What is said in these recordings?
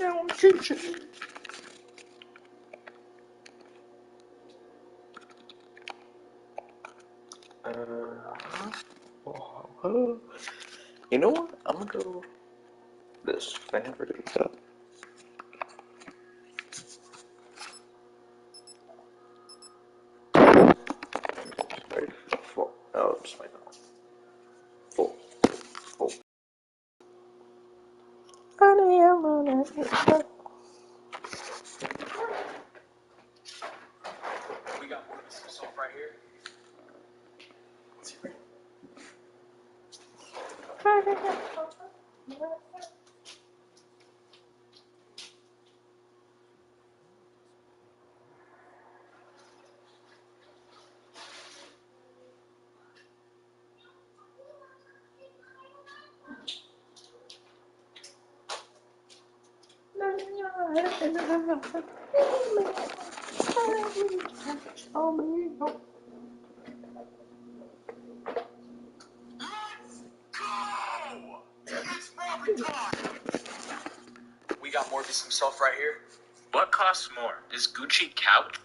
now I'm teaching. You know what? I'm gonna go this. I never do that. Right? Full. Oh, it's my mouth. Full. Full. We got more stuff right here. We got Morbius himself right here. What costs more, this Gucci couch?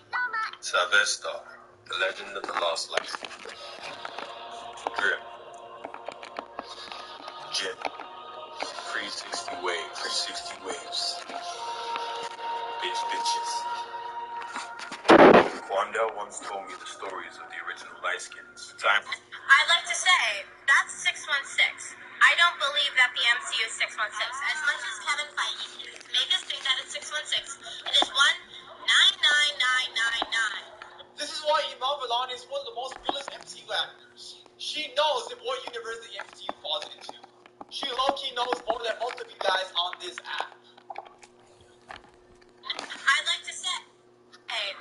Savestar, the legend of the lost life. Drip. Jip. 360 waves. 360 waves. Bitches. Quandel once told me the stories of the original light-skins. Time. I'd like to say, that's 616. I don't believe that the MCU is 616. As much as Kevin Feige can make us think that it's 616, it is 199999. This is why Iman Vellani is one of the most fearless MCU actors. She knows what universe the MCU falls into. She low-key knows more than most of you guys on this app. I'd like to say, hey,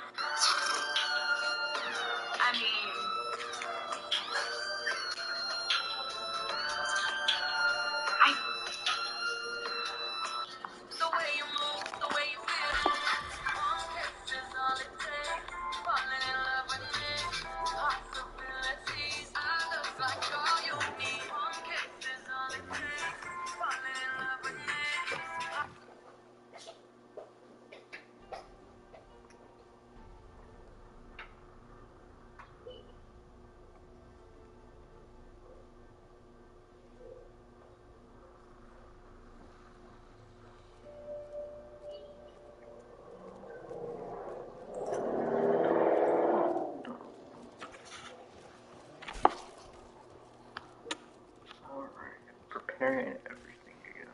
I mean, the way you move, the way you feel, one kiss is all it takes, falling in love with me, possibilities, I look like all you need, one kiss is all it takes, falling in love with me. Alright, preparing everything again.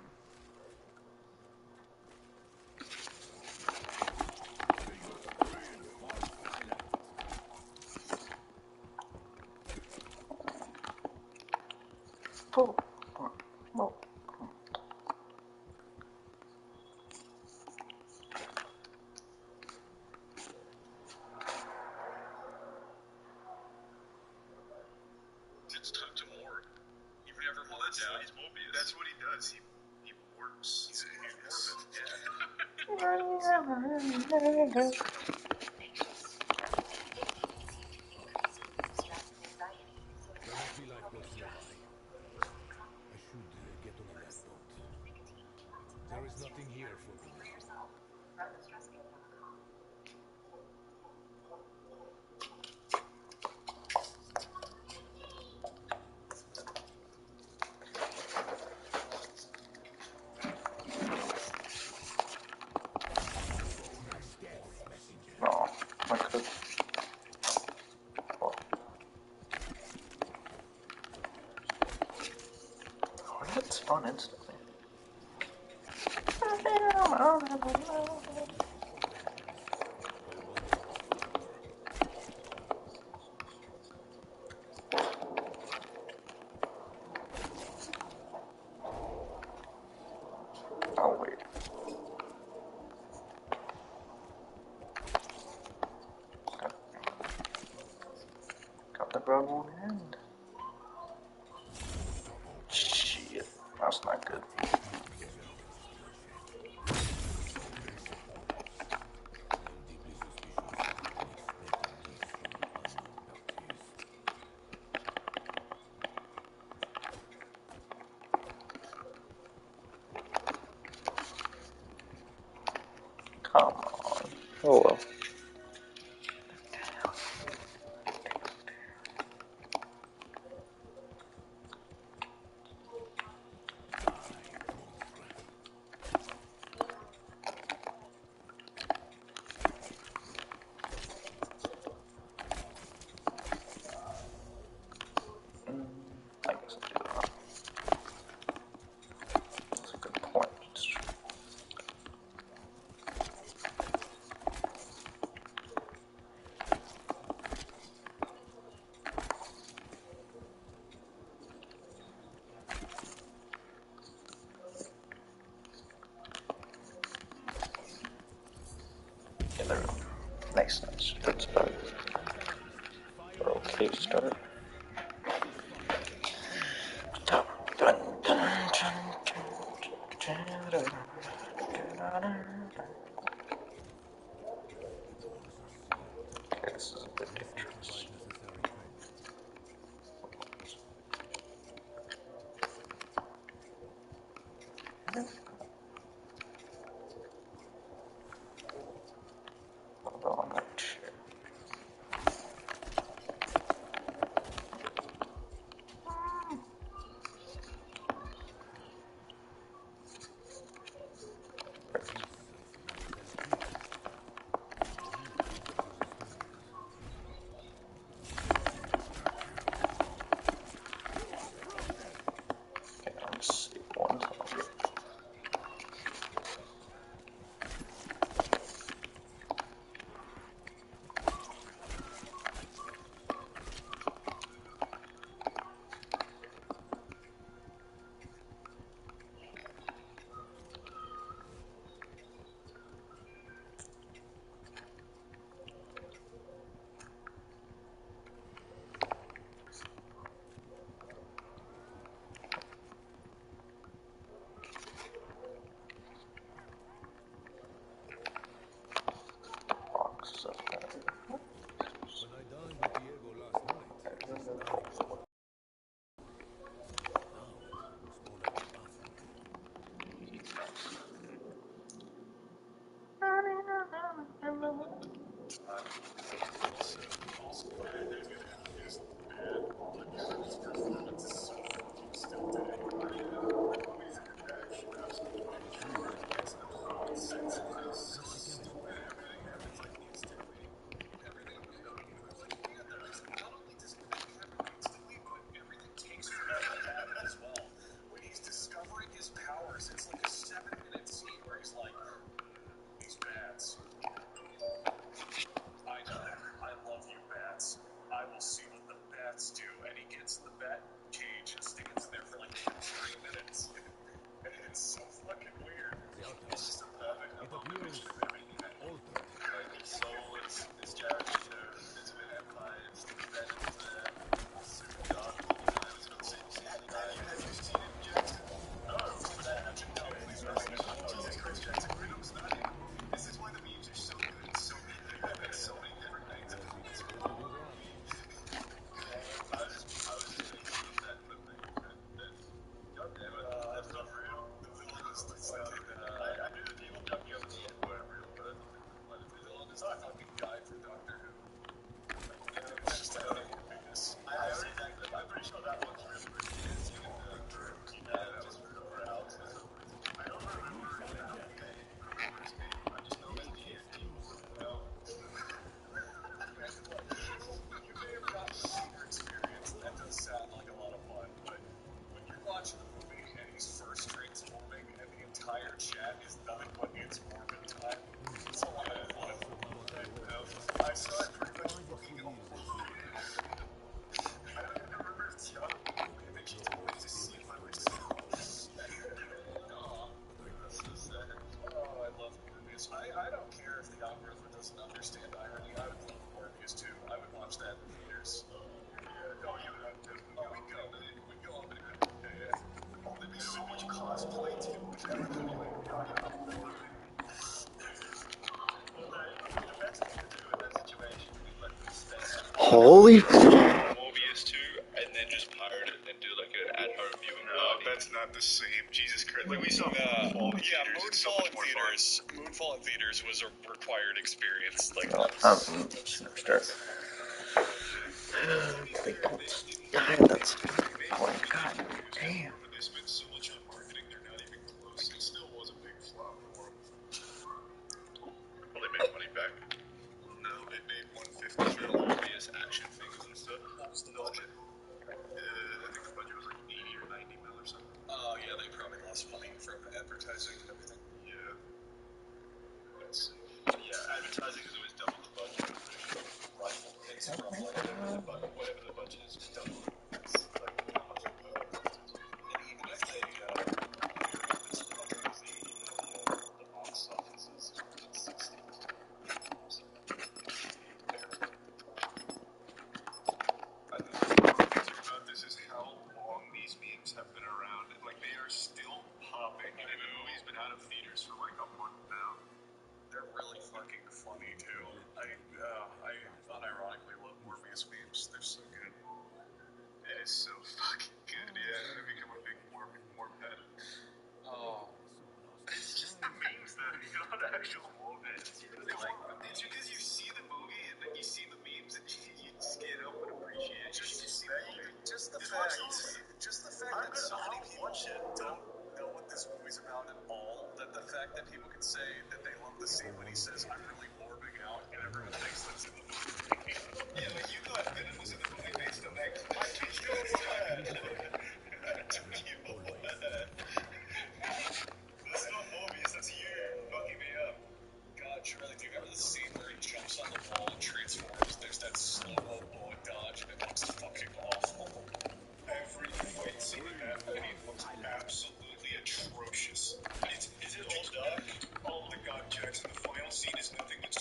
Oh, oh. It's took to more. He never holds down. He's Mobius. That's what he does. He works. He's I should get on a laptop. There is nothing here for me now. Oh, I could. Oh, that's fun instantly. Oh, wait. Got the wrong end. Shit, that's not good. Oh well. I guess I'll do that. That's a good point. Yeah, there we go. Nice. Good start. Or okay start. Okay, this is a bit dangerous. Necessary training. Although I'm not sure. Okay, let's see one time. Box up there. When I dined with Diego last night, his dining room. Now looks more like a bathroom. The outhouse. It appears altered. Was it supposed to go wrong? Vamos al huevo. Find the souvenirs they see. No experience Holy Morbius 2 and then just pirate it and do like an at-home viewing party. That's not the same. Jesus Christ. Like, we saw Yeah, all the theaters. so Moonfall much in more fun. theaters. Moonfall in theaters was a required experience. Like Well, that was sure. That's point. God damn. They spent so much on marketing, they're not even close. It still was a big flop for them. Will they make money back? No, they made 150 for obvious action things and stuff. What was the budget? I think the budget was like 80 or 90 mil or something. oh yeah, they probably lost money from advertising and everything. Yeah. Yeah, advertising is always double the budget. Rifle. It's roughly whatever the budget is, it's double. It's like how much of the and even if they the box office is 60. I think the thing about this is how long these memes have been around. Like, they are still popping. And the movie's been out of theaters for like a month now. They're really fucking funny too. I unironically love Morpheus memes. They're so good. It is so fucking good. Yeah, I've become a big more pet. Oh, It's just the memes that you know the actual moments. Like, it's because you see the movie and then you see the memes and you just can't help but appreciate it. just the fact that so many people don't know what this movie's about at all. That the fact that people can say that they love the scene when he says, "I'm really morbing out," and everyone thinks that's in the movie. Yeah, but you thought Venom was in the movie based on that. I told you that. That's not Morbius, that's you fucking me up. God, Charlie, do you remember the scene where he jumps on the wall and transforms? There's that slow-mo bullet dodge, and it looks fucking awful. Every fight scene in that movie looks absolutely atrocious. Is it all dark? Oh my god, Jackson, the final scene is nothing but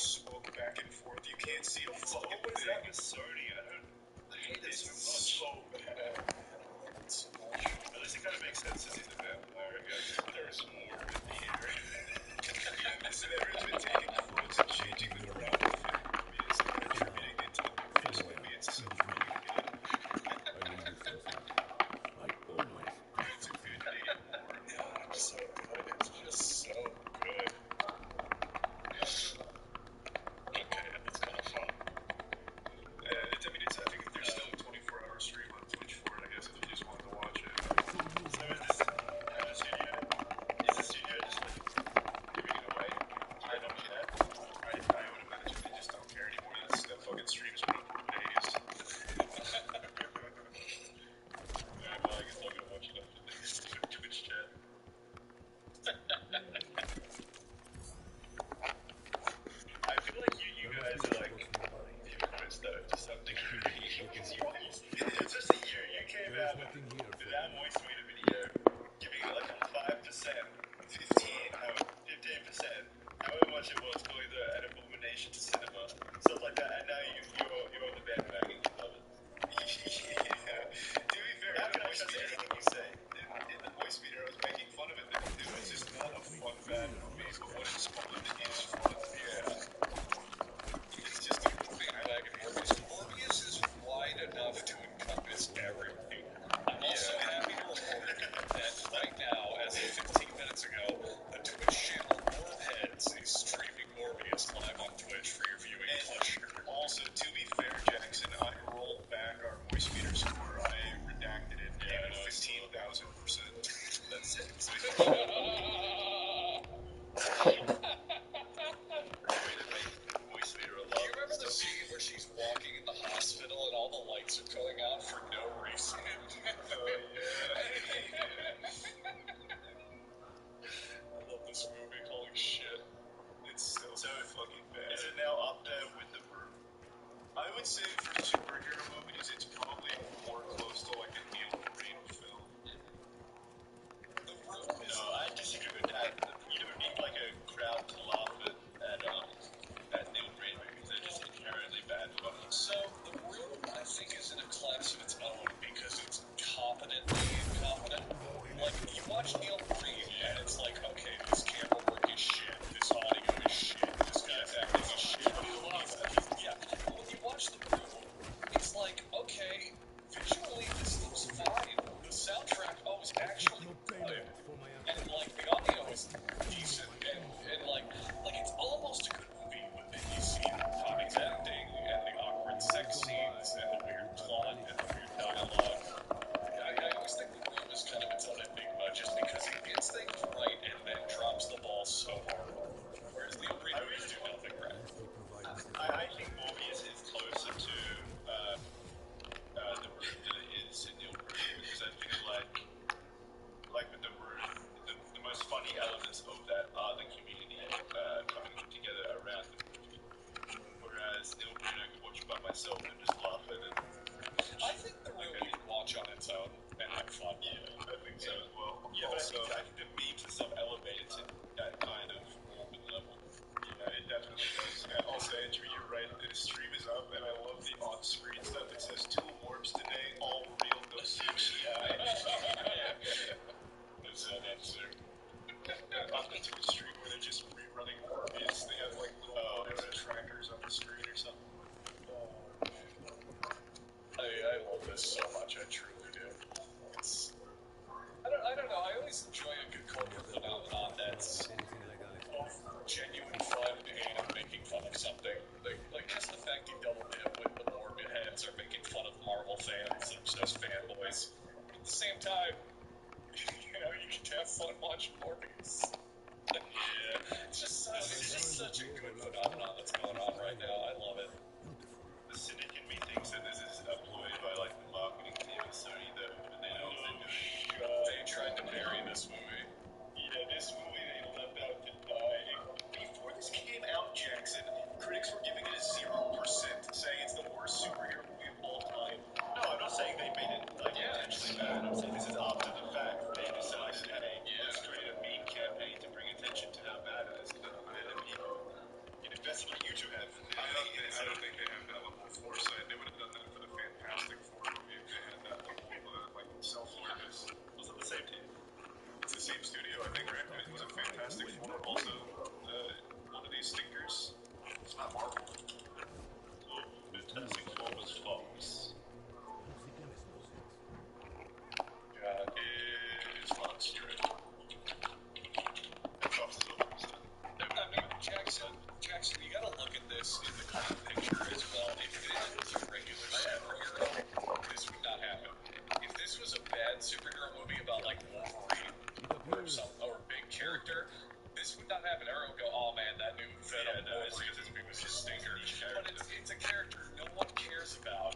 everyone go, oh man, that new Venom Wolverine was just stinker. But it's a character no one cares about,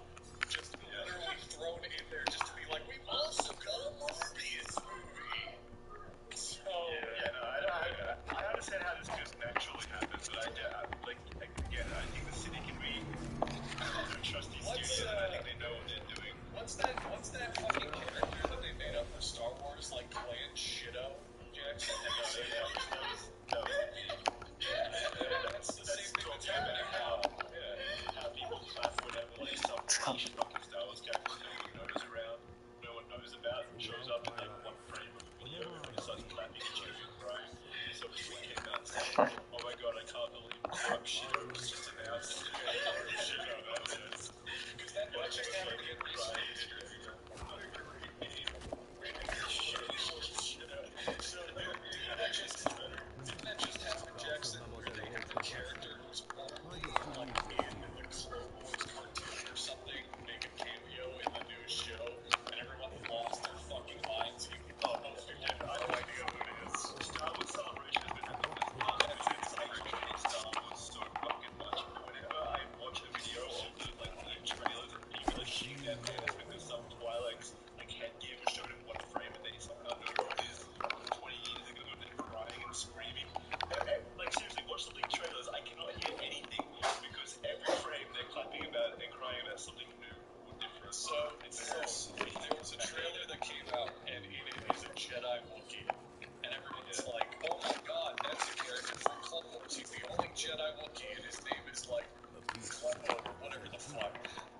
just literally thrown in there just to be like, we've also got a Morbius movie. So I understand how this just naturally happens, but again, I think the city can be trusty studio, and I think they know what they're doing. What's that fucking character that they made up for Star Wars, like Clan Shido? Jackson? That's the same thing that's happening now. How people clap whenever like some niche fucking Star Wars character no one knows around, no one knows about, shows up in like one frame of a video and starts clapping and cheering and crying. So we came out and said, oh my god, I can't believe Shido was just announced. Shido, that was it. Because that budget happened in recent Didn't that just happen, Jackson, where they had the character who's only like in the Clone Wars cartoon or something make a cameo in the new show, and everyone lost their fucking minds? I have no idea who it is. Star Wars Celebration has been happening for Star Wars so fucking much. Whenever I watch a video of like one of the trailers of people are shooting their pants with some Twi'leks, like headgear was shown in one frame and they somehow know who it is 20 years ago and they're crying and screaming. Like seriously, watch the leaked trailers. I cannot hear anything because every frame they're clapping about and crying about something new or different. So there was a trailer that came out, and in it is a Jedi Wookiee, and everyone's like, "Oh my god, that's a character from Clone Wars. He's the only Jedi Wookiee, and his name is like Clone or whatever the fuck."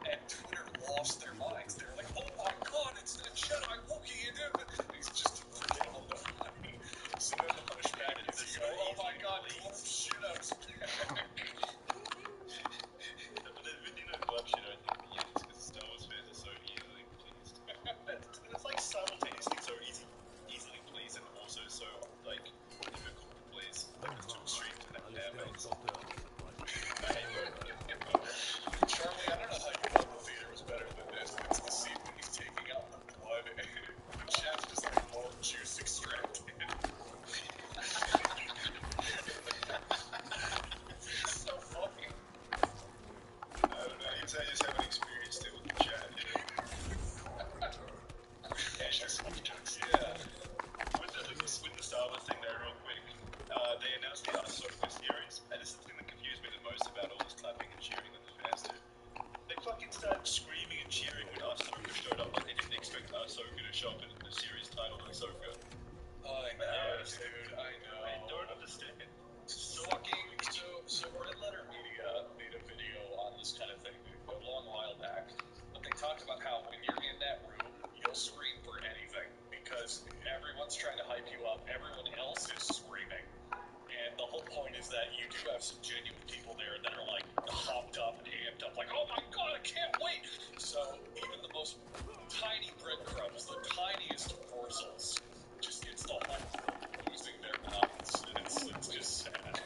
And Twitter lost their minds. They're like, "Oh my god, it's that Jedi Wookiee!" And he's just freaking on the funny. So then the pushback is, you go, "Oh my god, Clone Shido's back." But the video club shit, I think, it's because Star Wars fans are so easily pleased. It's like simultaneously so easily pleased and also so like difficult to please. Like it's too extreme to that base. Charlie, I don't know how you thought the theater was better than this. It's the scene when he's taking out the blood and the chef's just like, "Oh, juice extracted." It's so funny. I don't know, I just haven't experienced it with the chat. Yeah. With the Star Wars thing there real quick, they announced the Ahsoka series, and this is the thing that confused me the most about all this clapping and cheering that the fans do. They fucking started screaming and cheering when Ahsoka showed up, like they didn't expect Ahsoka to show up in the series titled Ahsoka. I know, dude, I know. I don't understand. So Red Letter Media made a video on this kind of thing a long while back, but they talked about how when you're in that room, you'll scream for anything because everyone's trying to hype you up, everyone else is screaming, and the whole point is that you do have some genuine people there that are like hopped up and amped up, like, "Oh my god, I can't wait!" So even the most tiny breadcrumbs, the tiniest morsels, just gets the whole group losing their minds. It's just sad.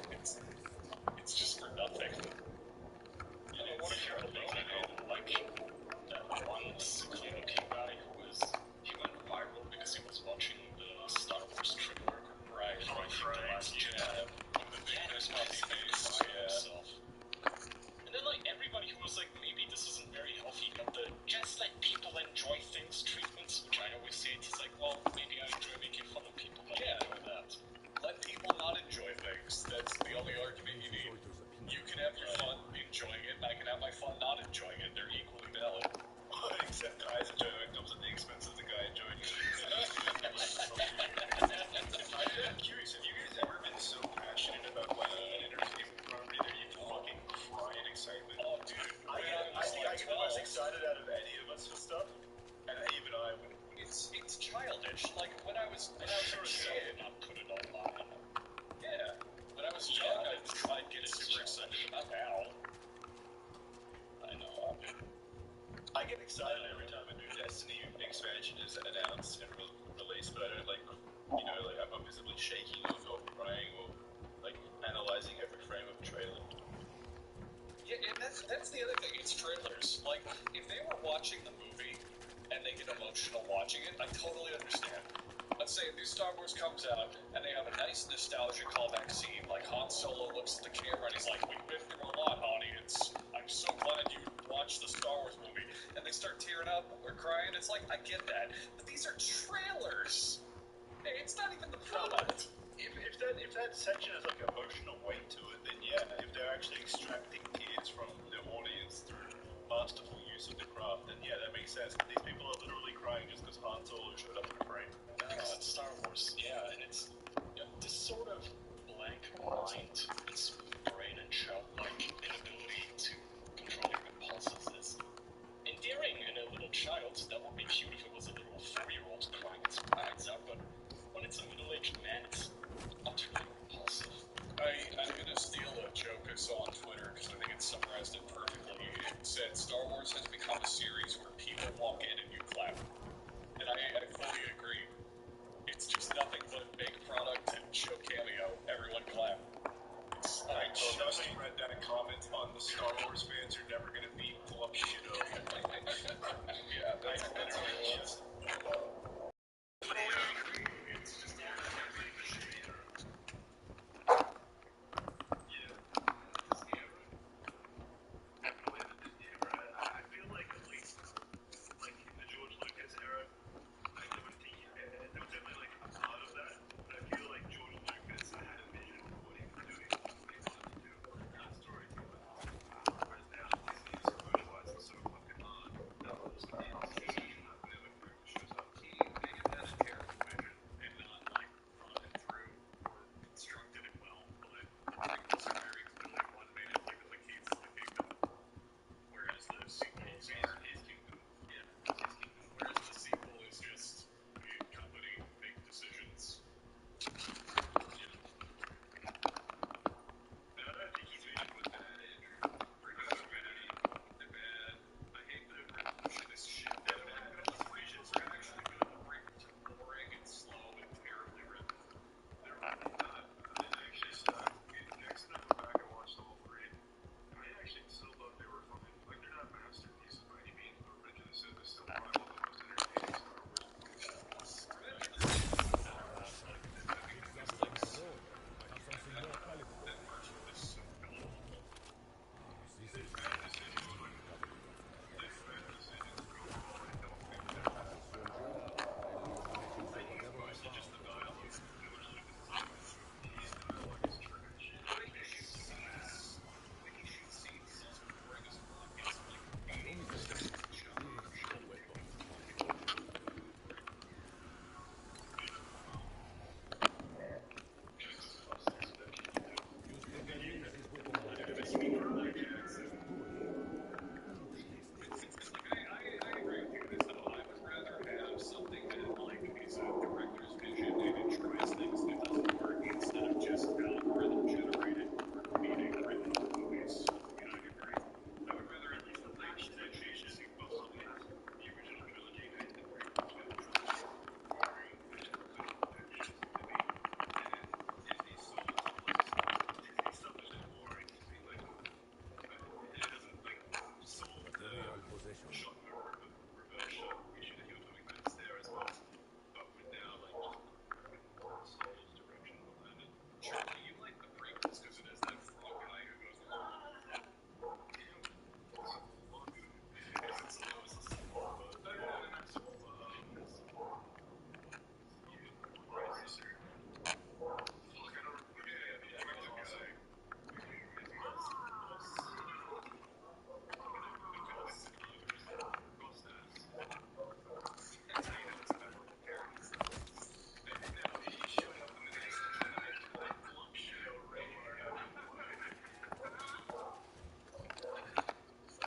It's just for nothing. I mean, what if you're like that one clean-looking guy he went viral because he was watching the Star Wars trailer. Right. Yeah. There's nothing face. Himself. And then like everybody who was like, maybe this isn't very healthy, but the just let people enjoy things treatments, which I always say, it's like, well, maybe I enjoy making fun of people, but I enjoy that. Let people not enjoy things. That's the only argument you need. You can have your fun enjoying it, and I can have my fun not enjoying it. They're equally valid. Except guys enjoying it comes at the expense of the guy enjoying it. I'm curious, have you guys ever been so passionate about like an entertainment property that you fucking cry in excitement? Oh, dude. I think I get the most excited out of any of us for stuff, and even I would. It's childish. Like when I was a kid, Not put it online. yeah. When I was young, I'd get super excited about Al. I know. I get excited every time a new Destiny expansion is announced and released, but I don't like, I'm not visibly shaking or crying or like analyzing every frame of a trailer. Yeah, and that's the other thing. It's trailers. Like if they were watching the movie and they get emotional watching it, I totally understand. Let's say a new Star Wars comes out and they have a nice nostalgia callback scene, like actually extracting tears from their audience through masterful use of the craft, then yeah, that makes sense. But these people are literally crying just because Han Solo showed up in the frame. Because it's Star Wars, yeah, and it's this sort of blank mind, its brain and childlike inability to control your impulses is endearing in a little child. That would be cute if it was a little 4-year-old crying its eyes out, but when it's a middle-aged man, it's utterly repulsive. I'm gonna steal a joke I saw on Twitter because I think it summarized it perfectly. It said Star Wars has become a series where people walk in and you clap. And I fully agree. It's just nothing but make product and show cameo. Everyone clap. I just read that comment on the Star Wars fans are never gonna beat Club Shido. Yeah, that's literally just. I feel like at least like in the George Lucas era, I don't think there was definitely like a part of that, but I feel like George Lucas had a vision for what he was doing. He wanted to do a storytelling. Whereas now Disney's commercializing so fucking hard. That was whenever character shows up, he made it as a character vision and not like run it through or constructed it well. But prequels are very clearly one made it look like he's the kingdom. Whereas the sequel is his kingdom. Yeah, his kingdom. Whereas the sequel is just a company make decisions. You know. And I don't think he's vision was bad, Andrew. Prequels are bad. They're bad. I hate that we're pushing this shit. They're bad. His visions are actually good. The prequels are boring and slow and terribly written. They're really not. It's actually stuck. Next time I go back and watch all three, I actually still thought they were fine. Like, they're not masterpieces by any means, but Revenge of the Sith is still probably one of the most entertaining Star Wars movies. Revenge of the Sith is so bad. Like, I think the best like that version was so gullible. There's bad decisions, but there's bad decisions, but overall I don't think they're bad. I think it's mostly just the dialogue. George Lucas is like, his dialogue is trash. The way he shoots scenes is boring as fuck. It's like 80% I agree with you in this though. I would rather have something that like is a director's vision and it tries things that doesn't work instead of just algorithm generated meaning written movies. You know, I agree. I would rather at least attach that sequel on the original trilogy and the prequels with boring expositional actions to me. And Disney sold it to us. Disney stuff is just boring to me. Like, it doesn't like sold the shot in a reverse shot issue that you were talking about. It's there as well, but with now like just Star Wars direction behind it. Charlie, you like the prequels because it has that frog guy who goes, it's almost a sequel, but not a sequel, Racer. Fuck, I don't remember. Yeah, the guy. That's how you know it's a memorable character. And now he showed up in the next Jedi like Club Shadow radio.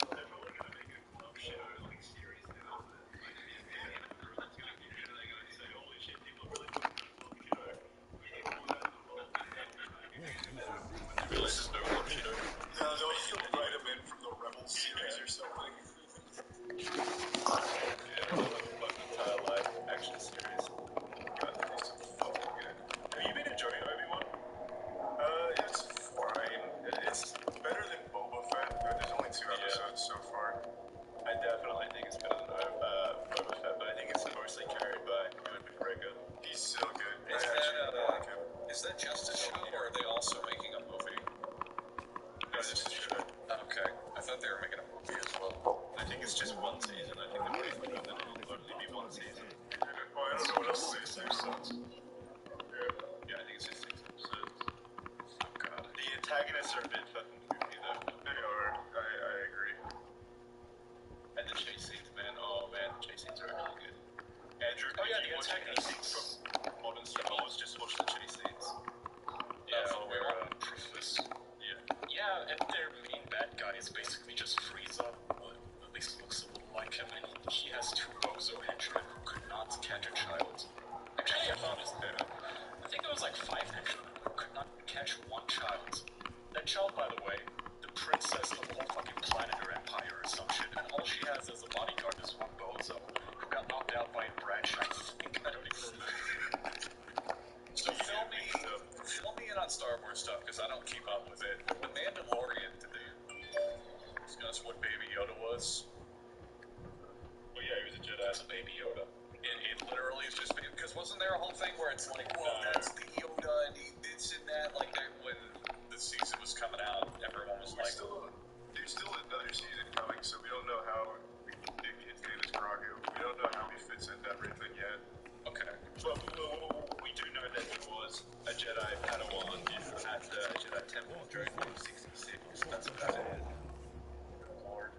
They're probably gonna make a Club Shadow like series now. Like me and a girl that's gonna be there, they're gonna say, holy shit, people are really talking about Club Shadow. We need more of that in the world. You realize there's no Club Shido? No, they'll write him in from the Rebels series or something. Yeah, the fucking entire live action series. God, that is so fucking good. Have you been enjoying Obi-Wan? It's fine. It's better than Boba Fett, but there's only 2 episodes so far. I definitely think it's better than Boba Fett, but I think it's mostly carried by Ewan McGregor. He's so good. Is I actually that, like him. is that just a show, or are they also making a movie? No, this is show. Okay, I thought they were making a movie as well. I think it's just one season. I think they're pretty clear that it'll only be one season. Oh, I don't know what else to say. 6 episodes. Yeah, I think it's just 6 episodes. Oh god. The antagonists are a bit fucking goofy chase scenes are actually good. Andrew, Oh yeah, did you the watch anything from Modern Star Wars? Just watch the chase scenes. Yeah, for where real. Professor. Yeah. Yeah, and their main bad guy is basically just Frieza, or at least looks a little like him, and he has two bozo henchmen who could not catch a child. Actually, I found this better. I think it was like 5 henchmen who could not catch one child. That child, by the way, the princess of the whole fucking planet or empire or some shit, and all she has as a bodyguard is one bozo who got knocked out by a branch, I think. I don't even remember. So fill me in on Star Wars stuff because I don't keep up with it. With The Mandalorian, did they discuss what Baby Yoda was? Well, yeah, he was a Jedi. That's a Baby Yoda. It literally is just because wasn't there a whole thing where it's like, well, that's the Yoda and he this and that, like that when the season was coming out, everyone was like, There's still another season coming, so we don't know how. His name is Grogu. We don't know how he fits into everything yet. okay, Well, we do know that he was a Jedi Padawan at the Jedi Temple during Order 66. That's about it. Lord.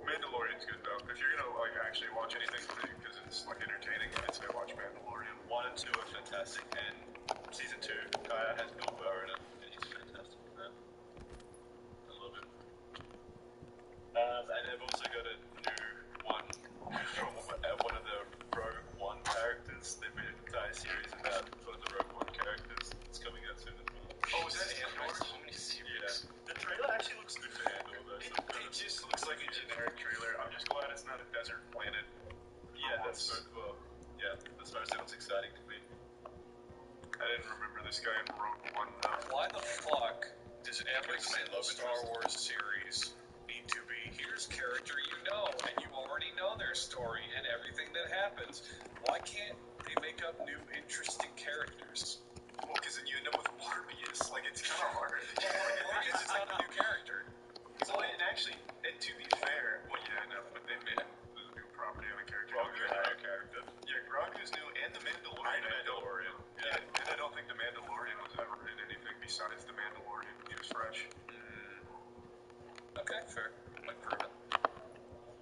Mandalorian's good though. If you're gonna like actually watch anything because it's like entertaining, I'd say watch Mandalorian. 1 and 2 are fantastic, and season 2 has Bill Burr in it, and he's fantastic in that. I love it. And they've also got a new one from one of the Rogue One characters. They've made an entire series about one of the Rogue One characters. It's coming out soon as well. Oh, is that Andor? So many series. Yeah. The trailer actually looks good for Andor, though. It just looks like a generic trailer. I'm just glad it's not a desert planet. Yeah, that's well. Yeah, as far as sounds exciting to me. I didn't remember this guy in Rogue One though. Why the fuck does every single Star Wars series need to be here's character you know and you already know their story and everything that happens? Why can't they make up new interesting characters? Well, because then you end up with Morbius. Like it's kind of hard. Morbius is not a new character. Well, and actually, and to be fair, well, yeah, no, but they made a new property on a character. Grogu's a new character. Yeah, Grogu's new, and the Mandalorian. Yeah, and I don't think the Mandalorian was ever in anything besides the Mandalorian. He was fresh. Okay, fair. Like proven.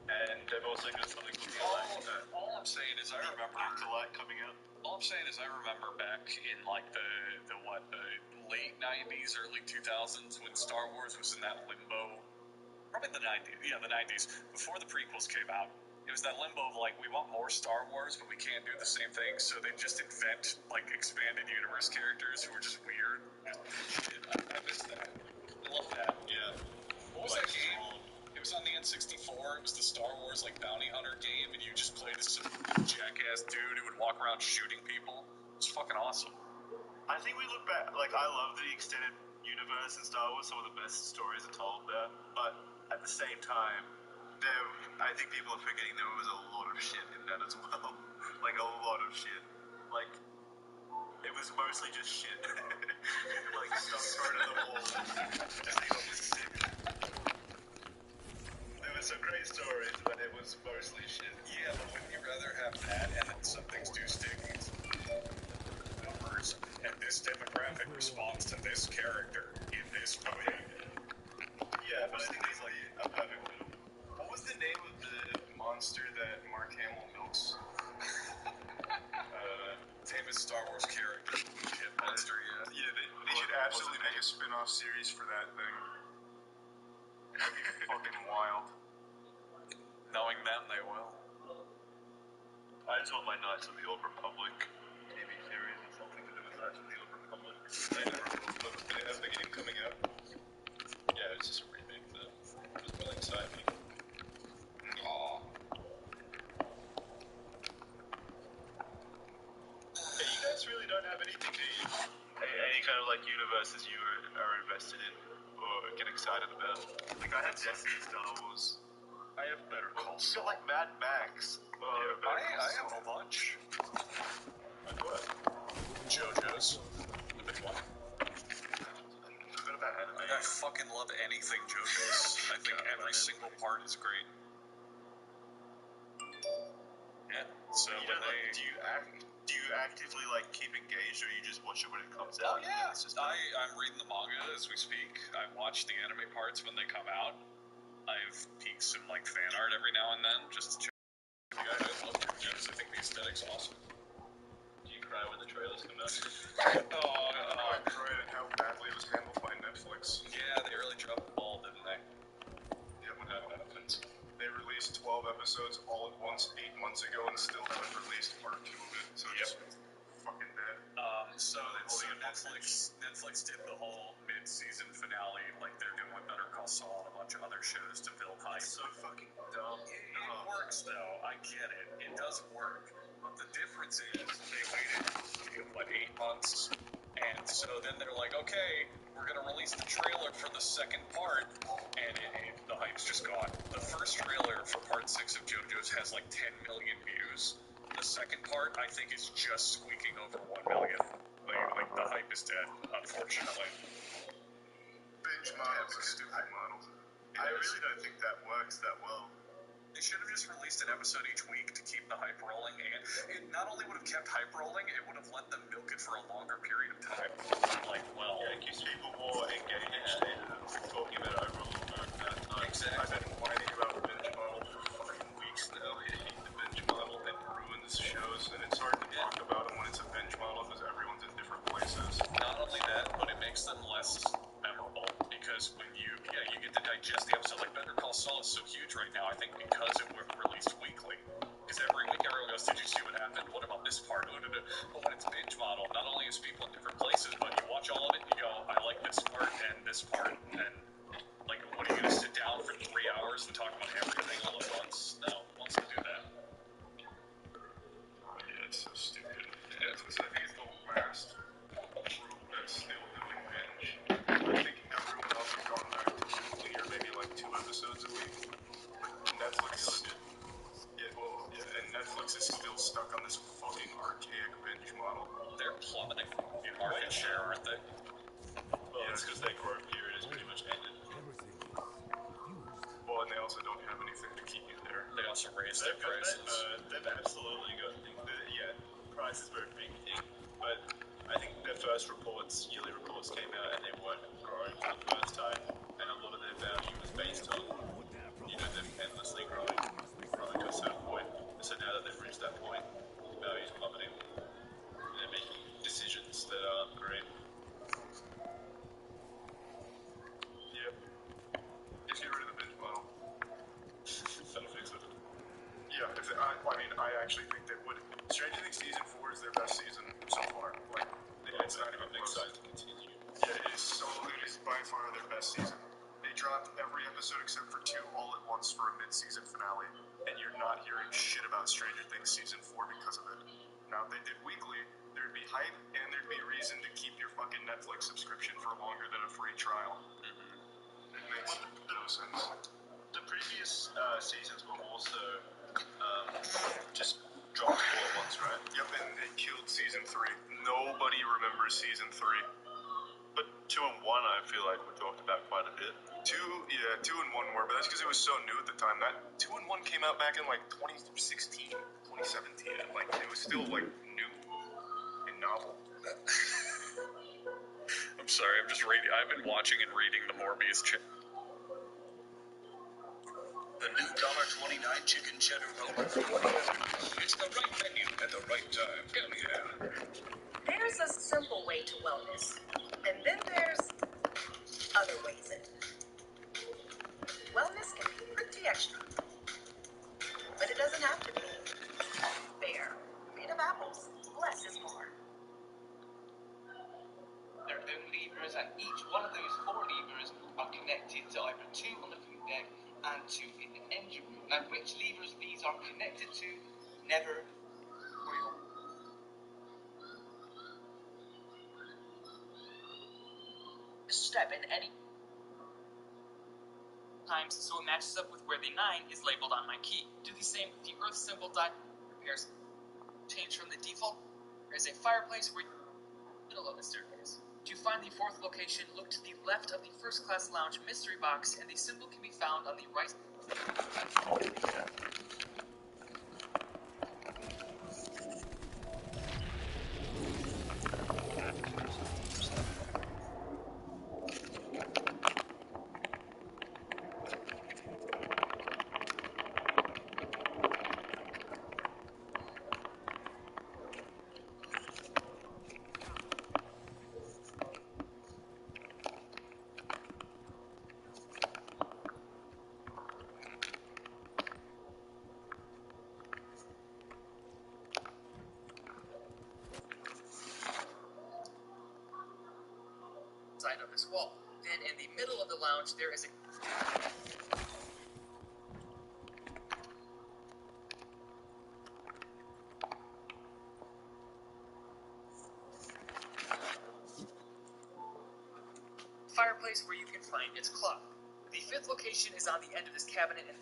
And they've also got something called All I'm saying is I remember. Acolyte coming out. All I'm saying is I remember back in like the late 90s, early 2000s when Star Wars was in that limbo. Probably the 90s. Yeah, the 90s. Before the prequels came out. It was that limbo of like, we want more Star Wars, but we can't do the same thing, so they just invent like expanded universe characters who are just weird. I miss that. I love that. Yeah. What was that game? It was on the N64. It was the Star Wars like bounty hunter game, and you just played as some jackass dude who would walk around shooting people. It was fucking awesome. I think we look back, like, I love the extended universe in Star Wars. Some of the best stories are told there. But at the same time, I think people are forgetting there was a lot of shit in that as well. Like, a lot of shit. Like, it was mostly just shit. Like, stuff thrown at the wall. Just the opposite. There were some great stories, but it was mostly shit. Yeah, but wouldn't you rather have that and then some things do stick? Numbers, and this demographic responds to this character in this movie. Yeah, but I think there's like a perfect middle. What was the name of the monster that Mark Hamill milks? Famous Star Wars character. Shit monster, yeah. Yeah, they should absolutely make a spin-off series for that thing. That'd be fucking wild. Knowing them, they will. I just want my Knights of the Old Republic TV series or something to do with Knights of the Old Republic. They never will, but they have the game coming out. Yeah, it's just a remake though. It was really exciting. Aw. Hey, you guys really don't have anything, do you? Any kind of like universes you are invested in or get excited about? Like I have Destiny, Star Wars. I have Better Call Saul. Like Mad Max. I have a bunch. Like what? JoJo's. The big one. What about anime? I fucking love anything JoJo's. I think every single part is great. Yeah. So You don't like, do you actively like keep engaged, or you just watch it when it comes Oh out? yeah, It's just I'm reading the manga as we speak. I watch the anime parts when they come out. I've peeked some like fan art every now and then just to check I love JoJo's. I think the aesthetic's awesome. Do you cry when the trailers come out? I cried at how badly it was handled by Netflix. Yeah, they really dropped the ball, didn't they? Yeah, when that happens. They released 12 episodes all at once 8 months ago and still haven't released part 2 of it, so it's fucking bad. So Netflix did the whole mid-season finale like they're doing with Better Call Saul and a bunch of other shows to build hype. So fucking dumb. It works though. I get it. It does work. But the difference is they waited, 8 months? And so then they're like, okay, we're going to release the trailer for the second part, and the hype's just gone. The first trailer for part 6 of JoJo's has like 10 million views. The second part, I think, is just squeaking over 1 million. Like the hype is dead, unfortunately. Binge model's a stupid model. I really don't think that works that well. They should have just released an episode each week to keep the hype rolling, and it not only would have kept hype rolling, it would have let them milk it for a longer period of time. It keeps people more engaged and talking about it over a longer amount of time. Exactly. I've been whining about the binge model for fucking weeks now. I hate the binge model. It ruins shows, and it's hard to talk about them when it's a binge model because everyone's in different places. Not only that, but it makes them less memorable, because when you get to digest the episode. Like Better Call Saul is so huge right now, I think, because it was released weekly. Because every week everyone goes, did you see what happened? What about this part? But when it's binge model, not only is people in different places, but you watch all of it and you go, I like this part and this part, and like, what are you going to sit down for 3 hours and talk about everything all at once? No one wants to do that. Yeah, it's so stupid. I think it's the last group that's still doing binge. I think everyone else has gone back to weekly or maybe like 2 episodes a week. But Netflix, and Netflix is still stuck on this fucking archaic binge model. They're plummeting in market share, aren't they? Well, it's because their growth period has pretty much ended. Everything is used. Well, and they also don't have anything to keep you there. They also raise their prices. They've absolutely got price is a very big thing, but I think their first yearly reports came out and they weren't growing for the first time, and a lot of their value was based on, them endlessly growing to a certain point. So now that they've reached that point, the value's plummeting. They're making decisions that aren't great. Yep. Just get rid of the binge model. That'll fix it. Yeah, I actually think they would. Stranger Things season 4 is their best season so far. It's not even excited to continue. Yeah, it is by far their best season. They dropped every episode except for 2 all at once for a mid-season finale, and you're not hearing shit about Stranger Things season 4 because of it. Now, if they did weekly, there'd be hype, and there'd be reason to keep your fucking Netflix subscription for longer than a free trial. It makes no sense. The previous seasons were also just dropped all at once, right? Yep, and they killed season 3. Nobody remembers season 3. But 2 and 1, I feel like we talked about quite a bit. 2 and 1 were, but that's because it was so new at the time. That 2 and 1 came out back in 2016, 2017. It was still new and novel. I'm sorry, I'm just reading. I've been watching and reading the Morbius chip. The new $1.29 chicken cheddar roll. It's the right menu at the right time. Hell yeah. There's a simple way to wellness, and then there's other ways in. Wellness can be pretty extra, but it doesn't have to be. Fair. Made of apples. Less is more. There are dome levers, and each one of those 4 levers are connected to either 2 on the food deck and 2 in the engine room. Now, which levers these are connected to, never will. Step in any times, so it matches up with where the 9 is labeled on my key. Do the same with the earth symbol dot repairs. Change from the default. There's a fireplace where middle of the staircase. To find the 4th location, look to the left of the first class lounge mystery box, and the symbol can be found on the right. side of this wall. Then in the middle of the lounge, there is a... fireplace where you can find its clock. The fifth location is on the end of this cabinet and...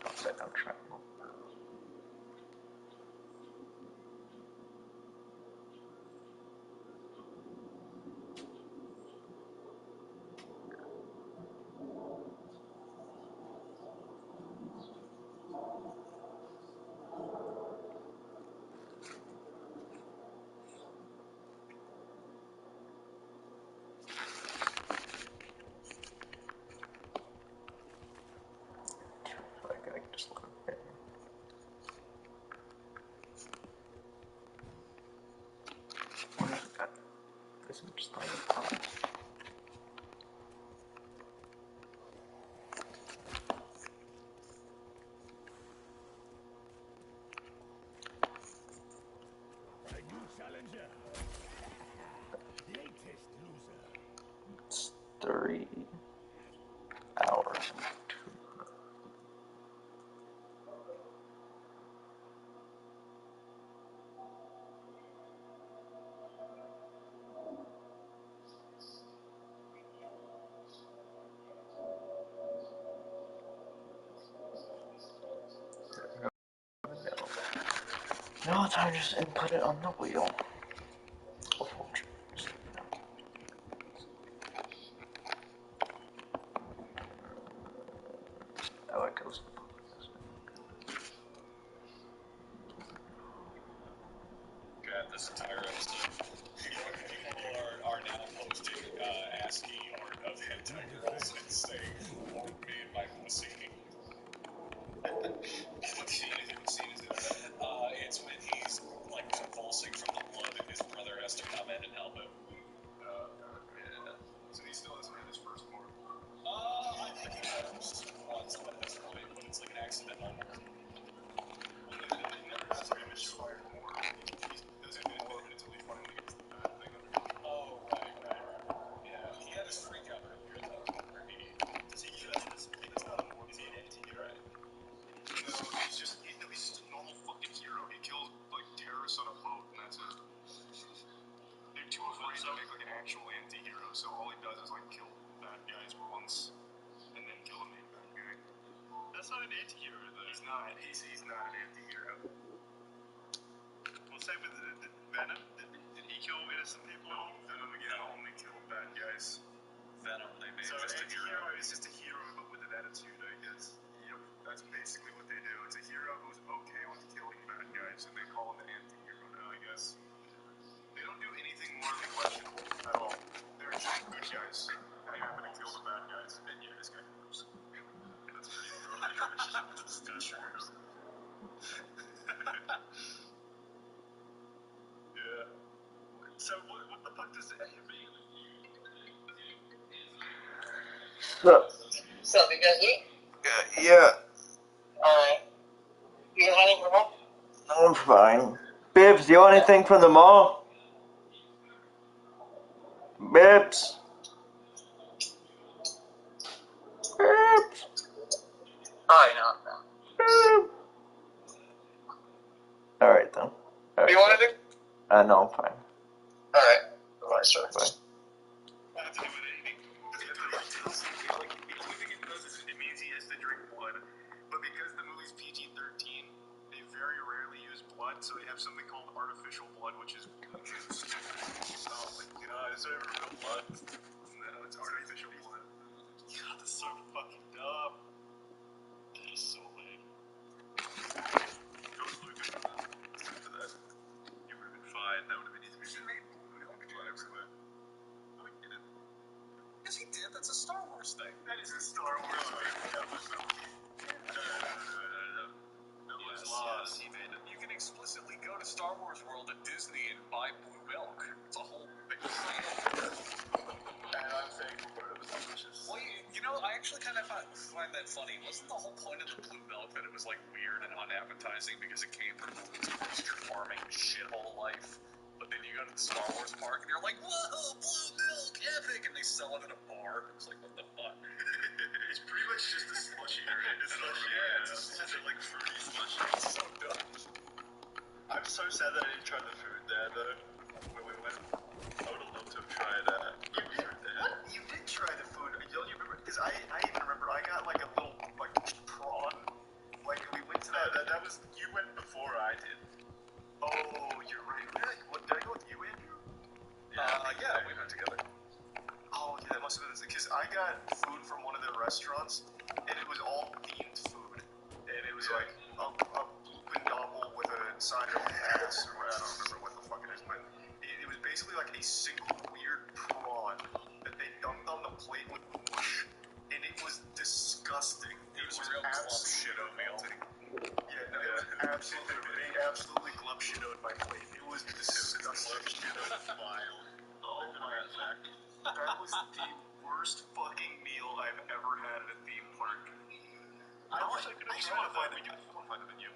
Upside down triangle. I can just look at it. What is that? This is just like a pot. A new challenger. Latest loser. It's 3 hours and 2. Now it's time to just input it on the wheel. Oh, it goes. God, this entire episode. People are now posting ASCII art of hentai girls and saying, "Lord made my pussy." What scene is it? It's when he's like convulsing from the blood and his brother has to come in and help him. Yeah. So he still hasn't had his first porn. I think he has once at this point, but it's like an accidental one. He never has like a misfired porn. He doesn't blow up until he finally gets the bad thing under him. Oh, right. Yeah, he had his freak out earlier though, where he... Does he kill this? That's not a porn. Is he an anti-hero? No, he's just a normal fucking hero. He kills like terrorists on a boat, and that's it. They're too afraid to make like an actual anti-hero, so all he does is like kill bad guys once, and then kill a main bad guy. That's not an anti-hero though. He's not. He's not an anti-hero. Well, same with Venom. Did he kill innocent people? No, Venom again only killed bad guys. Venom, they made So just a hero. is just a hero, but with an attitude, I guess. Yep, that's basically what they do. It's a hero who's okay with killing bad guys, and they call him an anti-hero now, I guess. They don't do anything morally questionable at all. They're just good guys. They happen to kill the bad guys. And yeah, this guy moves. That's pretty That's true. Yeah. So what the fuck does it mean? So, you guys eat? yeah, Alright. You guys anything from home? I'm fine. Bibbs, do you want anything from the mall? Bibbs? Bibbs? Oh, no. Alright then. What do you want to do? No, I'm fine. Alright. Bye, sir. Bye. Not to do with anything. Like, the only thing it does is it means he has to drink blood. But because the movie's PG-13, they very rarely use blood, so they have something called artificial blood, which is juice. Oh my god, is there real blood? No, it's artificial blood. God, that's so fucking dumb. That is so lame. Ghost Luke after that. You would have been fine. That would have been easy. She made blood everywhere. No, he didn't. Yes, he did. That's a Star Wars thing. That is a Star Wars thing. That was no. That was lost. Yes, he made it. you can explicitly go to Star Wars World at Disney and buy blue milk. It's a whole big thing. And I'm thankful for it was delicious. Well, you know, I actually kind of find that funny. Wasn't the whole point of the blue milk that it was like weird and unappetizing because it came from moisture farming shithole life? But then you go to the Star Wars park and you're like, whoa, blue milk, epic! And they sell it at a bar. It's like, what the fuck? It's pretty much just a slushy, right? It's slushy. Yeah, it's just like fruity slushy. It's so dumb. I'm so sad that I didn't try the food there, though, when we went. I would have loved to have tried food there. What? You did try the food. Don't you remember? Because I even remember I got like a little like prawn. Like we went to that was you went before I did. Oh, you're right. What did I go with you, Andrew? Yeah, we went together. Oh yeah, that must have been because I got food from one of their restaurants and it was all themed food. And it was like a Gobble with a side of ass or I don't remember what the fuck it is, but it was basically like a single weird prawn that they dumped on the plate with mush, and it was disgusting. It was real clump shit oatmeal. Yeah, no, it was absolutely clump shit on my plate. It was disgusting. Vile. Oh my god. That was the worst fucking meal I've ever had at a theme park. I wish I could have tried to find the menu.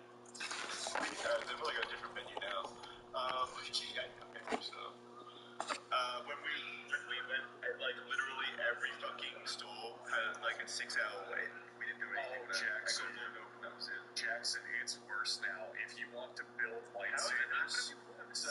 They've like a different menu now. When we went, like literally every fucking store had like a 6-hour wait. We didn't do anything. Jackson. That was it. Jackson, it's worse now. If you want to build lightsabers, it's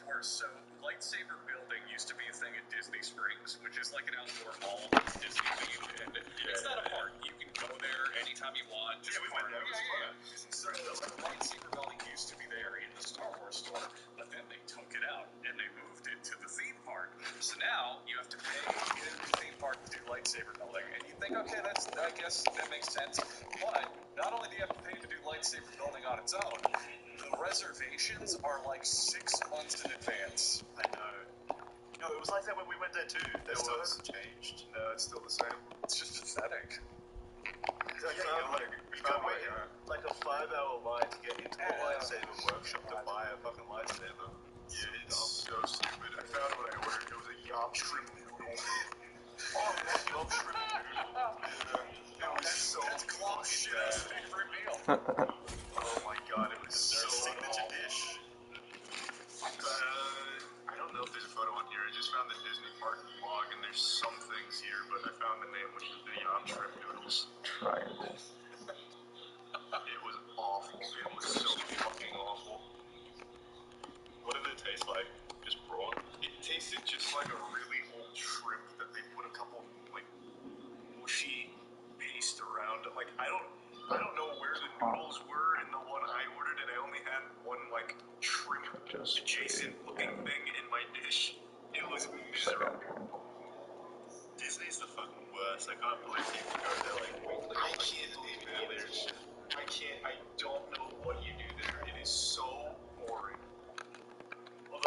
worse. So lightsaber building used to be a thing at Disney Springs, which is like an outdoor mall that's Disney themed, and it's not a park. You can go there anytime you want. Just we went there. It was fun. So the lightsaber building used to be there in the Star Wars store, but then they took it out and they moved it to the theme park. So now you have to pay in the theme park to do lightsaber building, and you think, okay, I guess that makes sense. But not only do you have to pay to do lightsaber building on its own, the reservations are like 6 months in advance. I know. No, it was like that when we went there too. That still hasn't changed. No, it's still the same. It's just pathetic. We found like a 5-hour line to get into the lightsaber workshop to buy a fucking lightsaber. Yeah, it's so stupid. I found what I ordered. It was a yop shrimp noodle. Yop shrimp noodle. It was so clump shit. Favorite meal. Oh my god, it was so signature dish. I don't know if there's a photo on here. I just found the Disney Park blog, and there's some things here, but I found the name, which was the yop shrimp noodles. Triangle. It was awful. It was so fucking awful. What did it taste like? Just broth? It tasted just like a really old shrimp that they put a couple like mushy paste around it. Like I don't know where the noodles were in the one I ordered, and I only had one like shrimp adjacent looking thing in my dish. It was miserable. Disney's the fucking worst. I can't believe people go there like weekly. I can't believe it. I don't know what you do there. It is so boring. Well,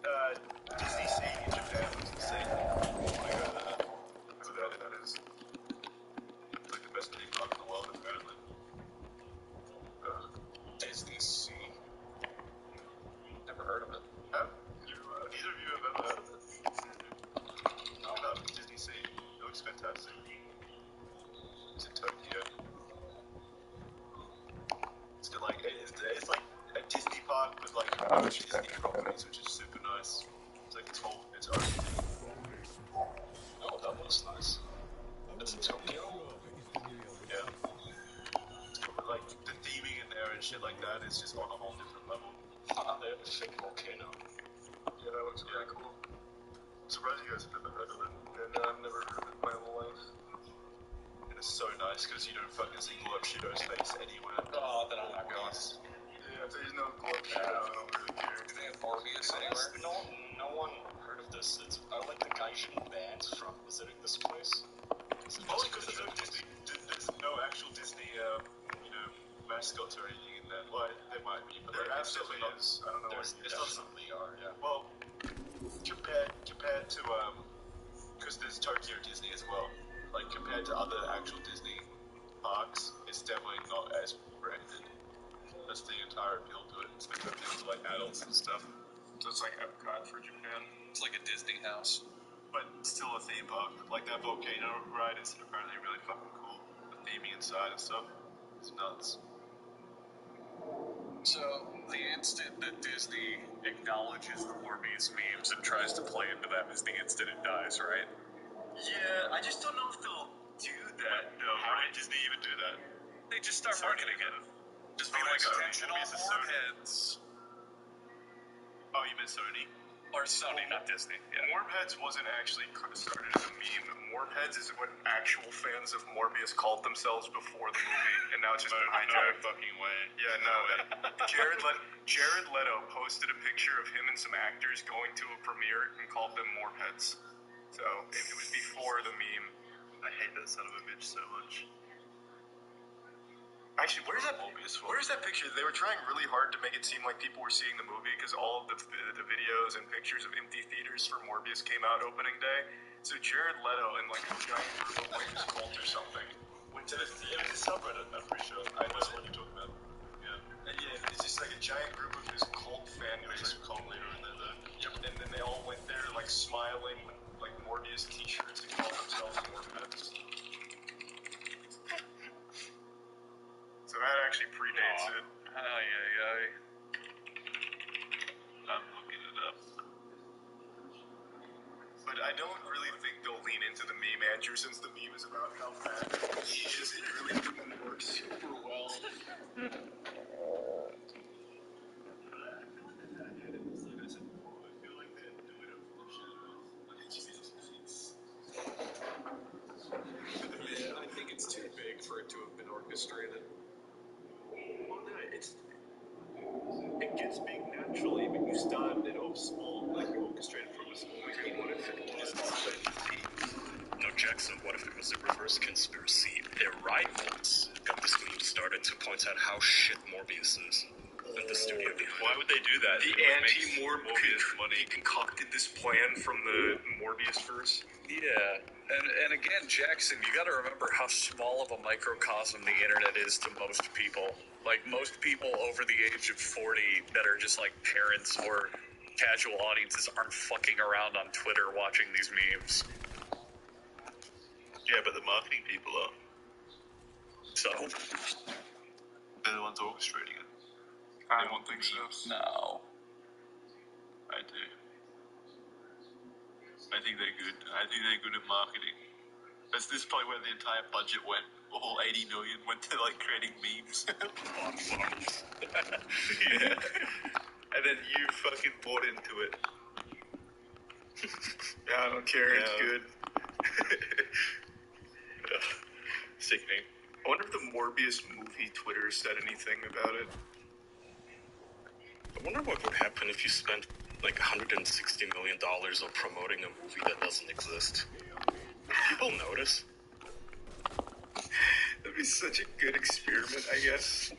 the Disney Sea in Japan was insane. I go there. I don't know what that is. It's like the best theme park in the world, apparently. Disney Sea. Never heard of it. Neither of you have ever heard of it? No, Disney Sea. It looks fantastic. It's in Tokyo. It's like a Disney park with like Disney properties, which is super nice. It's like its own thing. Oh, that looks nice. It's in Tokyo? Yeah. Like the theming in there and shit like that is just on a whole different level. They have a fake volcano. Yeah, that looks really cool. I'm surprised you guys have never heard of it. And I've never heard of it in my whole life. And it's so nice because you don't fucking see Globe Shido's face anywhere. Oh, then I'm not going. Yeah, if there's no Globe Shido, I don't really care. Do they have Morbius anywhere? No one heard of this. It's like the Gaijin bands from visiting this place. Only because there's no actual Disney, mascots or anything in that. Well, there might be, but there absolutely is. I don't know. It's not something they are, yeah. Well, compared to because there's Tokyo Disney as well. Like compared to other actual Disney parks, it's definitely not as branded. That's the entire appeal to it. It's like things like adults and stuff. So it's like Epcot for Japan. It's like a Disney house, but still a theme park. Like that volcano ride is apparently really fucking cool. The theming inside and stuff. It's nuts. So, the instant that Disney acknowledges the Morbius memes and tries to play into them is the instant it dies, right? Yeah, I just don't know if they'll do that. No, how did Disney even do that? They just start marketing it. Just be like, attention all Morbheads. Oh, you meant Sony? Or Sony, not Disney. Yeah. Morbheads wasn't actually started as a meme. Morbheads is what actual fans of Morbius called themselves before the movie, and now it's just been hijacked. No fucking way. Yeah, no. Jared Leto posted a picture of him and some actors going to a premiere and called them Morbheads. So it was before the meme. I hate that son of a bitch so much. Actually, where's that picture? They were trying really hard to make it seem like people were seeing the movie because all of the videos and pictures of empty theaters for Morbius came out opening day. So Jared Leto and like a giant group of like his cult or something went to the subreddit, I'm pretty sure. I know what you're talking about. Yeah. And yeah, it's just like a giant group of his cult fan base. Cult leader in there. Yep. And then they all went there like smiling with like Morbius t-shirts and called themselves Morbheads. So that actually predates it. I'm looking it up. But I don't really think they'll lean into the meme, Andrew, since the meme is about how bad he is. It really didn't work super well. I think it's too big for it to have been orchestrated. Well, no, it gets big naturally, but you started it off small, like you orchestrated from a small beginning. What if it was No, Jackson, what if it was a reverse conspiracy? Their rivals got this meme started to point out how shit Morbius is. And the studio behind Why would they do that? The anti-Morbius money concocted this plan from the Morbius verse. Yeah, and again, Jackson, you got to remember how small of a microcosm the internet is to most people. Like, most people over the age of 40 that are just like parents or casual audiences aren't fucking around on Twitter watching these memes. Yeah, but the marketing people are. So? They're the ones orchestrating it. I don't think so. No. I do. I think they're good. I think they're good at marketing. This is probably where the entire budget went. All 80 million went to like creating memes. Yeah. And then you fucking bought into it. Yeah, I don't care. It's good. Sickening. I wonder if the Morbius movie Twitter said anything about it. I wonder what would happen if you spent like $160 million on promoting a movie that doesn't exist. People notice. That'd be such a good experiment, I guess.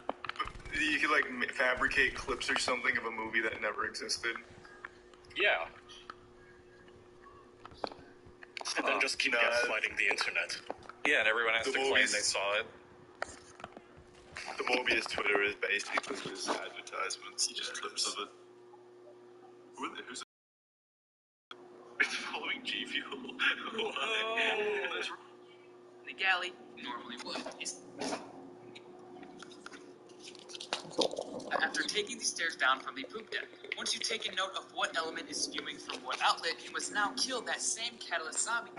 But you could like fabricate clips or something of a movie that never existed. Yeah. And then just keep gaslighting the internet. Yeah, and everyone has to claim they saw it. The Morbius Twitter is basically just advertisements, just clips of it. Who's following G Fuel? The galley normally would. After taking the stairs down from the poop deck, once you've taken note of what element is spewing from what outlet, you must now kill that same catalyst zombie.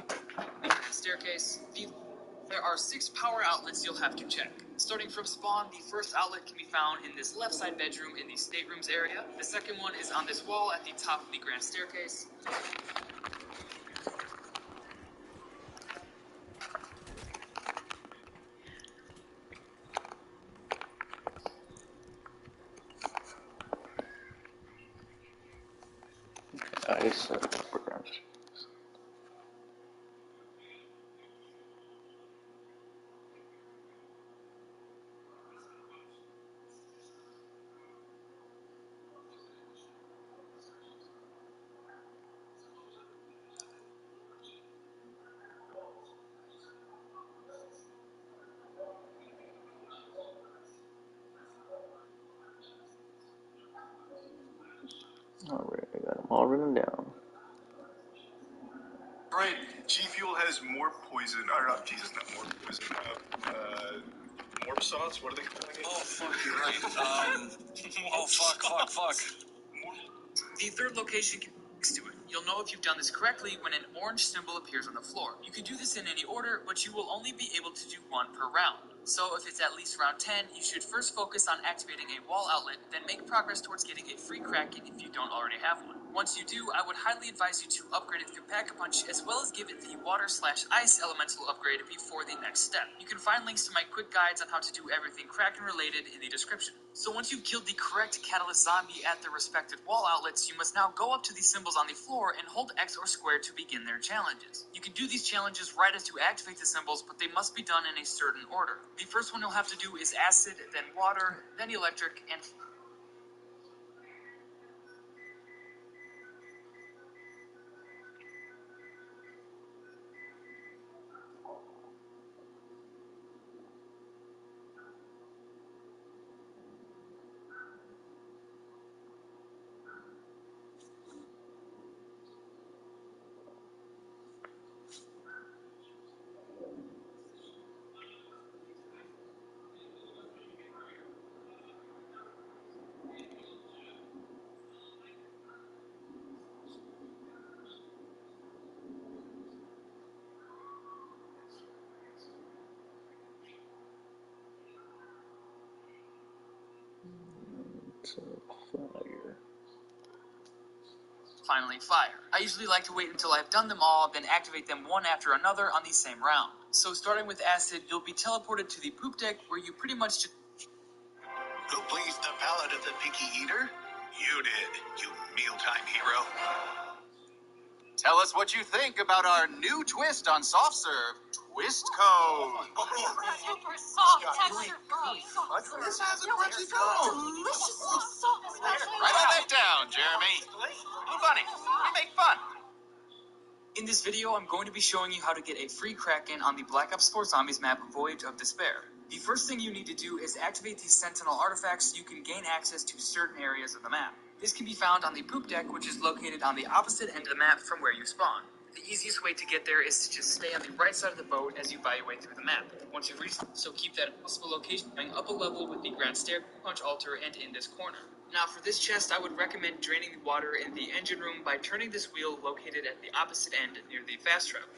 The grand staircase. There are 6 power outlets you'll have to check. Starting from spawn, the first outlet can be found in this left side bedroom in the staterooms area. The second one is on this wall at the top of the grand staircase. Nice. Alright, I got them all written down. Right, G Fuel has more poison, or not, Jesus, not more poison, more sauce, what are they calling it? Oh, fuck, you're right. Fuck. The third location next to it. You'll know if you've done this correctly when an orange symbol appears on the floor. You can do this in any order, but you will only be able to do one per round. So if it's at least round 10, you should first focus on activating a wall outlet, then make progress towards getting a free Kraken if you don't already have one. Once you do, I would highly advise you to upgrade it through Pack-a-Punch, as well as give it the Water/Ice elemental upgrade before the next step. You can find links to my quick guides on how to do everything Kraken related in the description. So once you've killed the correct Catalyst zombie at the respective wall outlets, you must now go up to the symbols on the floor and hold X or square to begin their challenges. You can do these challenges right as you activate the symbols, but they must be done in a certain order. The first one you'll have to do is acid, then water, then electric, and Fire. finally fire. I usually like to wait until I've done them all, then activate them one after another on the same round. So starting with acid, you'll be teleported to the poop deck where you pretty much just... Who pleased the palate of the picky eater? You did, you mealtime hero. Tell us what you think about our new twist on soft serve, Twist Cone. Super soft texture food. This has a crunchy cone. Deliciously soft, especially Write all that down, Jeremy. Blue Bunny, we make fun. In this video, I'm going to be showing you how to get a free Kraken on the Black Ops 4 Zombies map, Voyage of Despair. The first thing you need to do is activate these Sentinel artifacts so you can gain access to certain areas of the map. This can be found on the poop deck, which is located on the opposite end of the map from where you spawn. The easiest way to get there is to just stay on the right side of the boat as you buy your way through the map. Once you've reached, so keep that possible location going up a level with the Grand Stair Punch altar and in this corner. Now for this chest, I would recommend draining the water in the engine room by turning this wheel located at the opposite end near the fast travel.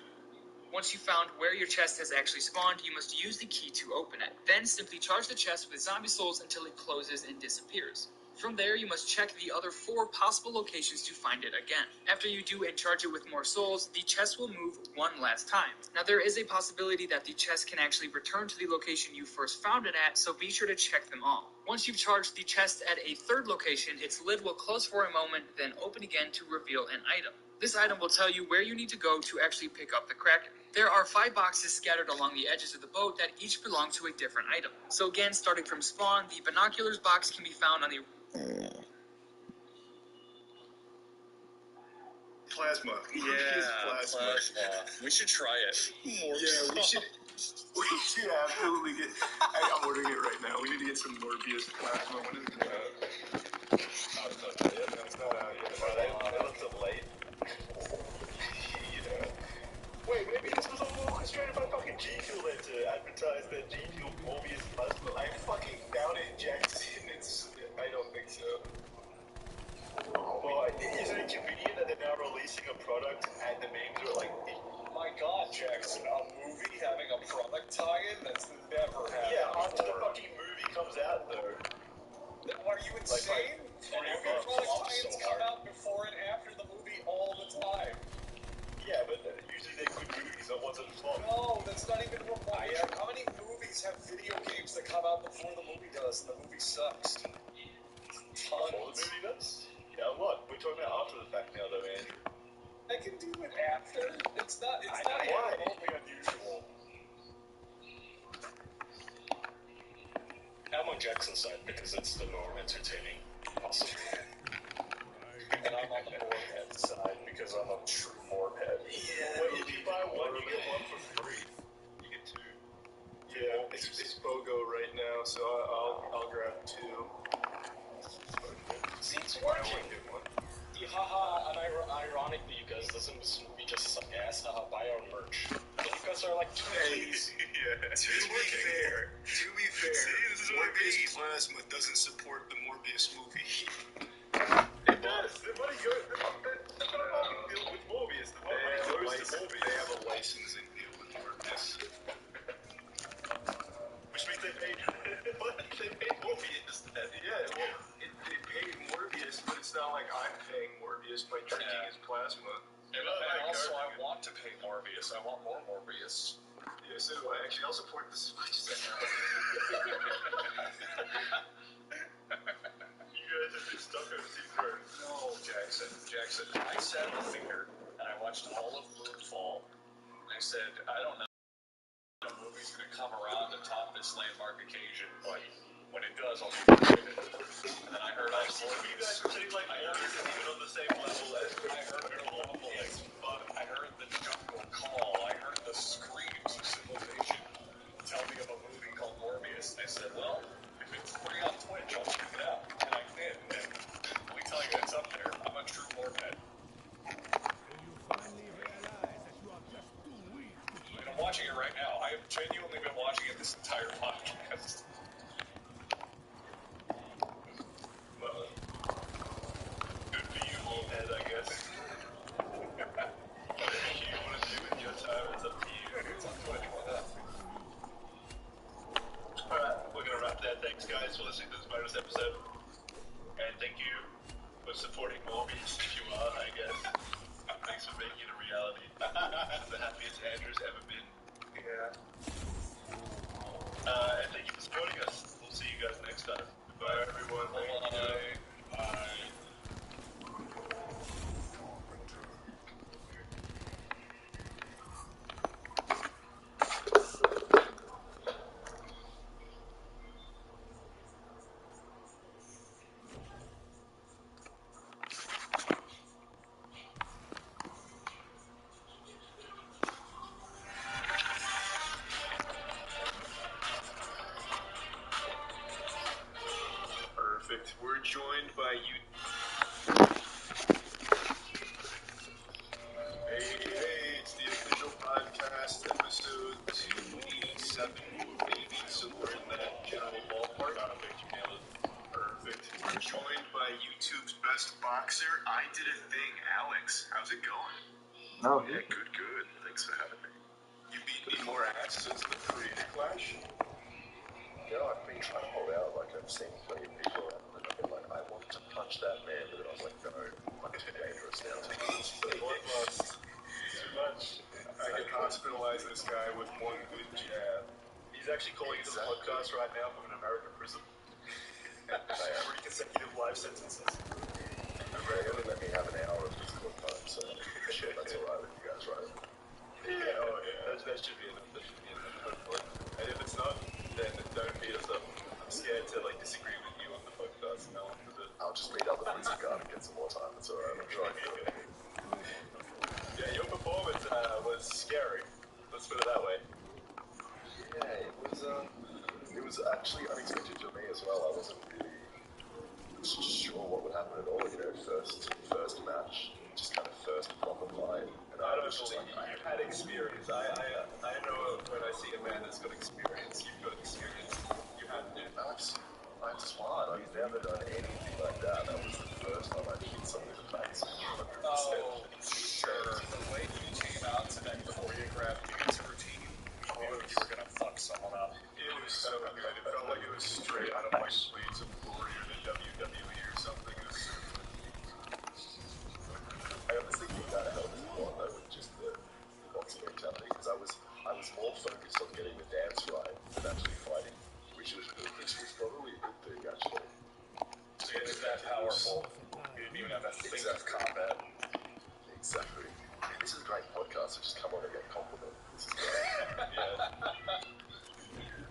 Once you've found where your chest has actually spawned, you must use the key to open it. Then simply charge the chest with zombie souls until it closes and disappears. From there, you must check the other 4 possible locations to find it again. After you do and charge it with more souls, the chest will move one last time. Now there is a possibility that the chest can actually return to the location you first found it at, so be sure to check them all. Once you've charged the chest at a 3rd location, its lid will close for a moment, then open again to reveal an item. This item will tell you where you need to go to actually pick up the Kraken. There are 5 boxes scattered along the edges of the boat that each belong to a different item. So again, starting from spawn, the binoculars box can be found on the... Plasma. Plasma. We should try it. We should absolutely get. I'm ordering it right now. We need to get some Morbius plasma. When is it out? It's not out yet. It's not out yet. They look delayed. Wait, maybe this was all orchestrated by fucking G Fuel to advertise that G Fuel Morbius plasma. I fucking doubt it, Jackson. I don't think so. Well, isn't it convenient that they're now releasing a product and the names are like, my god, Jackson, a movie having a product tie-in? That's never happened. Yeah, after the fucking movie comes out, though. Are you insane? Every product tie-ins come out before and after the movie all the time. Yeah, but usually they're good movies, that wasn't fun. No, that's not even required. How many movies have video games that come out before the movie does and the movie sucks? Tons. Before the movie does? Yeah, a lot. We're talking about after the fact now, though, Andrew. I can do it after. It's not even remotely unusual. I'm on Jackson's side because it's the more entertaining, possibly. And I'm on the Moorhead side because I'm a true Moorhead. Yeah. Wait, if you buy one, you get one for free. You get 2. Yeah, it's BOGO right now, so I'll grab 2. It's working. goes, doesn't this movie just suck ass? Haha, buy our merch. You guys are like twins. Yeah. To be fair, Morbius Plasma doesn't support the Morbius movie. It does. They're not a deal with Morbius. They have a licensing deal with Morbius. Which means they paid Morbius. Yeah, well, they paid Morbius, but it's not like I'm paying Morbius by drinking his plasma. And also, I want to pay Morbius. I want more Morbius. Yeah, so do I. Actually, I'll support this as much as I can. You guys have been stuck on Secret. No, Jackson. I sat in the theater and I watched all of Moonfall. And I said, I don't know if the movie's going to come around to top this landmark occasion, but when it does, I'll be excited. And then I heard I was You guys are saying like Morbius isn't even on the same level as I heard the jungle call. I heard the screams of civilization tell me of a movie called Morbius. And I said, well, if it's free on Twitch, I'll check it out. And I did. And let me tell you, it's up there. I'm a true Morbius. And I'm watching it right now. I have genuinely been watching it this entire podcast. Well, good for you, Moorhead, I guess. Whatever you want to do with your time, it's up to you. It's up to anyone else. Alright, we're going to wrap there. Thanks, guys, for listening to this bonus episode. And thank you for supporting Morbius, if you are, I guess. Thanks for making it a reality. The happiest Andrew's ever been. Yeah. And thank you for supporting us. We'll see you guys next time. Goodbye, everyone. Bye. Perfect. We're joined by you. Hey, it's the official podcast, episode 287. Maybe, so we're in that general ballpark. Perfect. We're joined by YouTube's best boxer. I did a thing, Alex. How's it going? No, Yeah, good. Thanks for having me. You beat me more ass since the Creator Clash? Yeah, I've been trying to hold out. Like, I've seen plenty of people around, and I've been like, I want to punch that man, but then I was like, no, like, it's too dangerous now. Bloodlust. Too much. I could hospitalize this guy with one good jab. He's actually calling into the podcast right now from an American prison. 3 consecutive life sentences. They only let me have an hour of physical time, so I'm sure that's alright with you guys, right? Yeah. That should be enough. Hopefully. And if it's not, then don't beat us up. I'm scared to disagree with you on the podcast now. I'll just beat up the prison guard and get some more time. It's alright. I'm trying to do it. Yeah, your performance was scary. Let's put it that way. Yeah, it was actually unexpected for me as well. I wasn't really sure what would happen at all. First match, just kind of first proper fight. And I don't believe you've had experience. I know when I see a man that's got experience, you've got experience. You have to. I'm smart. I've never done anything like that. That was the first time I hit something in the face. 100%. Oh, sure. The way you came out to that choreographed dance routine, you knew you were going to fuck someone up. It was so good. It felt like it was straight out of my blades of glory or the WWE or something. It was so I honestly think that helped a lot though with just the boxing mentality, because I was more focused on getting the dance right than actually fighting, which was probably a good thing actually. So it was that powerful. You didn't even have to think of combat. Exactly. This is a great podcast, so just come on and get compliment. This is great. Yeah.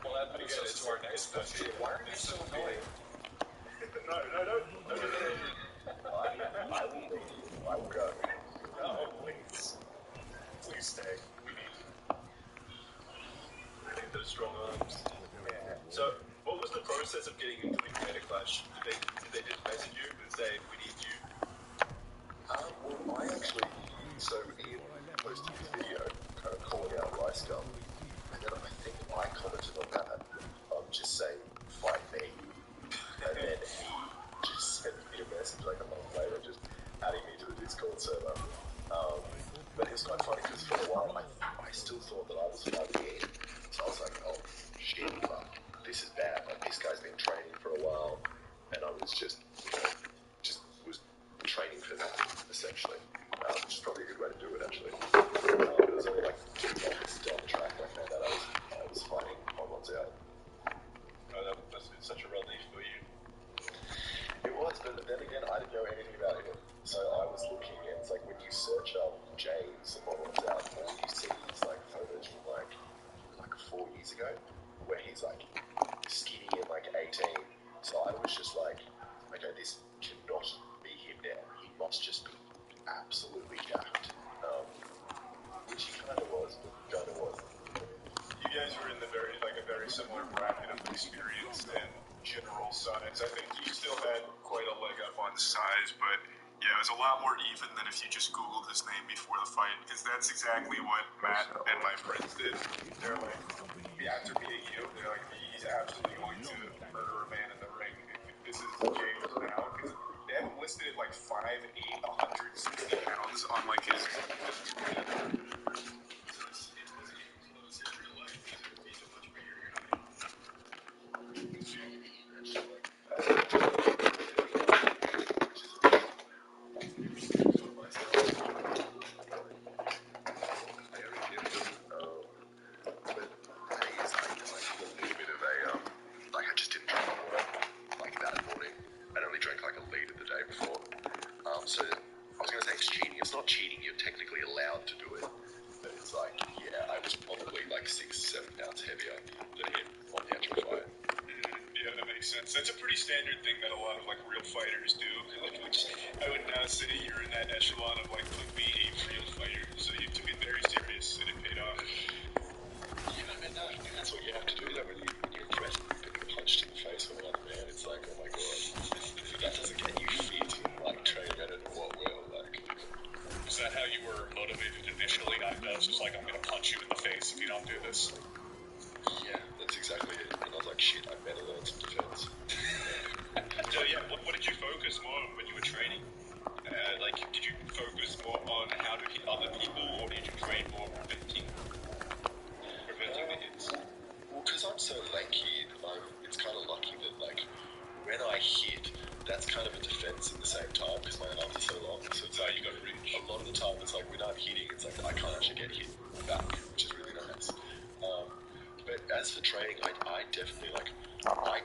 Well, that brings us to our next question. Why are you so annoying? No. I will leave you. I will go. No, please. Please stay. We need you. I need those strong arms. So, what was the process of getting into the Creator Clash? Did they just message you and say, we need you? Well, I actually So Ian posted his video kind of calling out Rice Gum, and then I think I commented on that, just saying, fight me. And then he just sent me a message like a month later, just adding me to the Discord server. But it was quite funny because for a while I still thought that I was fighting Ian. So I was like, oh shit, fuck, this is bad. Like, this guy's been training for a while, and I was just was training for that, essentially. Which is probably a good way to do it, actually. It was only like 2 months down the track I found out I was fighting Hogwarts out. That's been such a relief for you. It was, but then again, I didn't know anything about him. So I was looking, and it's like when you search up James and Hogwarts out, all you see is like photos from like 4 years ago, where he's like skinny and like 18. So I was just like, okay, this cannot be him now. He must just be absolutely jacked. Which he kind of was, but kind of wasn't. You guys were in a very similar bracket of experience and general size. I think you still had quite a leg up on size, but yeah, it was a lot more even than if you just Googled his name before the fight, because that's exactly what Matt and my friends did. They're like, after meeting you, they're like, he's absolutely going to murder a man in the ring. This is James now, because they have him listed at like 5'8", 160 pounds on like his. So I was going to say it's cheating. It's not cheating. You're technically allowed to do it. But it's like, yeah, I was probably like 6-7 pounds heavier than him on the actual fight. Yeah, that makes sense. That's a pretty standard thing that a lot of like real fighters do. Which I would now say you're in that echelon of like be a real fighter. So you took it very serious and it paid off. Yeah, I mean, that's what you have to do though when you're threatened with being punched in the face by another man. It's like, oh my god, if that doesn't get you fit, like training at it, what will? Like, is that how you were motivated initially? I was just like, I'm gonna punch you in the face if you don't do this. Yeah, that's exactly it. And I was like, shit, I better learn some defense. So yeah, what did you focus more on when you were training? Like, did you focus more on how to hit other people, or did you train more preventing the hits? Well, because I'm so lanky, it's kind of lucky that, like, when I hit, that's kind of a defense at the same time, because my arms are so long. So it's like, you got to reach. A lot of the time, it's like, when I'm hitting, it's like, I can't actually get hit back, which is really nice. But as for training, I definitely, like, I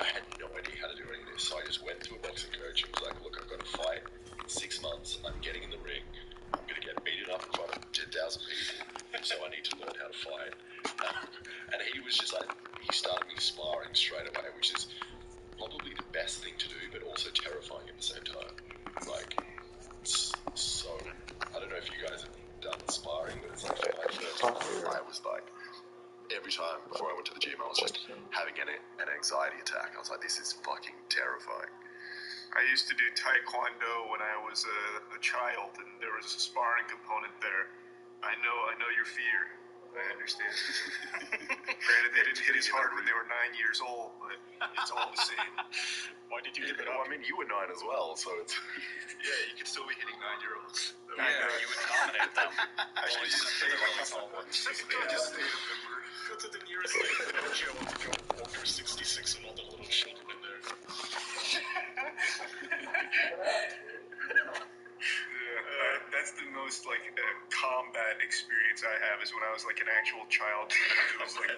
had no idea how to do any of this. So I just went to a boxing coach and was like, look, I've got to fight in 6 months. I'm getting in the ring. I'm going to get beaten up in front of 10,000 people. So I need to learn how to fight. And he was just like, he started me sparring straight away, which is probably the best thing to do, but also terrifying at the same time. Like, so, I don't know if you guys have done sparring, but it's like, for my first time, I was like, every time before I went to the gym, I was just having an anxiety attack. I was like, this is fucking terrifying. I used to do Taekwondo when I was a child, and there was a sparring component there. I know your fear. I understand. Granted, they didn't hit as hard when they were 9 years old, but it's all the same. Why did you give it Well, up? I mean, you were 9 as well, so it's... Yeah, you could still be hitting 9-year-olds. Yeah, you would dominate them. Actually, just stay Go to the nearest dojo and go Walker 66 and all the little children in there. That's the most like combat experience I have is when I was like an actual child. It was like And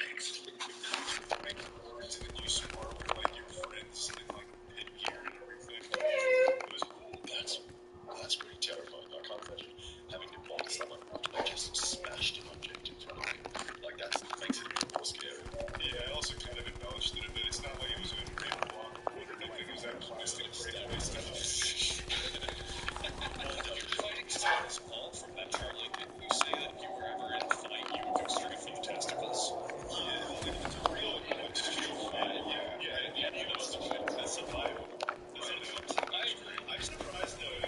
then you spar with like your friends in like headgear and everything. It was cool. That's pretty terrifying. I can't imagine having to box someone after they just smashed an object in front of me. Like, that makes it even more scary. Yeah, I also kind of embellished it a bit. It's not like it was a real block of wood or anything. It was that plastic breakaway stuff. Your fighting style is all from that, Charlie. Didn't you say that if you were ever in a fight, you would go straight for your testicles? Yeah, well, it's a real, it's a real fight. Yeah, you know, it's a fight. That's survival. I'm surprised though.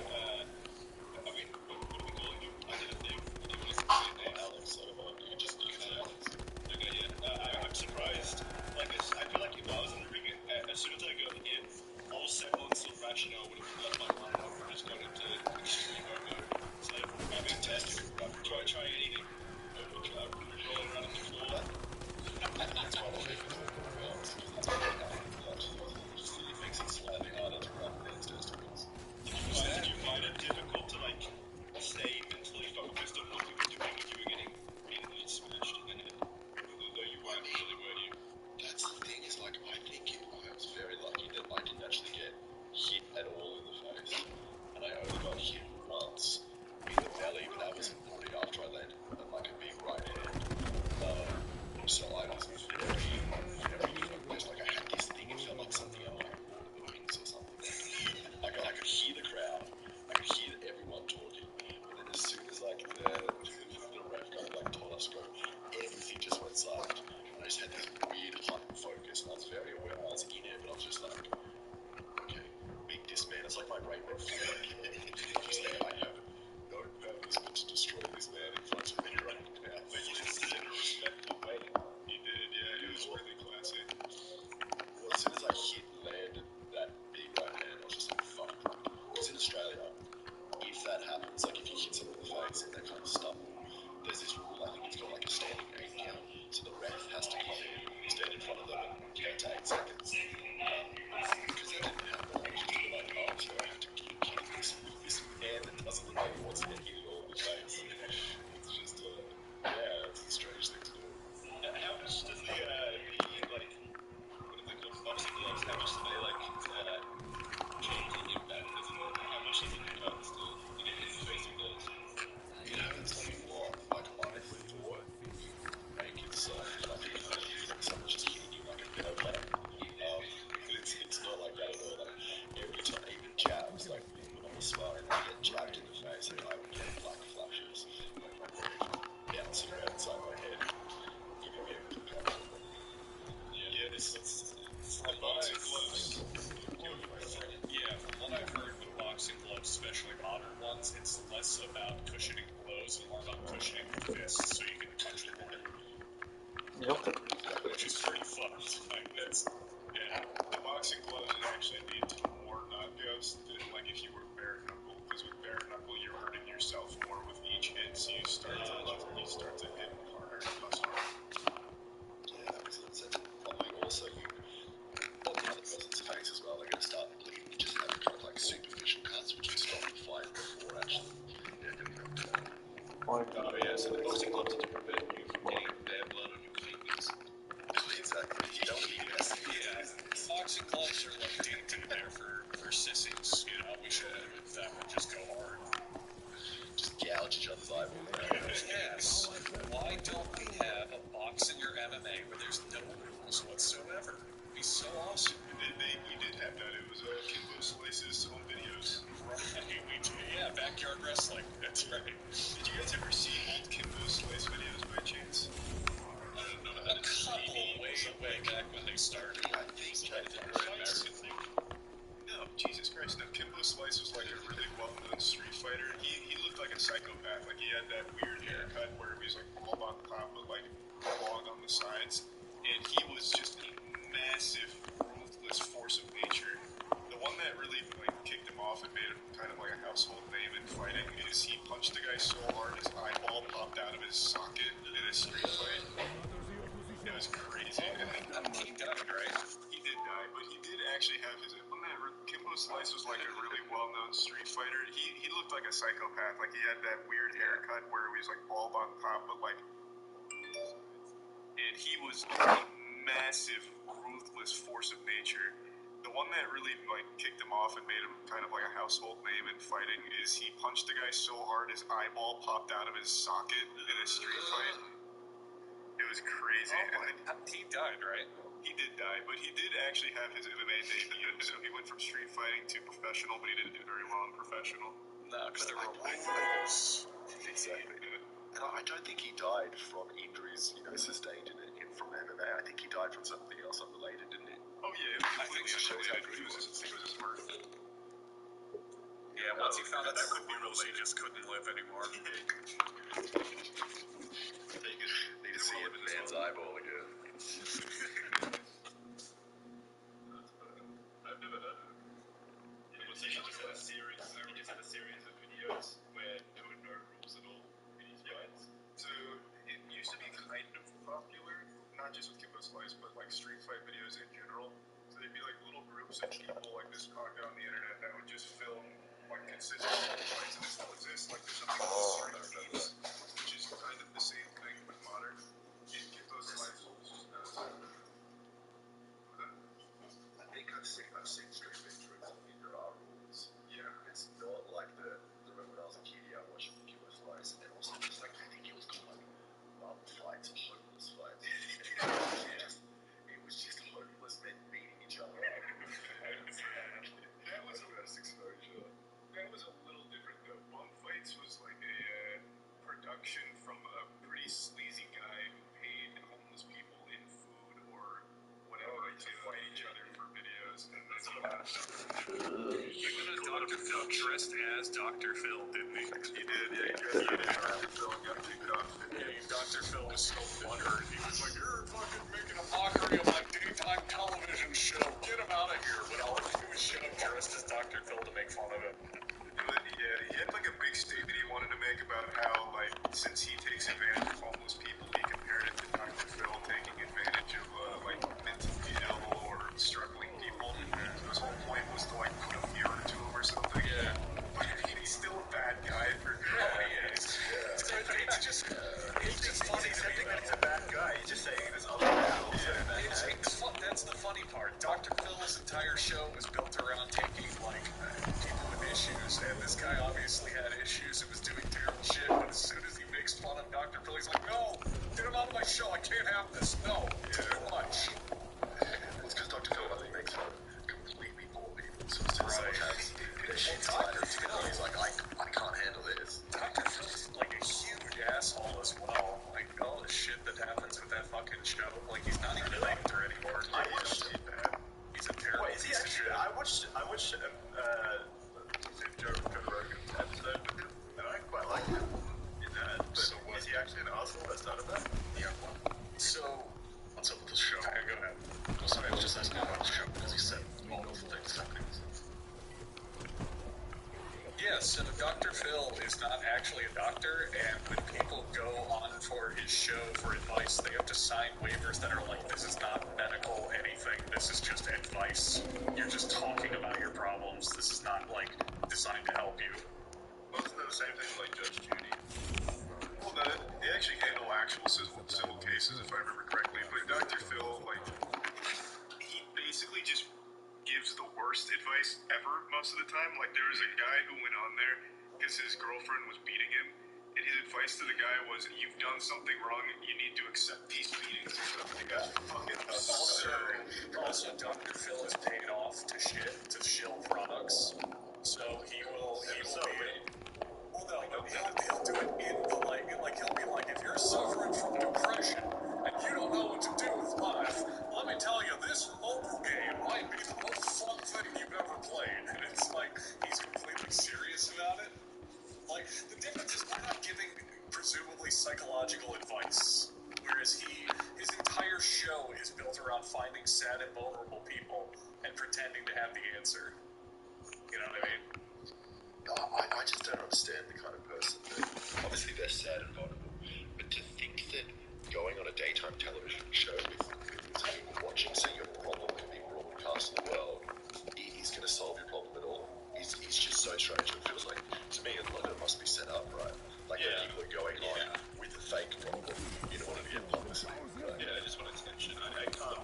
I mean, what are we calling you? I less about cushioning blows and more about cushioning fists so you can punch a woman. Which is pretty fucked. Like, that's, yeah. The boxing gloves would actually lead to more knockouts than, like, if you were bare knuckle, because with bare knuckle, you're hurting yourself more with each hit, so you start to hit harder and cuss harder. Yeah, that makes a lot of sense. Probably also you pop into the person's face as well. They're going to start bleeding. You just have kind of like superficial cuts, which would stop the fight before actually getting them torn. Why? Oh yeah, so the boxing gloves are to prevent you from getting bad blood on your fingers. Exactly. You don't need this. Yeah, boxing gloves are like dainty. They're for sissies, you know. We should admit that and just go hard. Just gouge each other's eyeballs out. Yes. Why don't we have a boxing or MMA where there's no rules whatsoever? It'd be so awesome. You did have that. It was Kimbo Slice's home videos. Right, we do. Yeah, backyard wrestling. That's right. Did you guys ever see old Kimbo Slice videos by chance? I don't know. A couple way back when they started. I think American thing. No, Jesus Christ. No, Kimbo Slice was like a really well-known street fighter. He looked like a psychopath. Like he had that weird haircut where he was like bald on top but like long on the sides. And he was just a massive, ruthless force of nature. The one that really like kicked him off and made him kind of like a household name in fighting is he punched the guy so hard his eyeball popped out of his socket in a street fight. It was crazy. And he died, right? He did die, but he did actually have his. Kimbo Slice was like a really well-known street fighter. He looked like a psychopath. Like he had that weird haircut where he was like bald on top, but like, and he was a massive, ruthless force of nature. The one that really like kicked him off and made him kind of like a household name in fighting is he punched the guy so hard his eyeball popped out of his socket in a street fight. It was crazy. Oh, he died, right? He did die, but he did actually have his MMA debut. So he went from street fighting to professional, but he didn't do very well in professional. No, because there were rules. Exactly. And I don't think he died from injuries, sustained from MMA. I think he died from something else unrelated, didn't he? Oh yeah, I think so. Shows how good he was. He was his mirth. Yeah, once he found out there were rules, he just couldn't live anymore. Need to see a man's eyeball again. I've never heard of it. He just had a series of videos where there were no rules at all in his fights. So it used to be kind of popular, not just with Kimbo Slice, but like street fight videos in general. So they'd be like little groups of people like this pocket on the internet that would just film like consistent fights, and it still exists. Like there's something called Street Feeds, which is kind of the same thing but modern. In Kimbo Slice was just I think I've seen street feeds where there are rules. Yeah. It's not like remember when I was a kid, I watched Kimbo Slice, and then also just like I think it was called like mob fights or homeless fights. It was just homeless men beating each other up. That was the best exposure. That was a little different though. Bum Fights was like a production from a pretty sleazy guy who paid homeless people in food or whatever to fight each other for videos. And that's Dr. Phil dressed as Dr. Phil, didn't he? He did, yeah. He did Dr. Phil and got kicked off. Yeah, Dr. Phil was so butthurt. He was like, "You're fucking making a mockery of my daytime television show. Get him out of here." But all he was showing up dressed as Dr. Phil to make fun of him. Yeah, he had like a big statement he wanted to make about how, like, since he takes advantage of homeless people, he compared it to Dr. Phil taking advantage of, like, mentally ill or struggling people. So his whole point was to, like, put a mirror to him or something. Yeah. But he's still a bad guy for doing it. So it's just funny to me that he's a bad guy. He's just saying there's other people. That's the funny part. Dr. Phil's entire show was built around taking, like, people with issues, and this guy obviously had issues and was doing terrible shit, but as soon as he makes fun of Dr. Phil, he's like, "No, get him out of my show, I can't have this, no, it's too much." It's because Dr. Phil, I think, so Dr. Phil is not actually a doctor, and when people go on for his show for advice, they have to sign waivers that are like, this is not medical anything, this is just advice. You're just talking about your problems. This is not, like, designed to help you. Wasn't that the same thing like Judge Judy? Well, they actually handle actual civil cases, if I remember correctly, but Dr. Phil, like, he basically just gives the worst advice ever most of the time. Like, there was a guy who went on there because his girlfriend was beating him, and his advice to the guy was, you've done something wrong, you need to accept these beatings and stuff. The guy's fucking absurd. Also, Dr. Phil is paid off to shill products, so he'll do it in the, like, he'll be like, if you're suffering from depression, and you don't know what to do with life, let me tell you, this mobile game might be the most fun thing you've ever played. And it's like, he's completely serious about it. Like, the difference is we're not giving, presumably, psychological advice. Whereas his entire show is built around finding sad and vulnerable people and pretending to have the answer. You know what I mean? I just don't understand the kind of person that, obviously they're sad and vulnerable, but to think that going on a daytime television show with people watching, saying your problem can be broadcast to the world, is going to solve your problem at all. It's just so strange. It feels like, to me, it must be set up, right? Like, people are going on with a fake problem in order to get publicity. Right? Yeah, I just want attention. I can't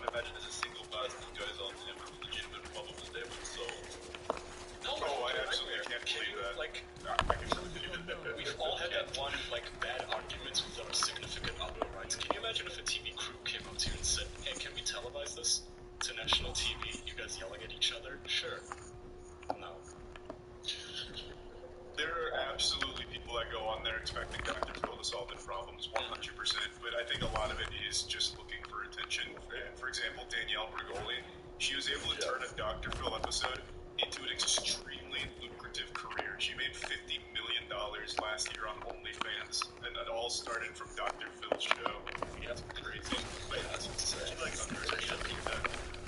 imagine there's a single person who goes on to have legitimate problems they would solve. I absolutely can't believe that. Like, we've all had that one, like, bad argument with our significant other, right? Can you imagine if a TV crew came up to you and said, hey, can we televise this to national TV? You guys yelling at each other? Sure. No. There are absolutely people that go on there expecting Dr. Phil to solve their problems, 100%, but I think a lot of it is just looking for attention. For example, Danielle Bregoli, she was able to turn a Dr. Phil episode into an extremely lucrative career. She made $50 million last year on OnlyFans, and that all started from Dr. Phil's show. Yeah, that's crazy. Wait, that's insane. She's like under 18 now.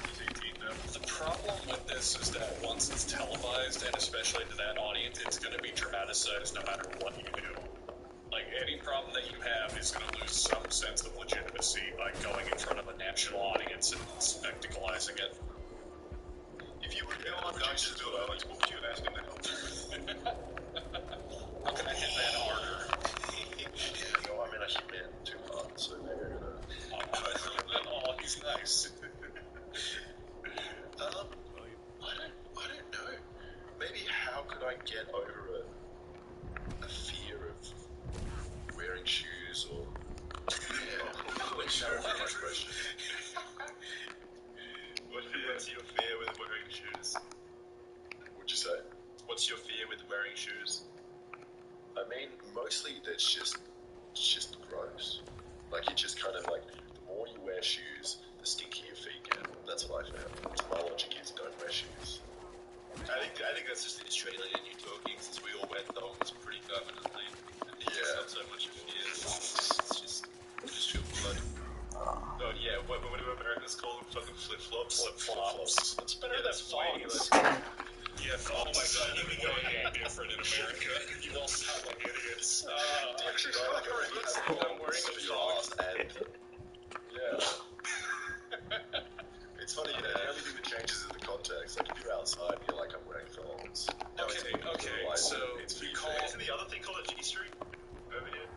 She's 18 now. The problem with this is that once it's televised, and especially to that audience, it's going to be dramatized no matter what you do. Like, any problem that you have is going to lose some sense of legitimacy by going in front of a national audience and spectacleizing it. If you were to go on Dr. Phil, Alex, what would you ask him to help you with? How can I hit that harder? I mean, I hit man too hard, so maybe I'm gonna... Oh, he's nice. I don't know. Maybe how could I get over a fear of wearing shoes or... What's your fear with wearing shoes? What'd you say? What's your fear with wearing shoes? I mean, mostly it's just gross. Like, it just kind of like, the more you wear shoes, the stinkier your feet get. That's what I found. So my logic is don't wear shoes. I think that's just the Australian utopia, since we all wear thongs pretty permanently. It's not so much a fear. It's just your blood. Oh yeah, what do Americans call them? Fucking flip-flops? Flip-flops. That's better than thongs. Yeah, oh my god, you can go different in America. You all sound like idiots. Actually, I'm wearing a thong and... Yeah. It's funny, you know, the only thing that changes is the context. Like, if you're outside, you're like, I'm wearing thongs. Okay, so you call... Isn't the other thing called a G-string? Over here?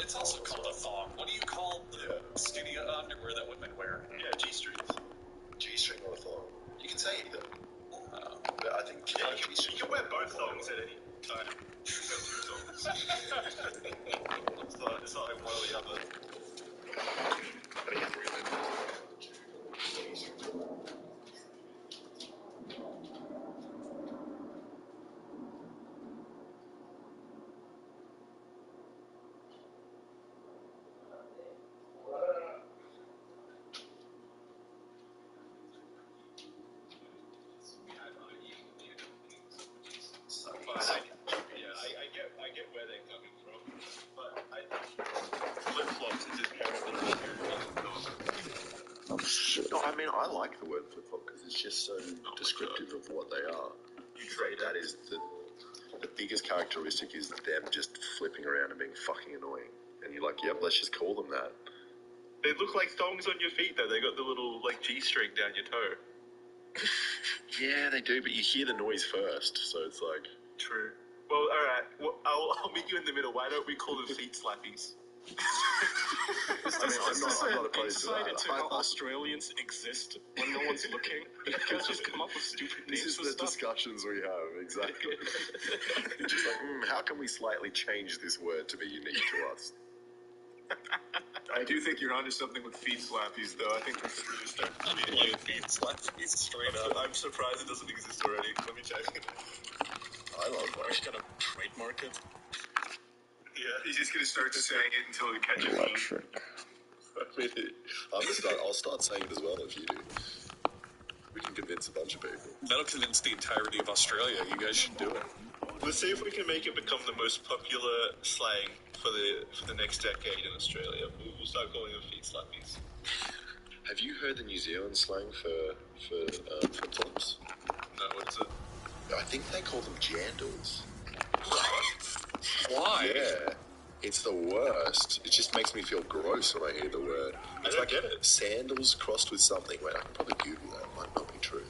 It's also called a thong. What do you call the skinny underwear that women wear? Yeah, G-strings. G-string or a thong. You can say either. But I think... you can wear both thongs at any time. It's not like one or the other. I get where they're coming from, but I think flip-flops is just more No, I mean, I like the word flip-flop because it's just so descriptive of what they are. You trade that is the biggest characteristic is them just flipping around and being fucking annoying. And you're like, yep, let's just call them that. They look like thongs on your feet, though. They got the little, like, G-string down your toe. Yeah, they do, but you hear the noise first, so it's like... True. Well, alright. Well, I'll meet you in the middle. Why don't we call them feet slappies? I'm not opposed to Insight that. into how Australians exist when no one's looking. You guys just come up with stupid names This is for the stuff. discussions we have, exactly. You're just like, how can we slightly change this word to be unique to us? I do think you're onto something with feet slappies, though. I think we should really start Like feet slappies straight up. I'm surprised it doesn't exist already. Let me check. I love We're just gonna trademark it. Yeah, he's just gonna start saying it until he catches on. Electric. I'll start saying it as well if you do. We can convince a bunch of people. That'll convince the entirety of Australia. You guys should do it. Let's see if we can make it become the most popular slang for the next decade in Australia. We'll start calling them feet slappies. Have you heard the New Zealand slang for tops? No, what is it? I think they call them jandals. Why? Yeah. It's the worst. It just makes me feel gross when I hear the word. It's like get it. Sandals crossed with something. Wait, I can probably Google that. It might not be true.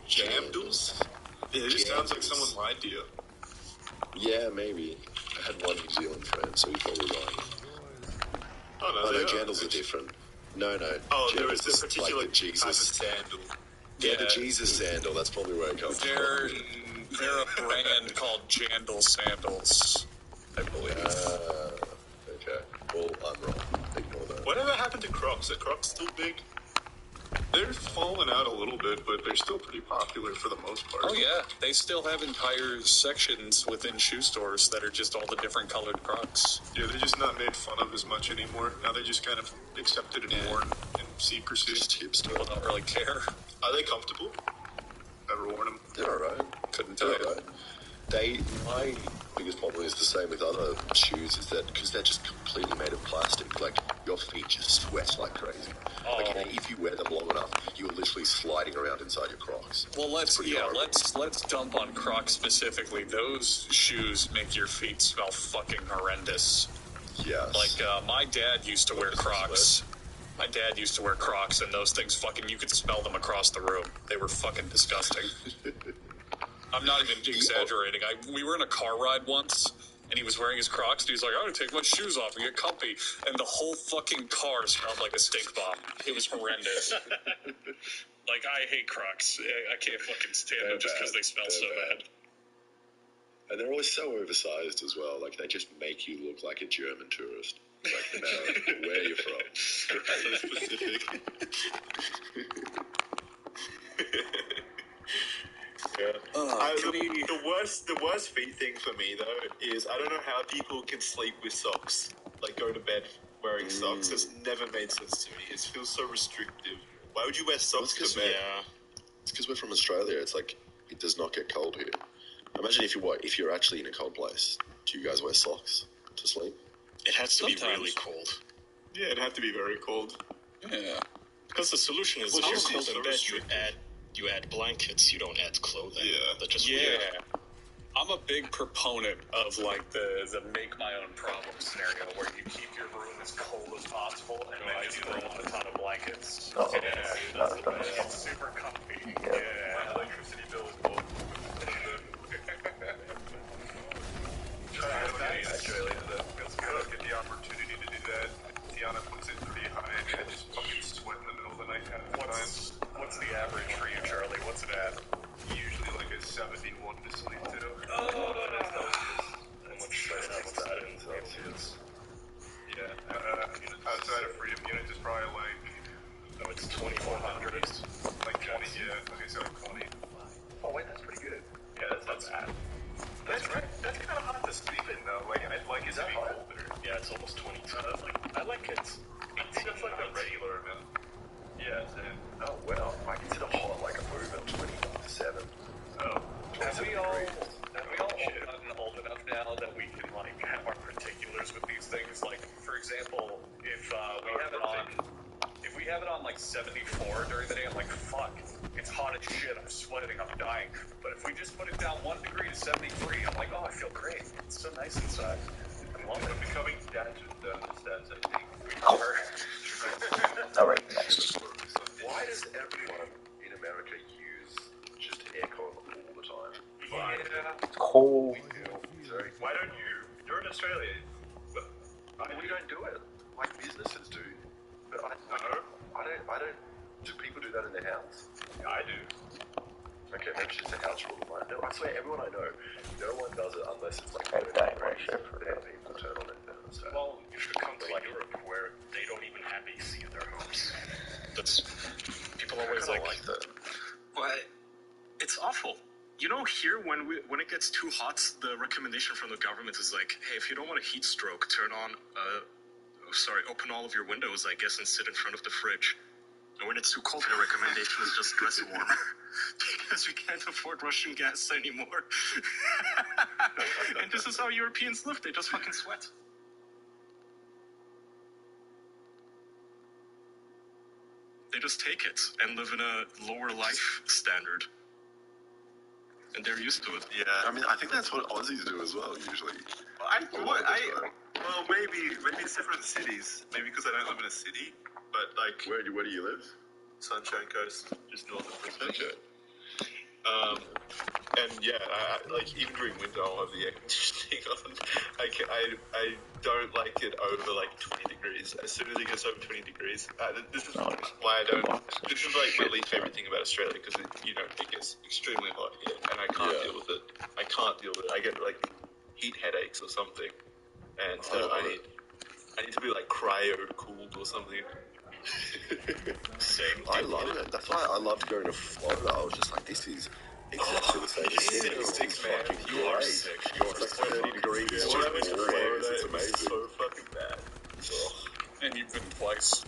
Jamdals? Yeah, it just sounds like someone lied to you. Yeah, maybe. I had one New Zealand friend, so he's probably right. Oh, no, jandals are different. No. Oh, there jandals is a particular like the Jesus type of sandal. Yeah, the Jesus sandal. That's probably where it comes from. They're a brand called Jandal Sandals, I believe. Okay. Well, I'm wrong. Ignore that. Whatever happened to Crocs? Are Crocs still big? They're falling out a little bit, but they're still pretty popular for the most part. Oh yeah, they still have entire sections within shoe stores that are just all the different colored Crocs. Yeah, they're just not made fun of as much anymore. Now they're just kind of accepted and worn in secrecy. Just hipster. People don't really care. Are they comfortable? Never worn them. They're alright. Couldn't tell you. My biggest problem is the same with other shoes, is that because they're just completely made of plastic, like your feet just sweat like crazy. Like if you wear them long enough, you're literally sliding around inside your Crocs. Well, let's dump on Crocs specifically. Those shoes make your feet smell fucking horrendous. Yes. Like my dad used to wear Crocs. My dad used to wear Crocs, and those things fucking, you could smell them across the room. They were fucking disgusting. I'm not even exaggerating. We were in a car ride once, and he was wearing his Crocs, and he was like, I'm gonna take my shoes off and get comfy. And the whole fucking car smelled like a stink bomb. It was horrendous. Like, I hate Crocs. I can't fucking stand them just because they smell so bad. And they're always so oversized as well. Like, they just make you look like a German tourist. Like, no matter where you're from. So specific. Yeah. The worst feet thing for me though is I don't know how people can sleep with socks, like go to bed wearing socks. It's never made sense to me. It feels so restrictive. Why would you wear socks to bed? Yeah, it's because we're from Australia. It's like it does not get cold here. Imagine if you're actually in a cold place. Do you guys wear socks to sleep? It has to be really cold. Yeah, it'd have to be very cold. Yeah, because the solution is if you're cold in bed, you add blankets, you don't add clothing. Yeah, that's just yeah. weird. I'm a big proponent of like the make my own problem scenario where you keep your room as cold as possible and then just throw on a ton of blankets. It's super comfy. Yeah. My electricity bill is low. I don't get the opportunity to do that. Tiana puts it pretty high and I just fucking sweat in the middle of the night half the time. What's the average for you, Charlie? What's it at? Usually like a 71 to sleep to. Oh, How much what's that in Celsius? Yeah, outside of Freedom Units is probably like... No, it's 2400. Like 20, yeah. Okay, so like 20. Oh wait, that's pretty good. Yeah, that's not bad. That's right. That's kind of hot to sleep in though. Like, I'd like it to be colder. Yeah, it's almost 22. I like it. I think that's like the regular amount. Yeah, Oh well, I consider hot like a moving 27. Oh. Have we all gotten old enough now that we can like have our particulars with these things? Like, for example, if we have it on like 74 during the day, I'm like, fuck, it's hot as shit, I'm sweating, I'm dying. But if we just put it down 1 degree to 73, I'm like, oh, I feel great. It's so nice inside. I love it. We're becoming dads with thermostats, I think. Alright, next. Why does everyone in America use just aircon all the time? Cold. Why don't you? You're in Australia. We don't do it. Like businesses do. But I don't. Do people do that in their house? Yeah, I do. Okay, maybe it's just a house rule. No, I swear, everyone I know, no one does it unless it's like I don't want to then people turn on it. Well, you should come to Europe where they don't even have AC in their homes. That's people always like that. Well, it's awful. You know, here when it gets too hot, the recommendation from the government is like, hey, if you don't want a heat stroke, open all of your windows, I guess, and sit in front of the fridge. And when it's too cold, the recommendation is just dress warmer. Because we can't afford Russian gas anymore. And this is how Europeans live. They just fucking sweat. They just take it and live in a lower life standard. And they're used to it. Yeah, I mean, I think that's what Aussies do as well, usually. Well, maybe it's different in cities. Maybe because I don't live in a city. But like, where do you live? Sunshine Coast, just north of Brisbane. Okay. And yeah, like even during winter, I'll have the air conditioning on. I don't like it over like 20 degrees. As soon as it gets over 20 degrees, this is why I don't. This is like my least favorite thing about Australia because it gets extremely hot here, and I can't deal with it. I can't deal with it. I get like heat headaches or something, and so I need to be like cryo cooled or something. Same. I love it. That's why I loved going to Florida. I was just like, this is exactly the same as Sydney. It's fucking great. You are sick. It's like 30 degrees. It's just always. It's amazing. It's so fucking bad. And you've been twice.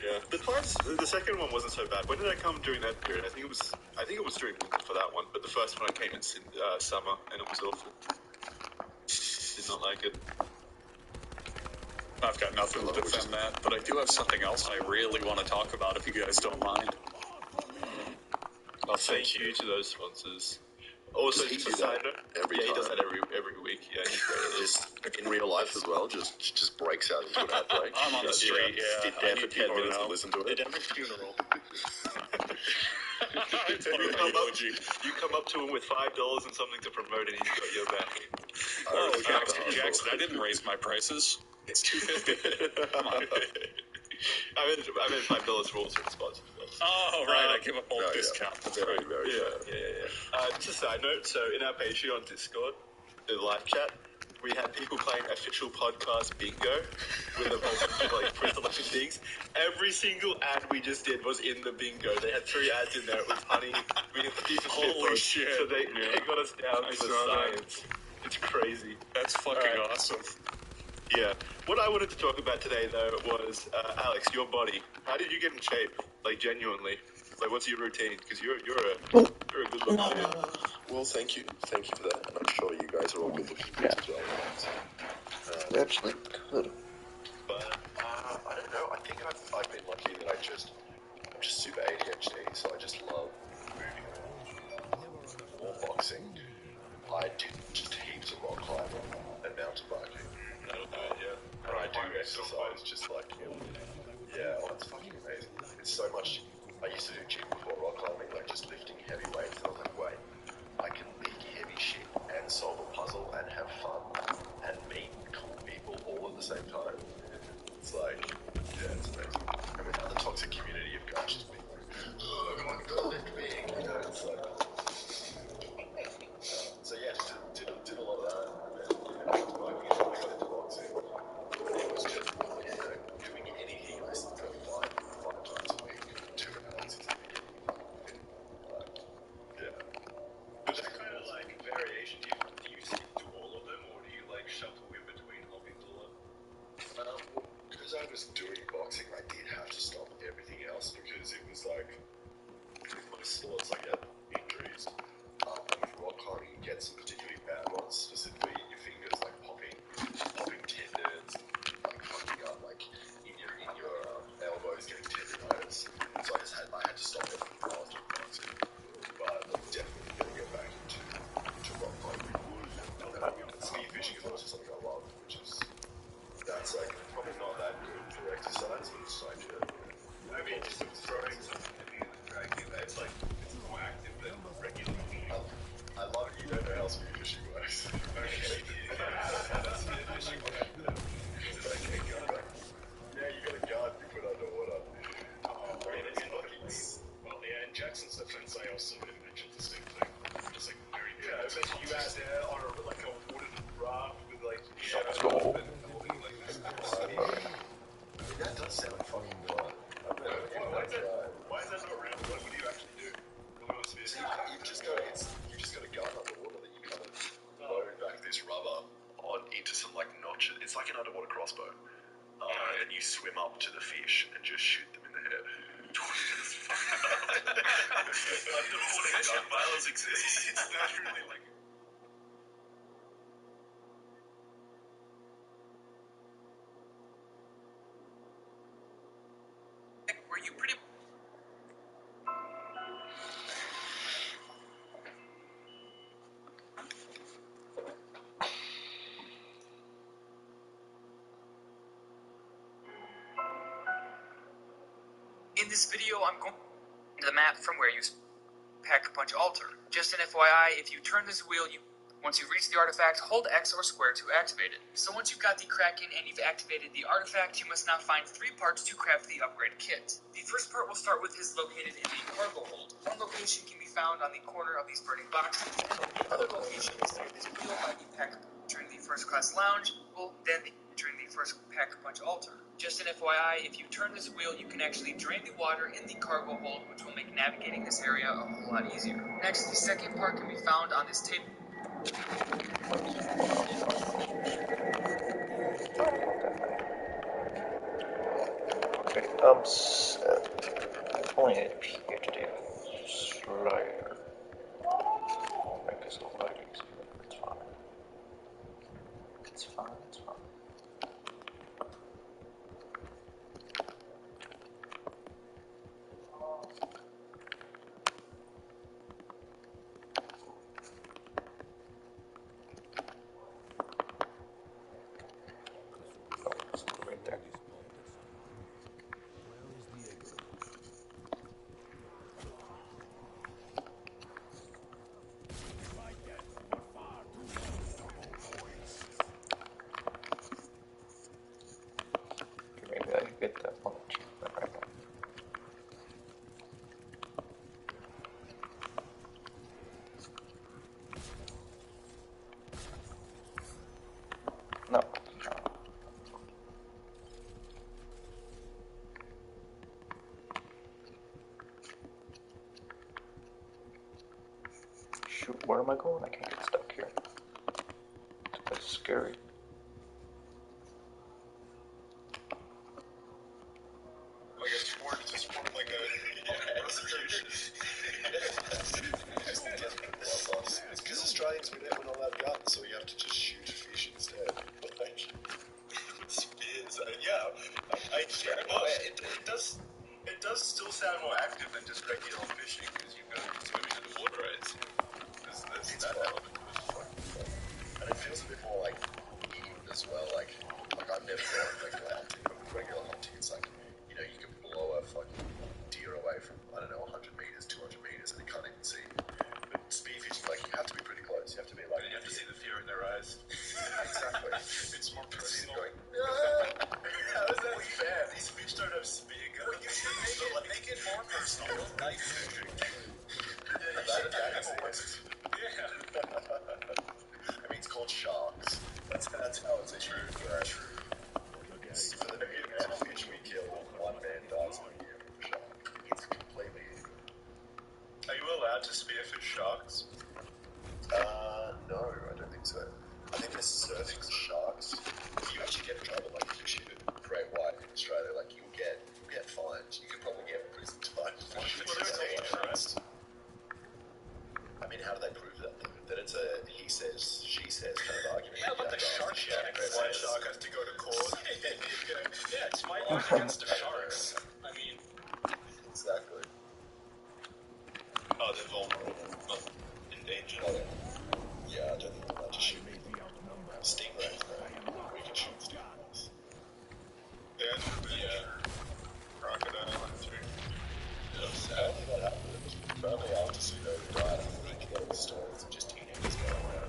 Yeah. The second one wasn't so bad. When did I come during that period? I think it was during winter for that one. But the first one I came in summer, and it was awful. Did not like it. I've got nothing to defend that, but I do have something else I really want to talk about if you guys don't mind. Well, thank you to those sponsors. Also, just a side note, he does that every week. Yeah, he's great. Just in real life as well, just breaks out into an outbreak. I'm on the street, Sit there for 10 minutes and listen to it. At every funeral. You come up to him with $5 and something to promote, and he's got your back. Oh, Jackson, I didn't raise my prices. It's $2.50. Come on. I meant $5 for all sorts of sponsors. Oh, right. I give a bulk discount. That's very, very fair. Yeah. Just a side note. So in our Patreon Discord, the live chat, we had people playing official podcast bingo with a whole bunch of like pre-selection things. Every single ad we just did was in the bingo. They had 3 ads in there. It was honey. Holy shit. So they got us down to the science. It's crazy. That's fucking awesome. Yeah. What I wanted to talk about today, though, was Alex, your body. How did you get in shape? Like, genuinely. Like, what's your routine? Because you're a good looking dude. Well, thank you for that, and I'm sure you guys are all good looking as well. Actually, good. But I don't know. I think I've been lucky that I'm just super ADHD, so I just love moving more boxing. I did just heaps of rock climbing and mountain biking. And I do exercise just like, it's fucking amazing. It's so much. I used to do gym before rock climbing, like just lifting heavy weights, and I was like, wait, I can lift heavy shit and solve a puzzle and have fun and meet cool people all at the same time. It's like, it's amazing. I mean, now the toxic community of guys just being like, oh, come on, go lift big, it's like, so yeah, just did a lot of that, and then mountain biking, and I got into boxing. It was just, doing anything less than 5 times a week, 2 hours is the beginning. Is that kind of like variation? Do you stick to all of them, or do you like shuffle in between hobbies a lot? Because I was doing boxing, I did have to stop everything else because it was like, with my sports, I get injuries. And with rock climbing, you get some particularly bad ones, specifically in your fingers, like popping tendons, like fucking up, like in your elbows, getting tendonitis. So I had to stop everything while I was doing boxing. But I'm definitely gonna get back how spearfishing works. Okay. That's spearfishing. Okay, go back. Yeah, you got a gun you put underwater. Well, yeah, in Jackson's defense, I also mentioned the same thing. Just like very imagine you out there on a wooden raft with Let's go. That does sound fucking fun. Why is that not real? What would you actually do? So you've just got a gun underwater that you kind of load back this rubber into some notches. It's like an underwater crossbow. And you swim up to the fish and just shoot them in the head. Underwater gun violence exists. It's naturally Were you pretty... In this video, I'm going to the map from where you Pack-a-Punch altar. Just an FYI, if you turn this wheel, once you reach the artifact, hold X or square to activate it. So once you've got the Kraken and you've activated the artifact, you must now find 3 parts to craft the upgrade kit. The first part will start with is located in the cargo hold. One location can be found on the corner of these burning boxes, and the other location is near this wheel by the entering the first class lounge, then entering the first Pack-a-Punch altar. Just an FYI, if you turn this wheel, you can actually drain the water in the cargo hold, which will make navigating this area a whole lot easier. Next, the second part can be found on this table. Okay, I'm set. I only need PhD Slayer. I'll make this a lot easier. It's fine. It's fine, it's fine. Get that one achievement right now. No. Shoot, where am I going? I can't get stuck here. That's scary. It's because Australians, we're not allowed guns, so you have to just shoot fish instead. Spears, it does still sound more active than just regular fishing, because you've got to be swimming underwater, right? There's that element of fun. And it feels a bit more even as well, like I've never gone hunting, but with regular hunting, it's you can blow a fucking deer away from, 100 meters, 200 meters, and it can't even see you. But spearfishing, you have to be pretty close. You have to be you have to see the fear in their eyes. Exactly. It's more personal. Going, how is that fair? These fish don't have spear guns. Make it more personal. Knife fishing. I mean, it's called sharks. That's how it's true. For the amount of fish we kill, one man dies a year from a shark. It's completely. Are you allowed to spearfish sharks? No, I don't think so. I think there's certain sharks. You actually get in trouble, if you shoot a great white in Australia, you'll get fined. You could probably get prison time. I mean, how do they prove that? That it's a he says, she says kind of argument. Yeah, but the shark white shark has to go to court. Yeah, it's my against the sharks. I mean, exactly. Oh, they're vulnerable, not endangered. Yeah, I don't think they're allowed to shoot stingrays, though. We can shoot stingrays. Yeah. Crocodile, too. Apparently that happened. Apparently after Sudo died, I think there were stories of just teenagers going around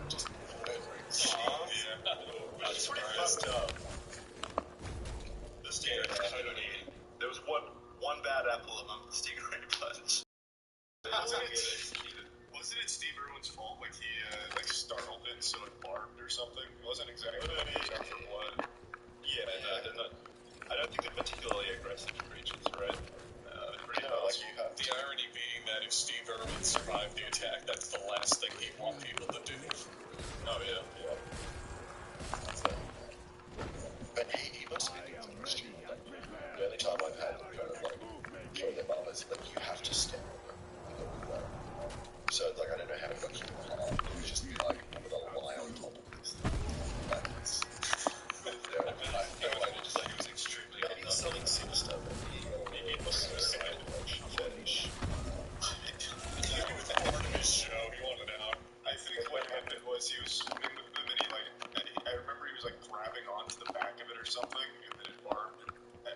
so it barbed or something. It wasn't exactly except for blood. Yeah, no, they're not. I don't think they're particularly aggressive creatures, right? The irony being that if Steve Irwin survived the attack, that's the last thing he'd want people to do. Oh yeah. But he must be doing something stupid. Like, the only time I've had him kind of like show their mum is like you have to step on them. So like I don't know how it got hit in the heart. It was just like with a lie on top of this. Like it's I feel like it just like it was extremely. Maybe he's selling sinister, but maybe it was suicidal fetish. Part of his show, he wanted out. I think what happened was he was swimming with them and he like I remember he was like grabbing onto the back of it or something and then it barbed.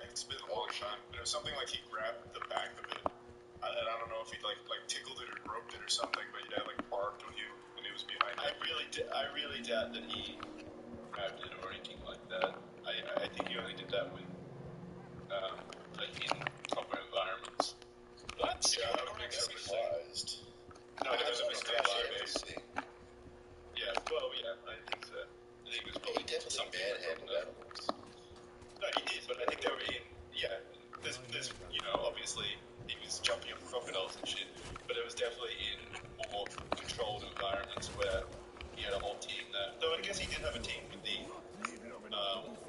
It's been a long time, but it was something like he grabbed the back of it. And I don't know if he like tickled it or groped it or something, but yeah, like barbed when he was behind it. I really doubt that he grabbed it or anything like that. I think he only did that when like in proper environments. But yeah, I would be surprised. No, it was a mistake. Yeah, well, yeah, I think so. I think it was probably definitely manhandled animals. No, he did, but I think they were in, there's, you know, obviously he was jumping on crocodiles and shit, but it was definitely in more controlled environments where he had a whole team there. Though I guess he did have a team with the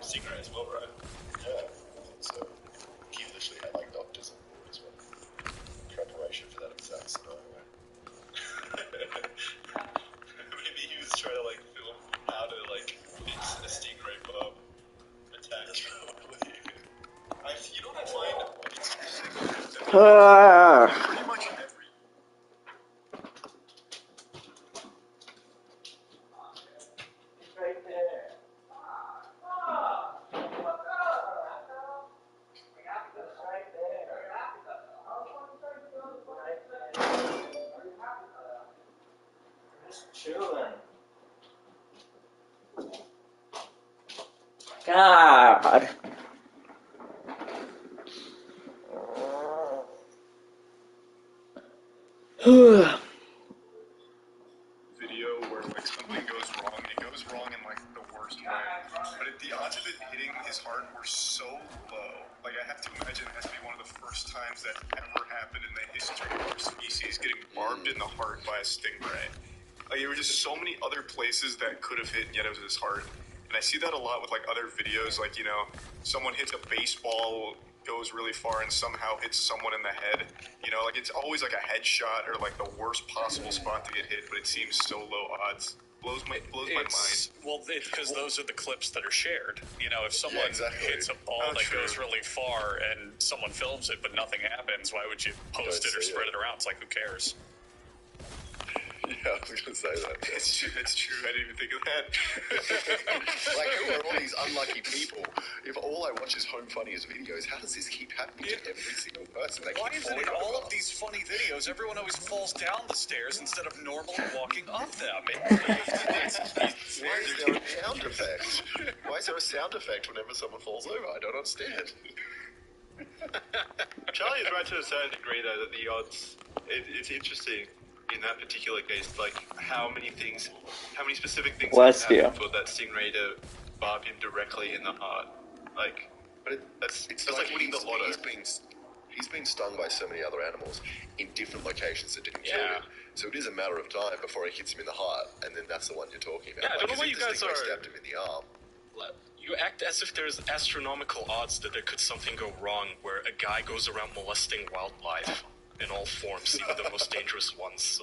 Stingray as well, right? Yeah, so he literally had like doctors and as well. Preparation for that exact scenario. Maybe he was trying to like film how to like fix a Stingray bomb attack. You know what I find? Pretty much every. Right there. Just chilling. God. Video where like something goes wrong, it goes wrong in like the worst way. But the odds of it hitting his heart were so low. Like I have to imagine it has to be one of the first times that ever happened in the history of our species getting barbed in the heart by a stingray. Like there were just so many other places that could have hit, and yet it was his heart. And I see that a lot with like other videos, like you know, someone hits a baseball, goes really far, and somehow hits someone in the head. You know, like it's always like a headshot or like the worst possible spot to get hit, but it seems so low odds. Blows my mind. Well, it's because those are the clips that are shared. You know, if someone hits a ball that goes really far and someone films it, but nothing happens, why would you post it or spread it around? It's like, who cares? Yeah, I was going to say that. It's true. I didn't even think of that. Like, who are all these unlucky people? If all I watch is Home Funniest videos, how does this keep happening to every single person? They Why keep is it in falling all over. of these funny videos, everyone always falls down the stairs instead of normally walking up them? Why is there a sound effect? Why is there a sound effect whenever someone falls over? I don't understand. Charlie is right to a certain degree, though, that the odds, it's interesting in that particular case, like how many specific things have to happen for that stingray to barb him directly in the heart. Like, but that's like winning the lotto. He's been stung by so many other animals in different locations that didn't kill him. So it is a matter of time before it hits him in the heart, and then that's the one you're talking about. Yeah, I don't know why you guys are stabbed him in the arm. You act as if there's astronomical odds that there could something go wrong where a guy goes around molesting wildlife in all forms, even the most dangerous ones.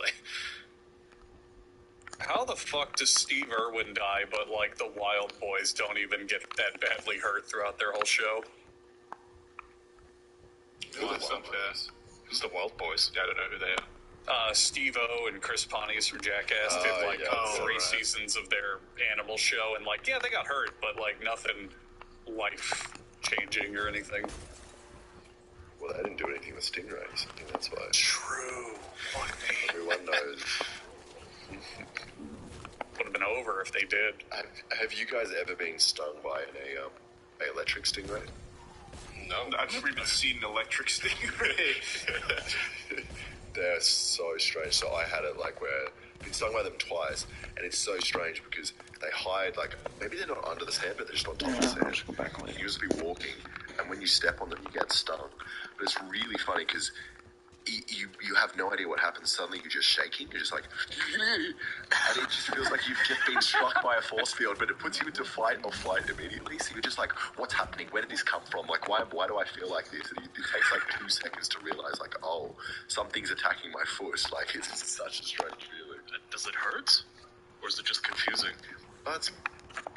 How the fuck does Steve Irwin die, but like the Wild Boys don't even get that badly hurt throughout their whole show? That's unfair. Who's the Wild Boys? I don't know who they are. Steve-O and Chris Pontius from Jackass did like 3 seasons of their animal show, and like, yeah, they got hurt, but like nothing life-changing or anything. Well, they didn't do anything with stingrays. I think that's why. True. Fuck me. Everyone knows. Would have been over if they did. Have you guys ever been stung by an electric stingray? No, I've never even seen an electric stingray. They're so strange. So I had it like where been stung by them twice, and it's so strange because they hide, like, maybe they're not under the sand, but they're just on top of the sand. You just be walking, and when you step on them, you get stung. But it's really funny because you have no idea what happens. Suddenly you're just shaking. You're just like, and it just feels like you've just been struck by a force field, but it puts you into fight or flight immediately. So you're just like, what's happening? Where did this come from? Like, why do I feel like this? And it takes like 2 seconds to realize, like, oh, something's attacking my foot. Like, it's such a strange feeling. Does it hurt? Or is it just confusing?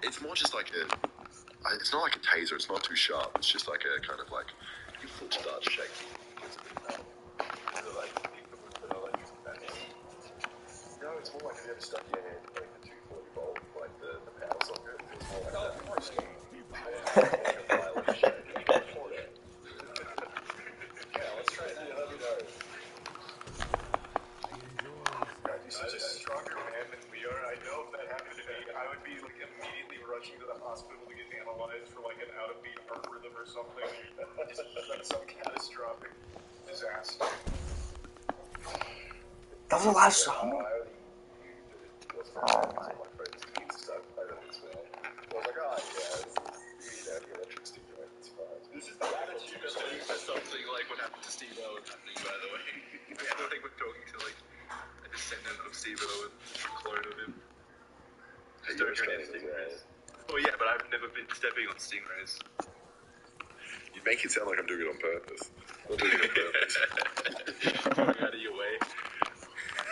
It's more just like it's not like a taser. It's not too sharp. It's just like a kind of like your foot starts shaking. No, it's more like have you ever stuck your hand in like the 240 volt, like the power socket? It's more like that. Yeah, let's try it. Let me know. God, you're such a stronger man than we are. I know if that happened to me, I would be like immediately rushing to the hospital to get analyzed for like an out-of-beat heart rhythm or something. Just like some catastrophic disaster. That was the last song? Oh my. This is the attitude of something like what happened to Steve Owen happening, by the way. I don't think we're talking to like a descendant of Steve Owen, a clone of him. I don't hear any stingrays. Oh yeah, but I've never been stepping on stingrays. You make it sound like I'm doing it on purpose. I'm doing it on purpose. Going out of your way.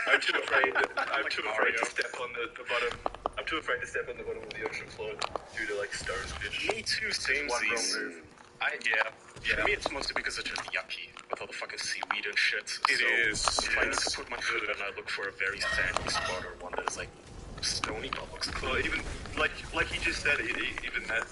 I'm too afraid to step on the bottom. I'm too afraid to step on the bottom of the ocean floor due to like stonefish. Me too, same season. For me, it's mostly because it's just yucky with all the fucking seaweed and shit. It is. If I need to put my foot in, I look for a very sandy spot or one that is like stony. That looks cool. Well, even like he just said, even that,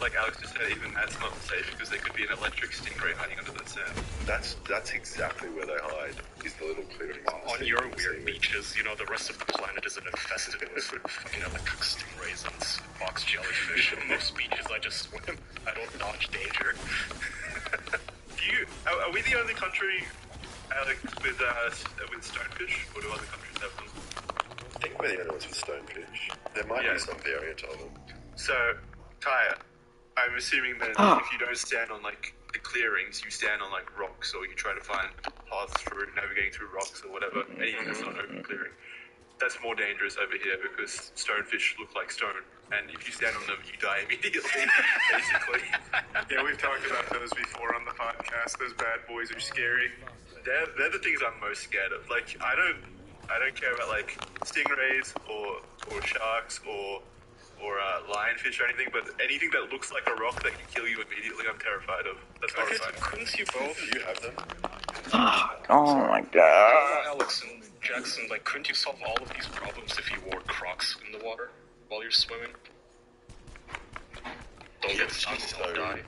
like Alex just said, even that's not safe because there could be an electric stingray hiding under that sand. That's exactly where they hide. Is the little clearings on your weird beaches. You know, the rest of the planet isn't infested with fucking electric stingrays and box jellyfish. On most beaches, I just swim. I don't dodge danger. Are we the only country, Alex, with stonefish, or do other countries have them? I think we're the only ones with stonefish. There might be some variant of them. So, Kaya, I'm assuming that if you don't stand on like the clearings, you stand on like rocks, or you try to find paths through navigating through rocks or whatever, anything that's not open clearing. That's more dangerous over here because stonefish look like stone, and if you stand on them, you die immediately, basically. Yeah, we've talked about those before on the podcast. Those bad boys are scary. They're the things I'm most scared of. Like, I don't care about like stingrays or sharks or lionfish or anything, but anything that looks like a rock that can kill you immediately, I'm terrified of. That's horrifying. Couldn't you both? You have them. Oh my god. Alex and Jackson, like, couldn't you solve all of these problems if you wore Crocs in the water while you're swimming? Don't get stung, don't die.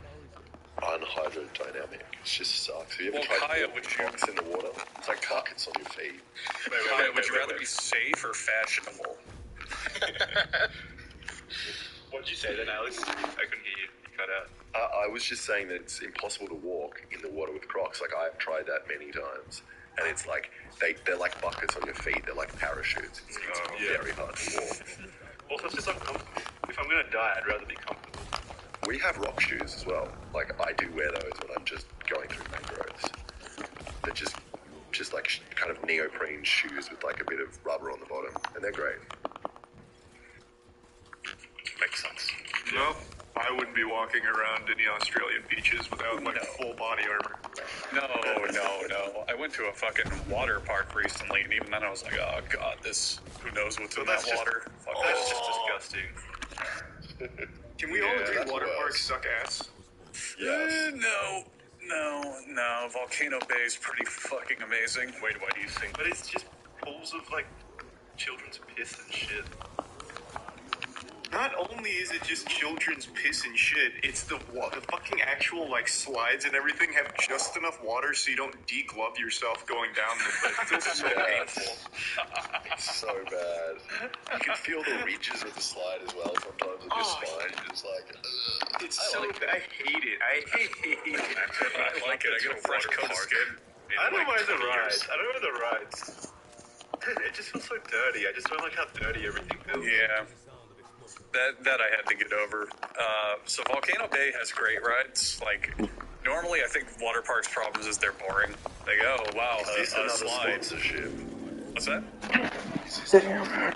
Unhydrodynamic. It just sucks. Have you ever Well, tried Kaya, to put Crocs in the water? It's like buckets on your feet. Kaya, would you rather be safe or fashionable? What did you say then, Alex? I couldn't hear you. You cut out. I was just saying that it's impossible to walk in the water with Crocs. Like, I've tried that many times. And it's like, they're like buckets on your feet. They're like parachutes. It's very hard to walk. Also, it's just uncomfortable. If I'm going to die, I'd rather be comfortable. We have rock shoes as well. Like, I do wear those when I'm just going through mangroves. They're just like kind of neoprene shoes with like a bit of rubber on the bottom. And they're great. Makes sense. No, I wouldn't be walking around any Australian beaches without like full body armor. No. I went to a fucking water park recently, and even then I was like, oh god, who knows what's in that water. That's just disgusting. Can we all agree water parks suck ass? Yes. No. Volcano Bay is pretty fucking amazing. Wait, why do you think? But it's just pools of like children's piss and shit. Not only is it just children's piss and shit, it's the fucking actual like slides and everything have just enough water so you don't deglove yourself going down them, but it's still so painful. It's so bad. You can feel the ridges of the slide as well sometimes on your spine. You're just like, ugh. It's so bad. I hate it. I like it. I get a fresh coat of skin. I don't mind the rides. It just feels so dirty. I just don't like how dirty everything feels. Yeah. That I had to get over. So Volcano Bay has great rides. Like, normally I think water parks' problems is they're boring. Like, oh, wow, Is this a another slide. sponsorship? What's that? Damn.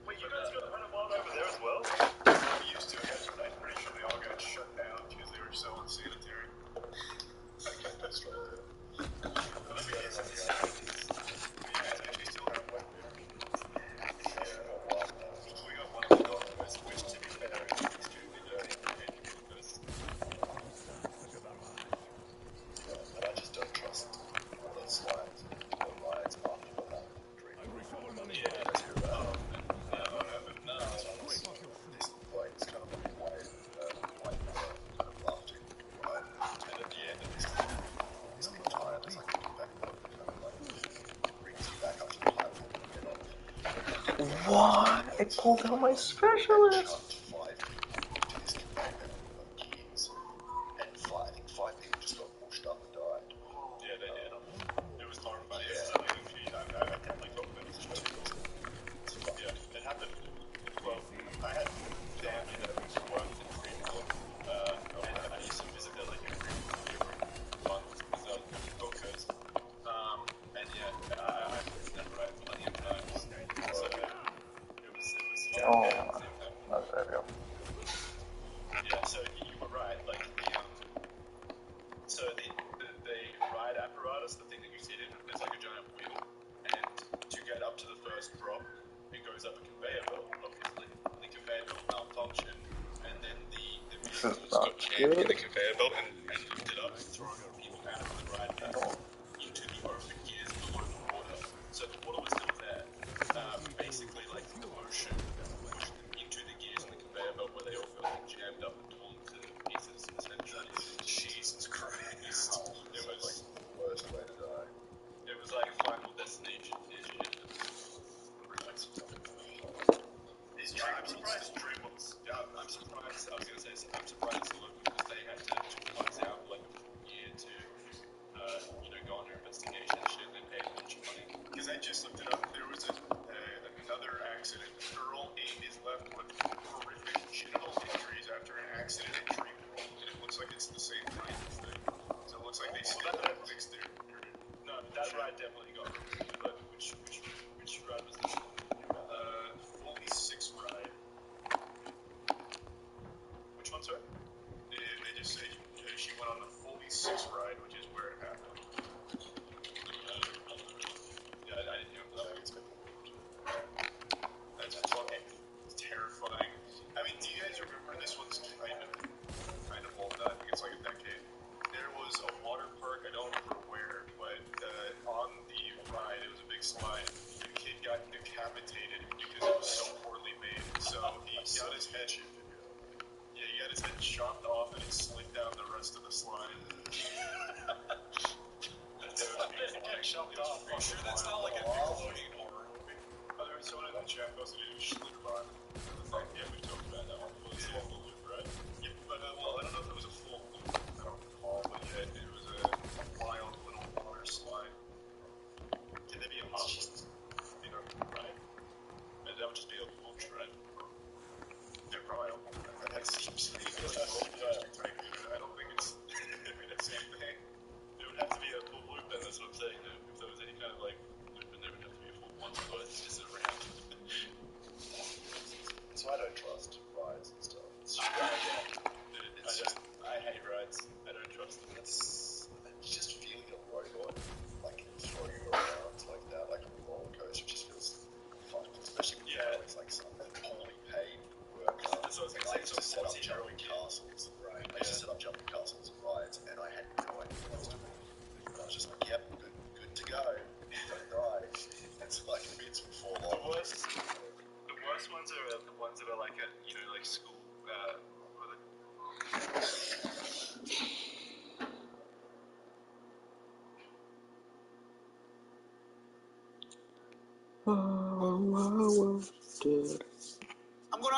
Wait, you guys got Run of Wild over there as well? We used to, guys, but I'm pretty sure they all got shut down because they were so unsanitary. That's right. Let me get some yeah, they still have one there. We got one of the dogs, which to be fair is extremely dirty because and I just don't trust all those slides or rides after what happened in Dream. yeah, that's true. No. This it's kind of like white kind of rafting ride, and at the end of this little tire that's like back up, kind of like brings you back up to the platform and get off. What? I pulled out my specialist. 5 people into this conveyor belt of gears, and I think 5 people just got pushed up and died. Yeah, they did. It was horrifying. Yeah. I definitely talked about this too. Yeah, it happened. Well, I had family that worked in Greenville, and I used to visit there like every month because I was on the Gold Coast. And yeah, I've never read plenty of times. So it was Oh, there we go. yeah, so you were right. Like so the ride apparatus, the thing that you sit in, is like a giant wheel, and to get up to the first drop, it goes up a conveyor belt. Obviously, the conveyor belt malfunctioned, and then the This is vehicle not got jammed in good. the conveyor belt and lifted up, throwing people out of the ride into the open gears below the water. So the water was still there. Basically, like the motion pushed them into the gears in the conveyor belt where they all felt like jammed up and torn to pieces. Essentially, Jesus Christ! It was like the worst way to die. It was like Final Destination ish. I'm surprised DreamWorks. I'm surprised. I was gonna say I'm surprised it's local because they had to close out like a full year to go under investigation and shit. And they paid a bunch of money. Because I just looked it up. There was another accident. A girl is left with horrific genital injuries after an accident at DreamWorld, and it looks like it's the same kind of thing. So it looks like they still fixed their. No, that ride definitely got removed. But which ride was this? 46 ride. Which one, sir? They just say she went on the 46 ride, which is where it happened. Yeah, I didn't know that. That's fucking terrifying. I mean, do you guys remember this one's kind of old? I think it's like a decade. There was a water park, I don't remember where, but on the ride, it was a big slide. The kid got decapitated because it was so poorly made. So he got his head. Yeah, he got his head chopped off and it slid down the rest of the slide. Chopped off. Are you sure that's not like a Nickelodeon horror movie? Oh, there was someone in the chat posted it was Schlitterbahn. Yeah, we talked about that one. Well, it's all the loop, right? Yeah, but well, I don't know if it was a full loop. I don't recall, but yeah, it was a wild little water slide. Can they be a monster? Right? And that would just be a launch, right? Yeah, probably. That seems like I don't think it's the same thing. It would have to be a full loop, then that's what I'm saying. If there was any kind of like loop, then there would have to be a full one, so it's just a ramp. So I don't trust rides and stuff. I hate rides. I don't trust them. It's just feeling a robot, like throw you around like that, like a roller coaster, just feels fun, especially when it's like some poorly paid worker. That's what I was going to say. I used to set up jumping castles, right? I used to set up jumping castles and rides, and I had no idea what I was doing. And I was just like, yep, good to go. Don't die. It's like bits before long. The worst ones are the ones that are like at, like school. Oh, I'm going to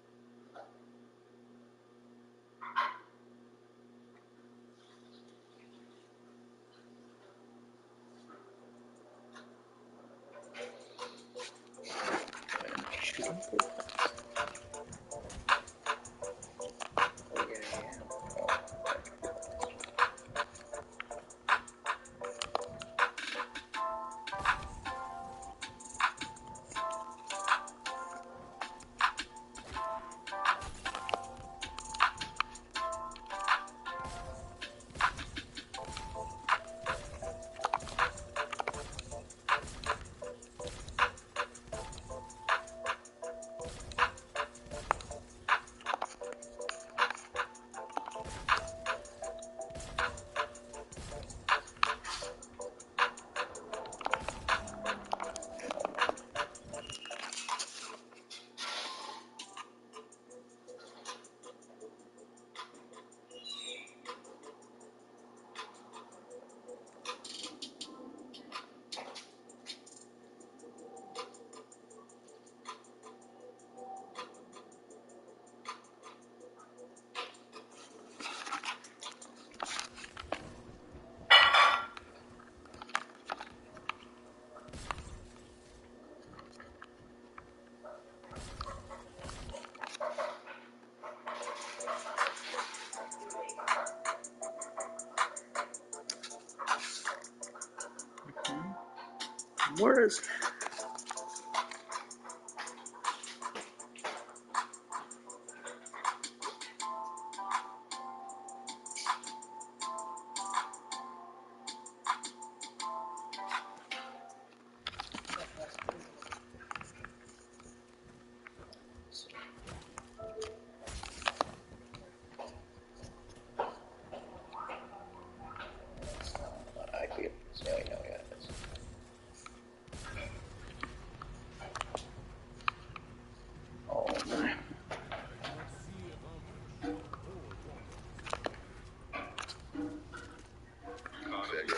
Where is...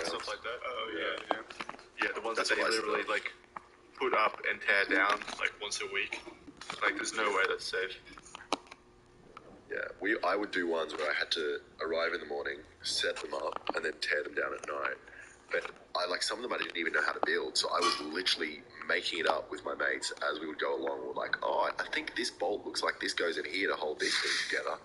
Stuff like that. Oh yeah. Yeah, the ones that they literally like put up and tear down like once a week. Like there's no way that's safe. Yeah, I would do ones where I had to arrive in the morning, set them up, and then tear them down at night. But some of them I didn't even know how to build, so I was literally making it up with my mates as we would go along. We're like, oh, I think this bolt looks like this goes in here to hold this thing together.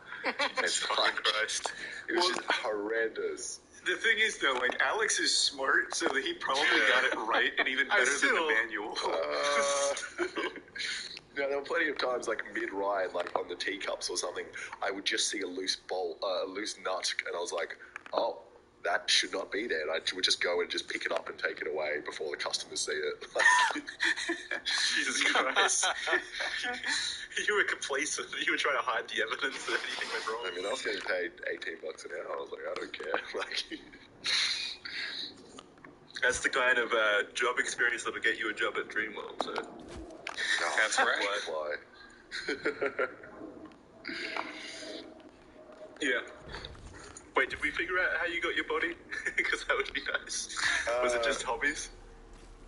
It's like, Christ. It was just horrendous. The thing is, though, like, Alex is smart, so that he probably got it right, and even better than the manual. There were plenty of times, like, mid-ride, like, on the teacups or something, I would just see a loose bolt, a loose nut, and I was like, oh, that should not be there. And I would just go and just pick it up and take it away before the customers see it. Jesus Christ. You were complacent. You were trying to hide the evidence that anything went wrong. I mean, I was getting paid $18 an hour. I was like, I don't care. Like, that's the kind of job experience that'll get you a job at Dreamworld. So. That's right. Yeah. Wait, did we figure out how you got your body? Because that would be nice. Was it just hobbies?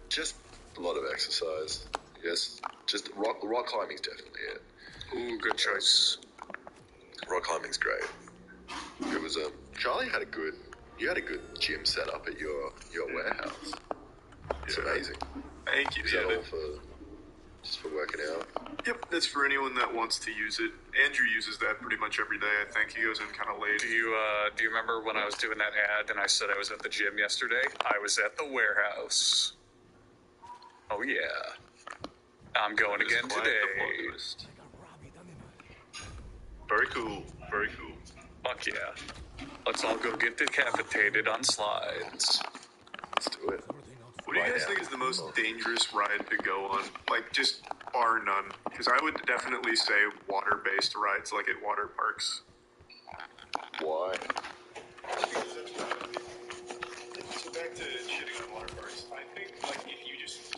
Just a lot of exercise. Yes. Just rock climbing's definitely it. Ooh, good choice. Rock climbing's great. It was Charlie had a good gym set up at your warehouse. It's amazing. Thank you. Is that all for just for working out? Yep, that's for anyone that wants to use it. Andrew uses that pretty much every day, I think. He goes in kind of late. Do you remember when I was doing that ad and I said I was at the gym yesterday? I was at the warehouse. Oh yeah. I'm going again today. Very cool. Very cool. Fuck yeah. Let's all go get decapitated on slides. Let's do it. What do you guys think is the most dangerous ride to go on? Like, just bar none. Because I would definitely say water-based rides, like at water parks. Why? So back to shitting on water parks. I think, like, if you just...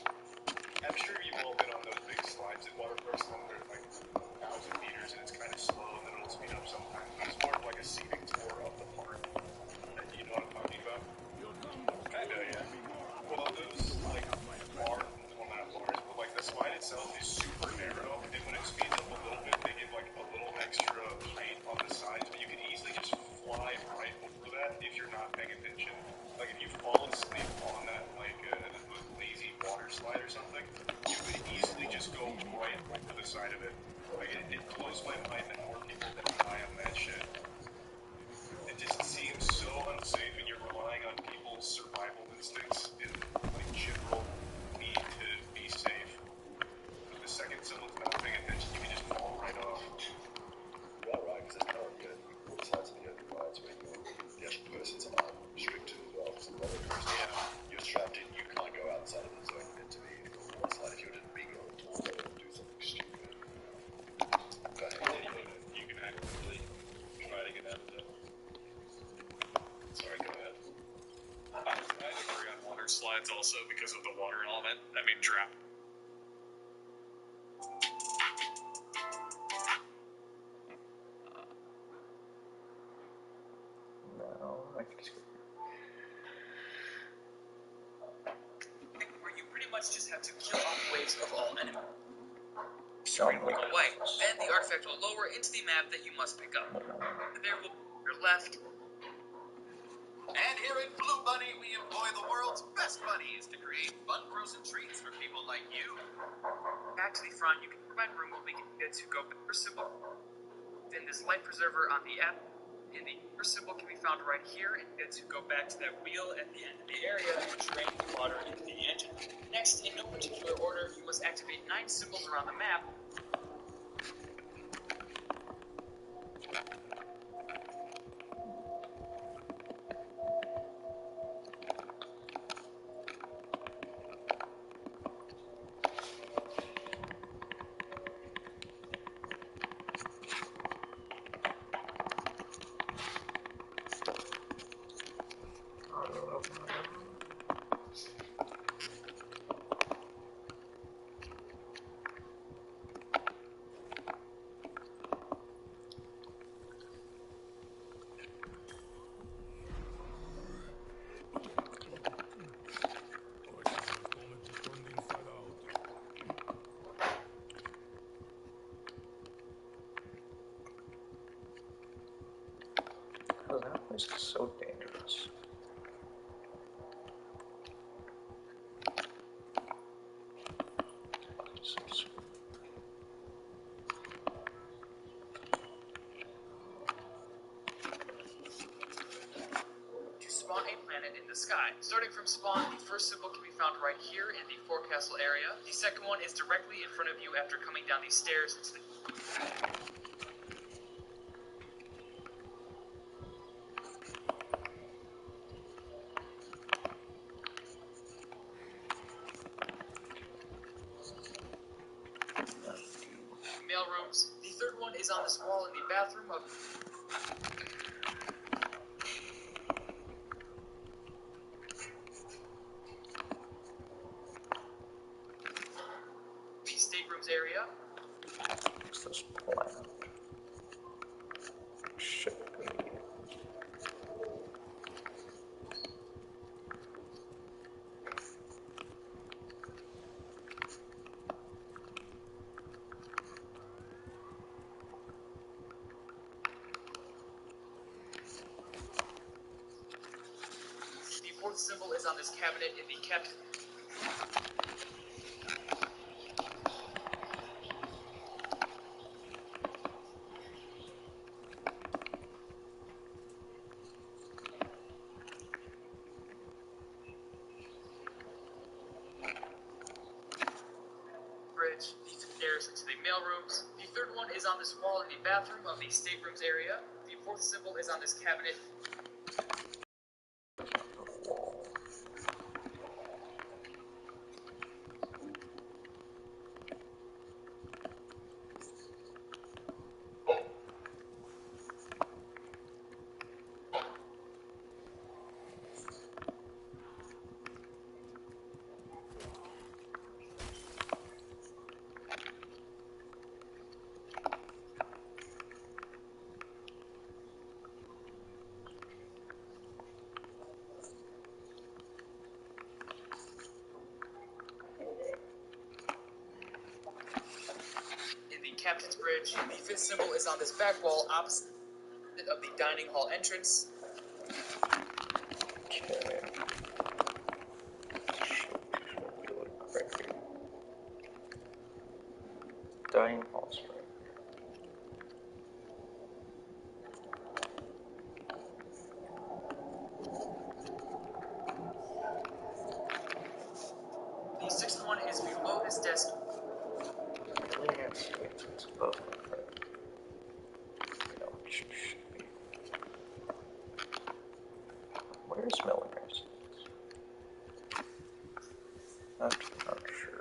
I'm sure you've all been on those big slides at water parks when they're, like, 1,000 meters and it's kind of slow and then it'll speed up sometimes. It's more of like a scenic tour of the park. You know what I'm talking about? Kinda, yeah. Well, those, like, bars, well, not bars, but, like, the slide itself is super narrow, and when it speeds up a little bit, they give, like, a little extra height on the sides, but you can easily just fly right over that if you're not paying attention. Like, if you fall asleep on that, like, lazy water slide or something, you could easily just go right over the side blows my mind that more people than die on that shit. It just seems so unsafe, and you're relying on people's survival instincts and like general need to be safe. But the second someone's not paying attention, you can just fall right off. You are right, because there's no idea both sides of the open rides where the actual person's arm restricted as well. Because roller coaster, you're strapped in, you can't go outside of the zone you're meant to be. Or it's like if you're just big on the floor and do something stupid. Go ahead. You can actively try to get out of it. Sorry, go ahead. I'd agree on water slides also because of the water element. I mean, draft. No, I can just Where you pretty much just have to kill off waves of all enemies. sound like Away. Then the artifact will lower into the map that you must pick up. There will be your left. And here at Blue Bunny, we employ the world's best bunnies to create fun frozen treats for people like you. Back to the front, you can find room will be good to go back for symbol. Then this life preserver on the app. And the first symbol can be found right here, and good to go back to that wheel at the end of the area to drain the water into the engine. Next, in no particular order, you must activate 9 symbols around the map. Oh, that place is so dangerous. To spawn a planet in the sky. Starting from spawn, the first symbol can be found right here in the forecastle area. The second one is directly in front of you after coming down these stairs into the... mail rooms. The third one is on this wall in the bathroom of... the staterooms area. What's this planet? Should be. The fourth symbol is on this cabinet in the captain. Bridge. The stairs into the mail rooms. The third one is on this wall in the bathroom of the staterooms area. The fourth symbol is on this cabinet. Captain's Bridge. The fifth symbol is on this back wall opposite of the dining hall entrance. Okay. Dining hall's right. above my friend. You know, it should be. Where's Milliners? Not sure.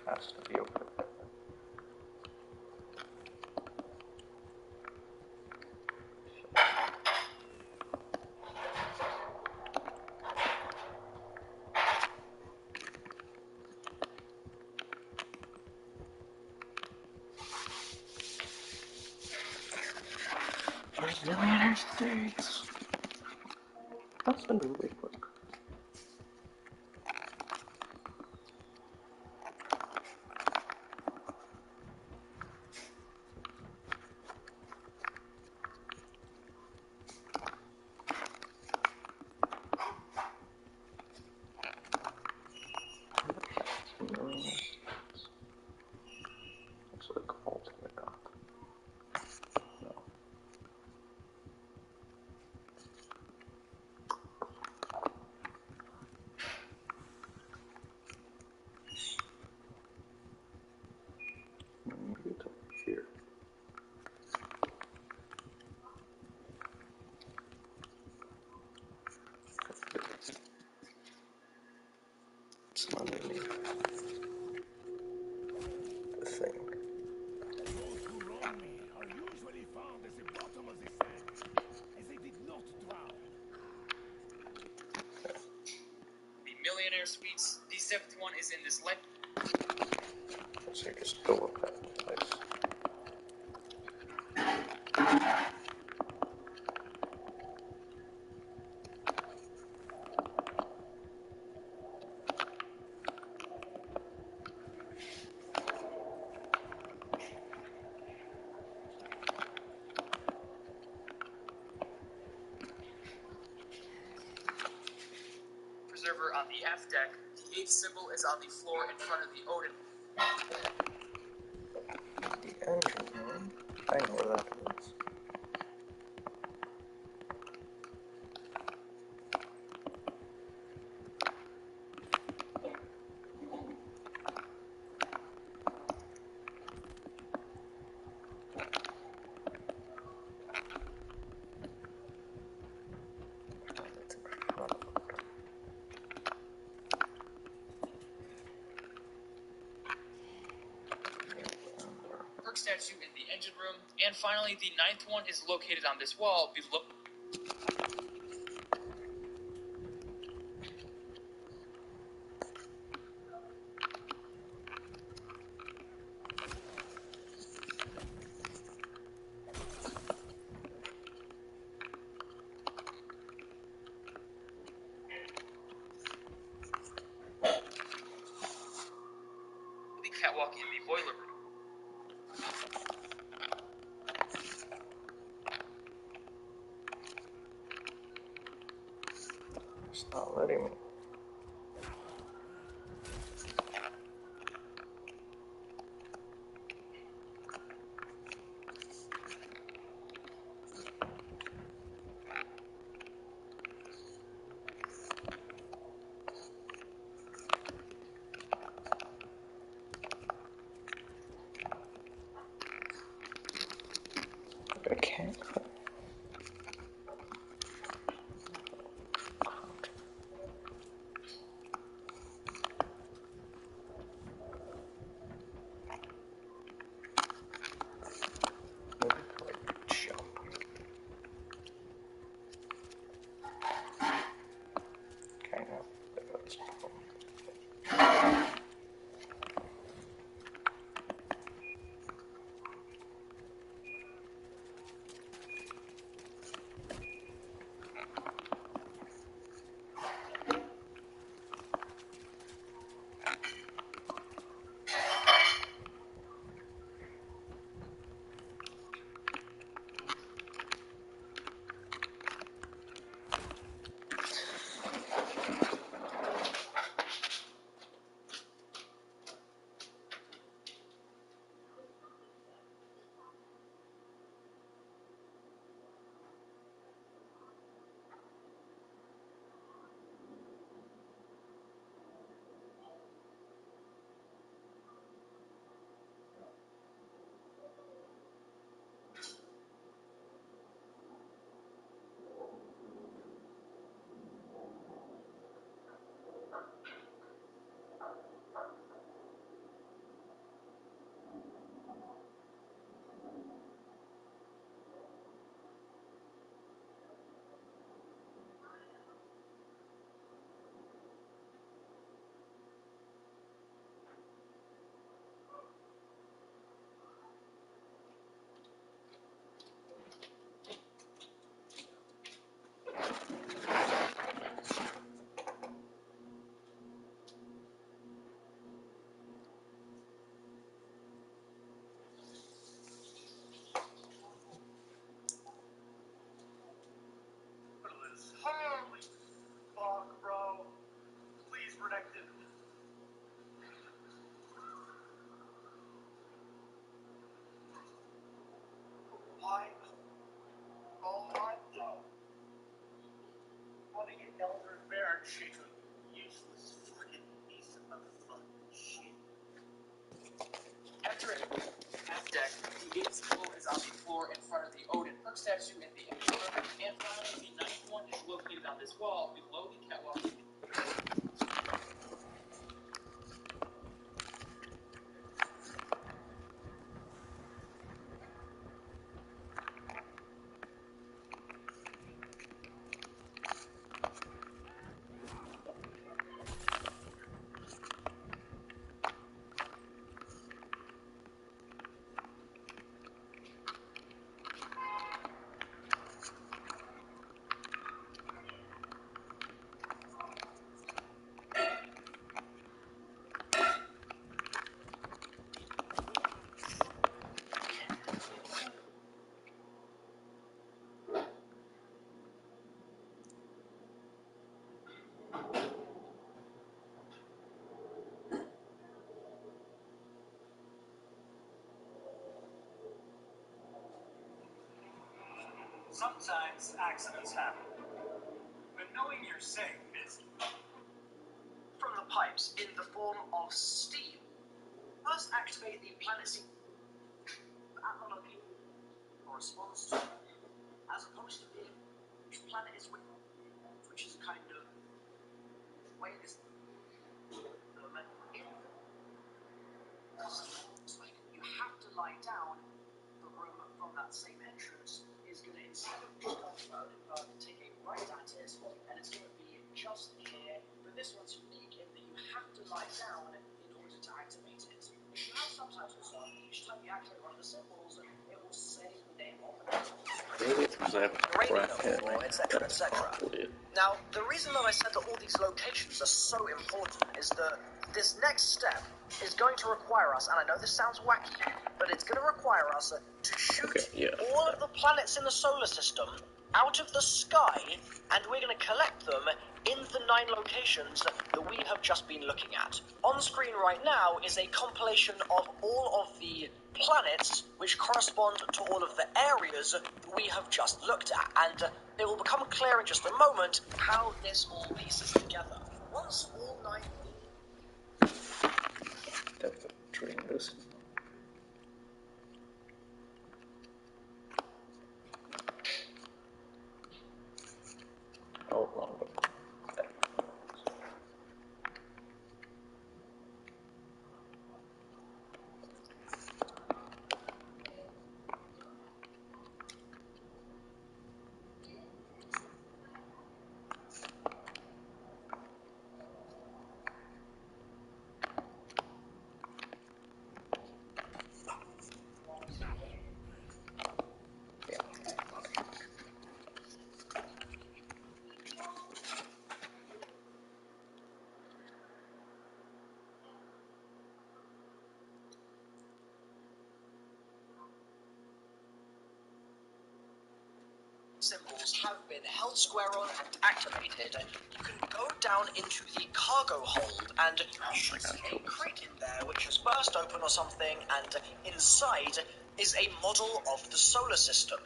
Has to be over there. Where's Millionaires Days? That's been really quick. Looks like ultimate cop. No. Maybe it's over here. It's underneath the thing. Those who wrong me are usually found at the bottom of the sand, as they did not drown. The Millionaire Suites. The 7th one is in this light. So just go up that place. Preserver on the F deck. The 8th symbol is on the floor in front of the Odin. The engine room. I know where that is. That's in front of it. Perk statue in the engine room. And finally, the 9th one is located on this wall below. The catwalk in the boiler room. It's not letting me. I can't. calling it Elder Baron shit. Useless fucking piece of fucking shit. After it, half deck, the gates below is on the floor in front of the Odin Perk statue in the engine room, and finally, the ninth one is located on this wall below the catwalk. Sometimes accidents happen, but knowing you're safe is from the pipes in the form of steam. First, activate the planet sequence at the location corresponds to, as opposed to being which planet is which is a kind of way this you have to lie down. The room from that same entrance is going to, instead of just take a right at it, and it's going to be just here. But this one's unique in that you have to lie down in order to activate it. If you have subtitles on, each time you activate one of the symbols, it will say the name of it, etc., etc. Now, the reason that I said that all these locations are so important is that this next step is going to require us, and I know this sounds wacky, but it's going to require us to shoot all of the planets in the solar system out of the sky, and we're going to collect them in the 9 locations that we have just been looking at. On screen right now is a compilation of all of the planets which correspond to all of the areas that we have just looked at, and it will become clear in just a moment how this all pieces together. Once all 9... Trainers. Oh, wrong one. symbols have been held square on and activated, you can go down into the cargo hold, and you should see a crate in there which has burst open or something, and inside is a model of the solar system.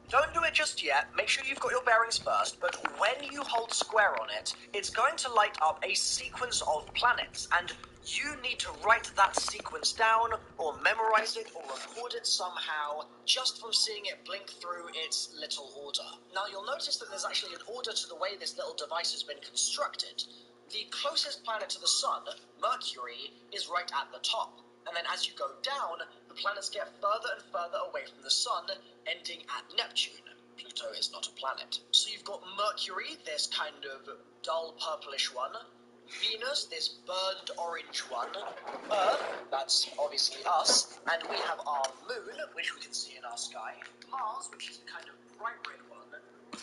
Don't do it just yet, make sure you've got your bearings first, but when you hold square on it, it's going to light up a sequence of planets, and you need to write that sequence down, or memorize it, or record it somehow, just from seeing it blink through its little order. Now you'll notice that there's actually an order to the way this little device has been constructed. The closest planet to the Sun, Mercury, is right at the top. And then as you go down, the planets get further and further away from the Sun, ending at Neptune. Pluto is not a planet. So you've got Mercury, this kind of dull purplish one. Venus, this burned orange one. Earth, that's obviously us. And we have our moon, which we can see in our sky. Mars, which is a kind of bright red one.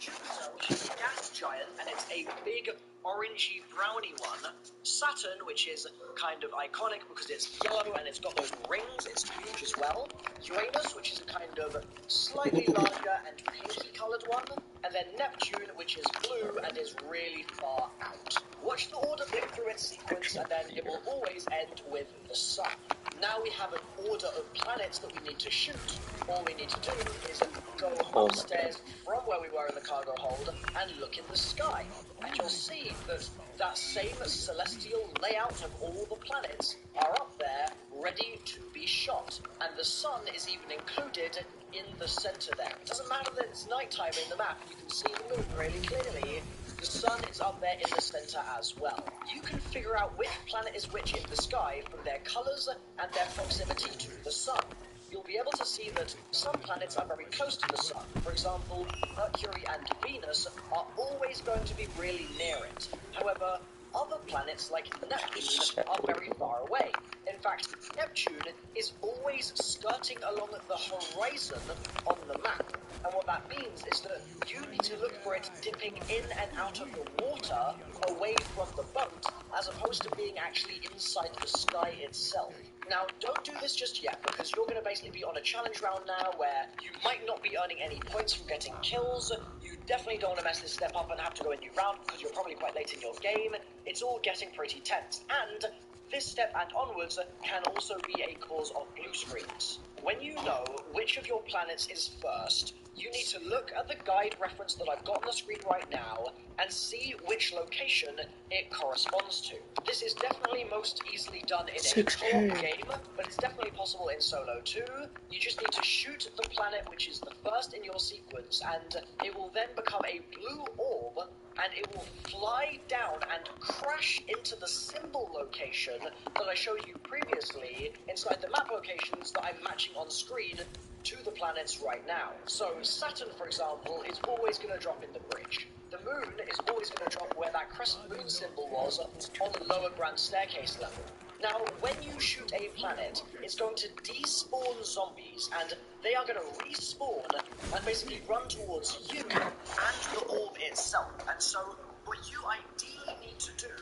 Jupiter, which is a gas giant, and it's a big orangey browny one. Saturn, which is kind of iconic because it's yellow and it's got those rings, it's huge as well. Uranus, which is a kind of slightly larger and pinky coloured one. And then Neptune, which is blue and is really far out. Watch the order blink through its sequence, and then it will always end with the Sun. Now we have an order of planets that we need to shoot. All we need to do is go upstairs from where we were in the cargo hold and look in the sky. And you'll see that that same celestial layout of all the planets are up there, ready to be shot. And the sun is even included in the center there. It doesn't matter that it's nighttime in the map, you can see the moon really clearly. The sun is up there in the center as well. You can figure out which planet is which in the sky from their colors and their proximity to the sun. You'll be able to see that some planets are very close to the sun. For example, Mercury and Venus are always going to be really near it. However, other planets like Neptune are very far away. In fact, Neptune is always skirting along the horizon on the map. And what that means is that you need to look for it dipping in and out of the water away from the boat, as opposed to being actually inside the sky itself. Now, don't do this just yet, because you're going to basically be on a challenge round now where you might not be earning any points from getting kills. You definitely don't want to mess this step up and have to go a new round, because you're probably quite late in your game. It's all getting pretty tense. And this step and onwards can also be a cause of blue screens. When you know which of your planets is first, you need to look at the guide reference that I've got on the screen right now and see which location it corresponds to. This is definitely most easily done in a co-op game, but it's definitely possible in solo too. You just need to shoot the planet which is the first in your sequence, and it will then become a blue orb, and it will fly down and crash into the symbol location that I showed you previously inside the map locations that I'm matching on screen to the planets right now. So Saturn, for example, is always going to drop in the bridge. The moon is always going to drop where that crescent moon symbol was on the lower grand staircase level. Now, when you shoot a planet, it's going to despawn zombies, and they are going to respawn and basically run towards you and the orb itself. And so what you ideally need to do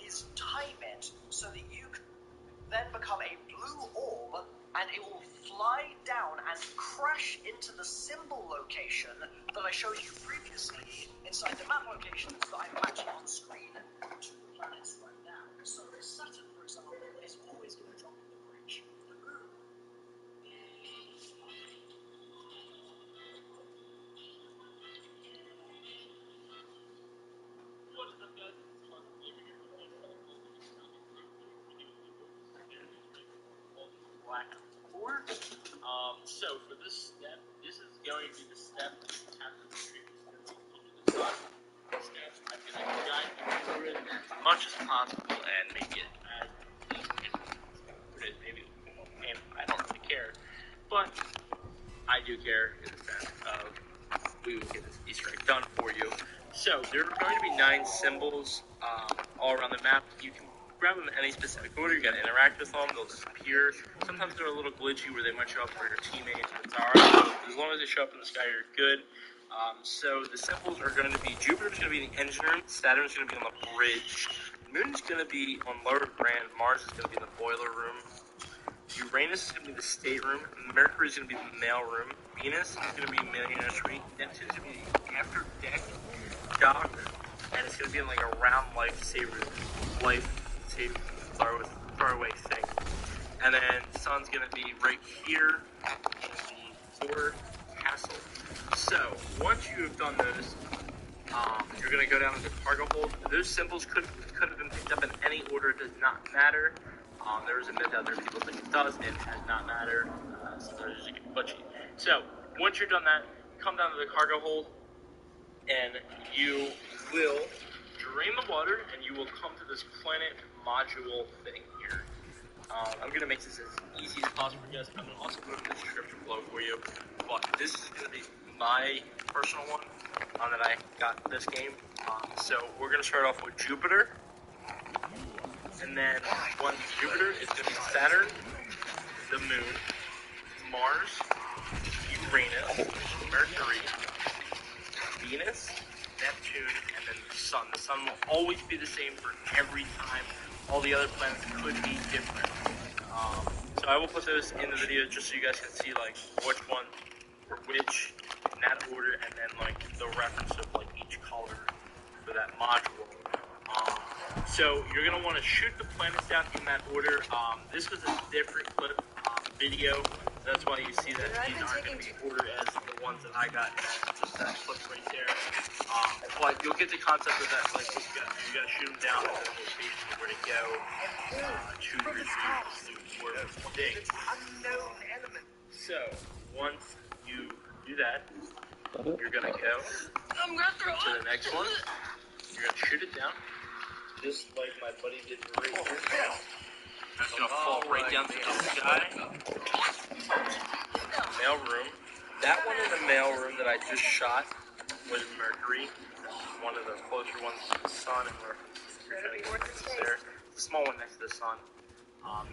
is time it so that you can then become a blue orb, and it will fly down and crash into the symbol location that I showed you previously inside the map locations that I'm matching on screen to the planets right now. So Saturn, for example, is always going to drop in the bridge. The moon. So for this step, this is going to be the step after the tree is going to be under the sun. Step, I'm going to guide you through it as much as possible and make it as easy as maybe and I don't really care, but I do care in the sense of we will get this Easter egg done for you. So there are going to be 9 symbols all around the map. You can grab them in any specific order. You gotta interact with them, they'll disappear. Sometimes they're a little glitchy where they might show up for your teammates, but it's alright. So as long as they show up in the sky, you're good. So the symbols are going to be, Jupiter's going to be in the engine room, Saturn's going to be on the bridge, Moon's going to be on lower grand, Mars is going to be in the boiler room, Uranus is going to be the stateroom, Mercury is going to be the mail room, Venus is going to be millionaire suite, Neptune is going to be the after deck dock, and it's going to be in like a round throwaway thing. And then the sun's going to be right here in the Thor castle. So once you have done those, you're going to go down to the cargo hold. Those symbols could have been picked up in any order. It does not matter. There is a myth out there people think it does, and it has not mattered. Sometimes it's get glitchy. So once you're done that, come down to the cargo hold, and you will drain the water, and you will come to this planet module thing here. I'm going to make this as easy as possible for you guys. I'm going to also put the description below for you. But this is going to be my personal one that I got this game. So we're going to start off with Jupiter. And then once Jupiter is going to be Saturn, the Moon, Mars, Uranus, Mercury, Venus, Neptune, and then the Sun. The Sun will always be the same for every time. All the other planets could be different. So I will put those in the video just so you guys can see like which one for which in that order, and then like the reference of like each color for that module. So you're gonna want to shoot the planets down in that order. This was a different clip video. That's why you see that these aren't going to be ordered as the ones that I got. Just that clip right there. But you'll get the concept of that. Like what you got to shoot them down and then location where to go. Choose your thing. So once you do that, you're gonna go to the next one. You're gonna shoot it down, just like my buddy did right here. It's gonna fall right down to the sky. Mail room. That one in the mail room that I just shot was Mercury. One of the closer ones to the sun, and we're there. The small one next to the sun.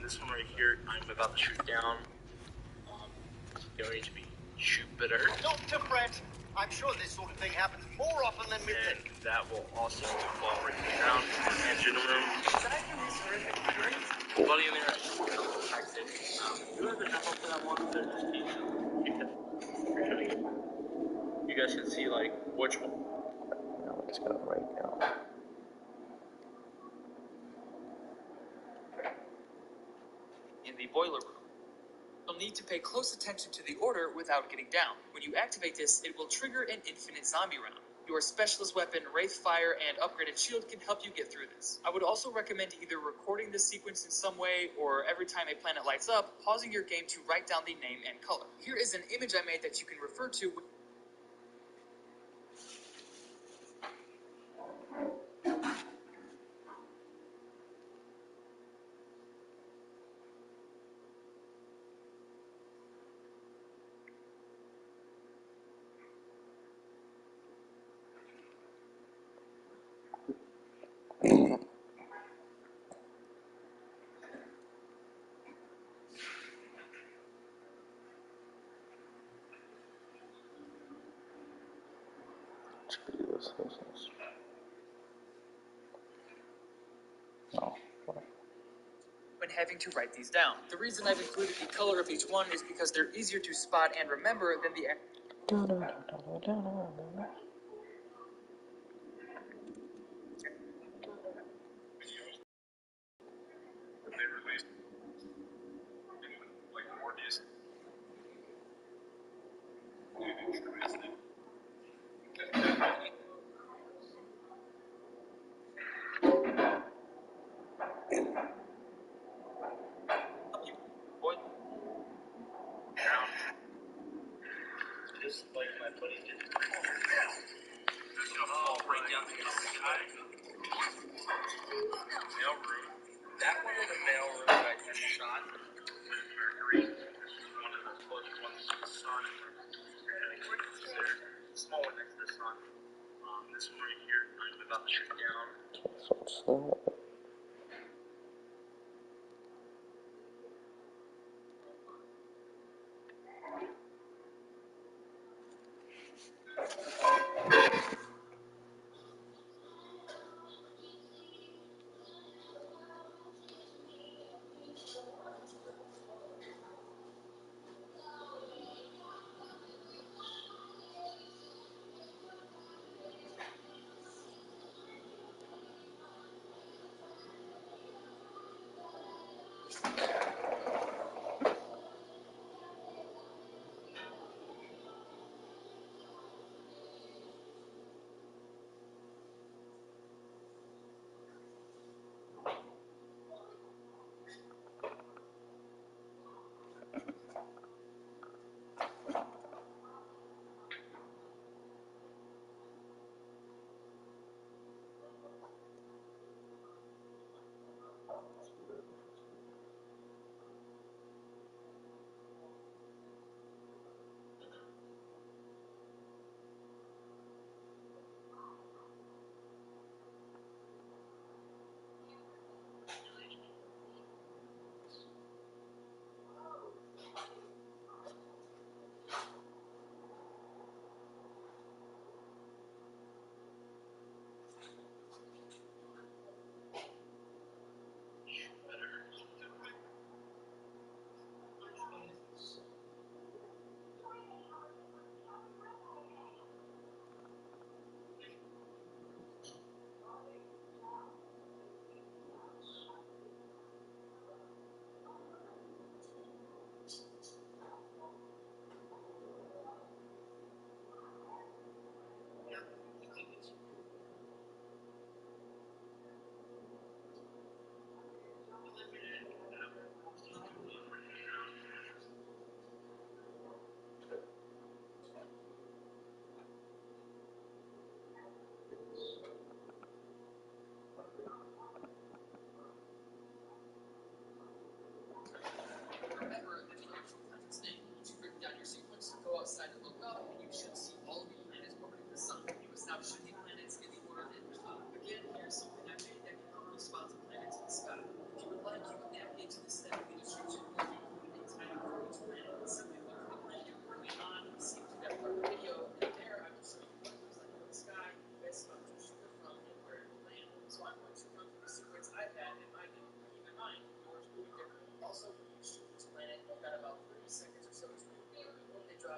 This one right here, I'm about to shoot down. Going to be Jupiter. Dr. Brett, I'm sure this sort of thing happens more often than we think. And that will also fall right down. Engine room. Buddy in there, you have a jump up to that one? You guys can see like which one. No, it's got it right now. In the boiler room, you'll need to pay close attention to the order without getting down. When you activate this, it will trigger an infinite zombie round. Your specialist weapon, Wraith Fire, and upgraded shield can help you get through this. I would also recommend either recording this sequence in some way, or every time a planet lights up, pausing your game to write down the name and color. Here is an image I made that you can refer to. No. When having to write these down. The reason I've included the color of each one is because they're easier to spot and remember than the Just like my buddy did. It's gonna fall right down to the sky. Mail room. That one in the mail room that I just shot was Mercury. One of the closest ones to the sun. There. Small one next to the sun. This one right here, I'm about to shoot down. What's that?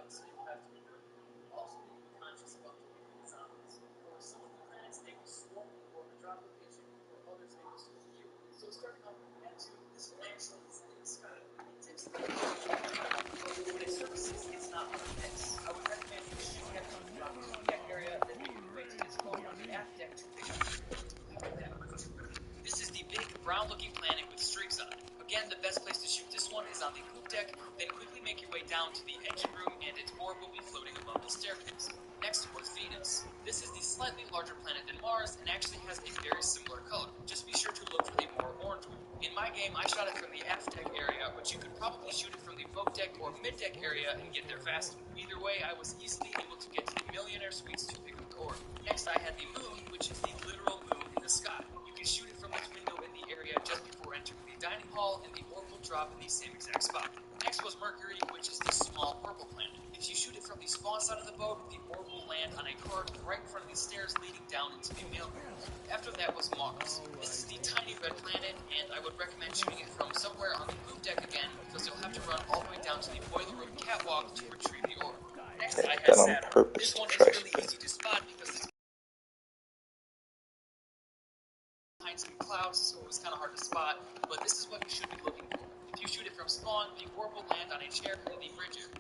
spot, so you have to be quick. Also, be conscious about the zombies. For some of the planets, they will swarm the orbit drop location, for others, they will swarm you. So starting off with Neptune, this one actually is in the sky. It tips the when it surfaces, it's not like this. I would recommend you shoot Neptune from the deck area, then make your way to this boat on the aft deck to pick up. This is the big brown-looking planet with streaks on it. Again, the best place to shoot this one is on the poop deck, then quickly make your way down to the engine room, and its orb will be floating above the staircase. Next was Venus. This is the slightly larger planet than Mars, and actually has a very similar color. Just be sure to look for the more orange one. In my game, I shot it from the aft deck area, but you could probably shoot it from the boat deck or mid-deck area and get there faster. Either way, I was easily able to get to the Millionaire Suites to pick up the orb. Next, I had the moon, which is the literal moon in the sky. You can shoot it from this window in the area just before entering the dining hall, and the orb will drop in the same exact spot. Next was Mercury, which is the small purple planet. If you shoot it from the spawn side of the boat, the orb will land on a cart right in front of the stairs leading down into the mail room. After that was Mars. This is the tiny red planet, and I would recommend shooting it from somewhere on the poop deck again, because you'll have to run all the way down to the boiler room catwalk to retrieve the orb. Next, I had Done on Saturn. purpose This to one is try really something. easy to spot because it's behind some clouds, so it was kind of hard to spot, but this is what you should be looking for. If you shoot it from spawn, the orb will land on a chair in the bridge area,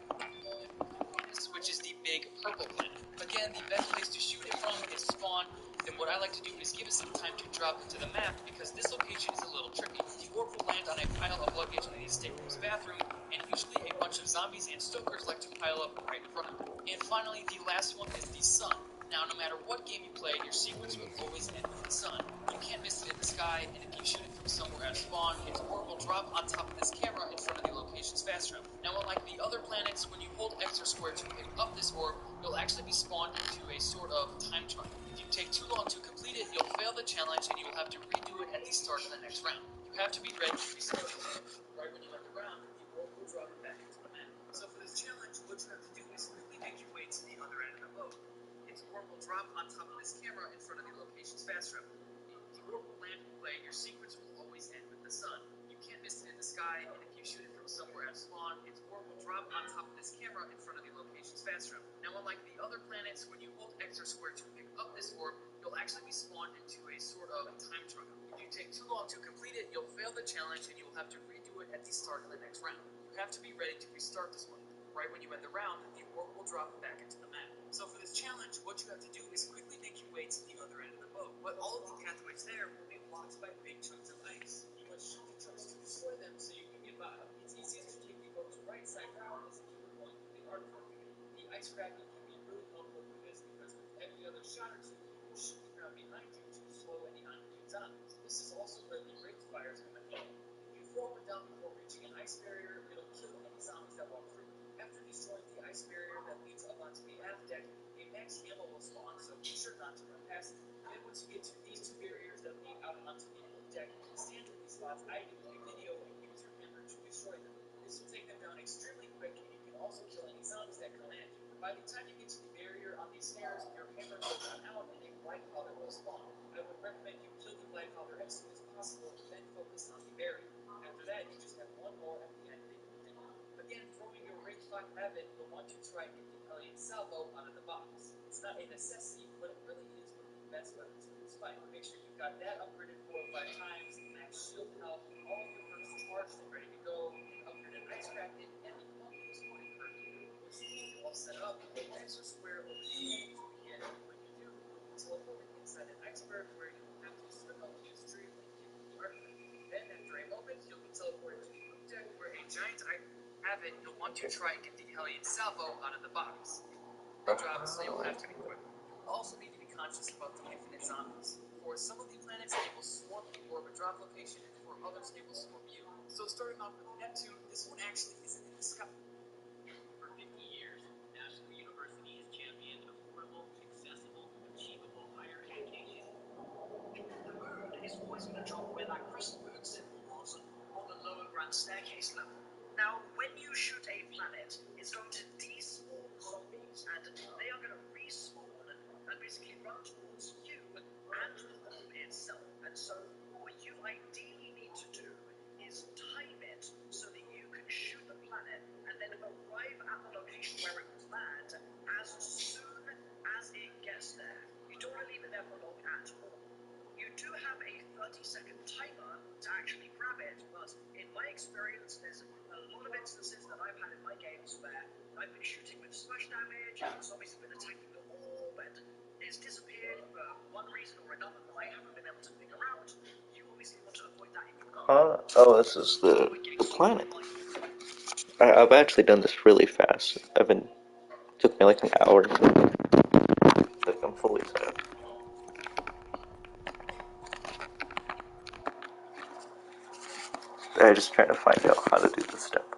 which is the big purple planet. Again, the best place to shoot it from is spawn. Then what I like to do is give it some time to drop into the map, because this location is a little tricky. The orb will land on a pile of luggage in the stateroom's bathroom, and usually a bunch of zombies and stokers like to pile up right in front of it. And finally, the last one is the sun. Now, no matter what game you play, your sequence will always end with the sun. You can't miss it in the sky, and if you shoot it from somewhere at spawn, its orb will drop on top of this camera in front of the location's fast travel. Now, unlike the other planets, when you hold X or square to pick up this orb, you'll actually be spawned into a sort of time trial. If you take too long to complete it, you'll fail the challenge, and you will have to redo it at the start of the next round. You have to be ready to restart this one. Right when you end the round, the orb will drop back into the map. So for this challenge, what you have to do is quickly make your way to the other end of the boat. Its orb will drop on top of this camera in front of the location's fast travel. The orb will land in play. Your sequence will always end with the sun. You can't miss it in the sky, and if you shoot it from somewhere at spawn, its orb will drop on top of this camera in front of the location's fast travel. Now, unlike the other planets, when you hold X or square to pick up this orb, you'll actually be spawned into a sort of time trial. If you take too long to complete it, you'll fail the challenge, and you'll have to redo it at the start of the next round. You have to be ready to restart this one. Right when you end the round, the orb will drop back into the map. So for this challenge, what you have to do is quickly make your way to the other end of the boat. But all of the pathways there will be blocked by big chunks of ice. You must shoot the chunks to destroy them so you can get by. It's easiest to take the boat's right side round as if you were going through the Arctic. The ice cracking can be really helpful with this, because with every other shot or two, you will shoot the ground behind you to slow any oncoming zombies. This is also where the ring fires come in. If you throw one down before reaching an ice barrier, it'll kill any zombies that walk through. After destroying the ice barrier that leads up onto the aft deck, a max ammo will spawn, so be sure not to run past it. Then once you get to these two barriers that lead out onto the poop deck, stand at these spots, ideally video, and use your hammer to destroy them. This will take them down extremely quick, and you can also kill any zombies that come at you. By the time you get to the barrier on these stairs, your hammer goes on out, and a black powder will spawn. I would recommend you kill the black powder as soon as possible, and then focus on the barrier. After that, you just have one more at the end of the thing. Again, throwing your Ring Clock Habit, you'll want to try and get the Hellion Salvo out of the box. It's not a necessity, but it really is one of the best weapons for this fight. Make sure you've got that upgraded 4 or 5 times, max shield health, all of your perks charged and ready to go, upgraded Ice Cracked, and the Fungus Morning perk. Once you're all set up, hit X or square over the edge to begin. When you do, teleport inside an iceberg where you will have to swim up to its tree and get the artifact. Then, after a moment, you'll be teleported to the poop deck where a giant Habit, you'll want to try and get the Hellion Salvo out of the box. Good job, so you'll have to be quick. You'll also need to be conscious about the infinite zombies. For some of the planets, they will swarm the orbit drop location, and for others, they will swarm you. So starting off with Neptune, this one actually isn't in the sky. For 50 years, National University has championed affordable, accessible, achievable higher education. The moon is always going to drop where that crescent moon symbol was, on the lower grand staircase level. Now, when you shoot a planet, it's going to despawn zombies, and they are going to respawn and basically run towards you and the orb itself. And so, what you ideally need to do is time it so that you can shoot the planet and then arrive at the location where it will never log at all. You do have a 30-second timer to actually grab it, but in my experience, there's a lot of instances that I've had in my games where I've been shooting with splash damage, and zombies have been attacking the orb, and it's disappeared for one reason or another that I haven't been able to figure out. You obviously want to avoid that if you can. Oh, this is the planet. I've actually done this really fast. It took me like an hour. Like I'm fully set up. I'm just trying to find out how to do this step.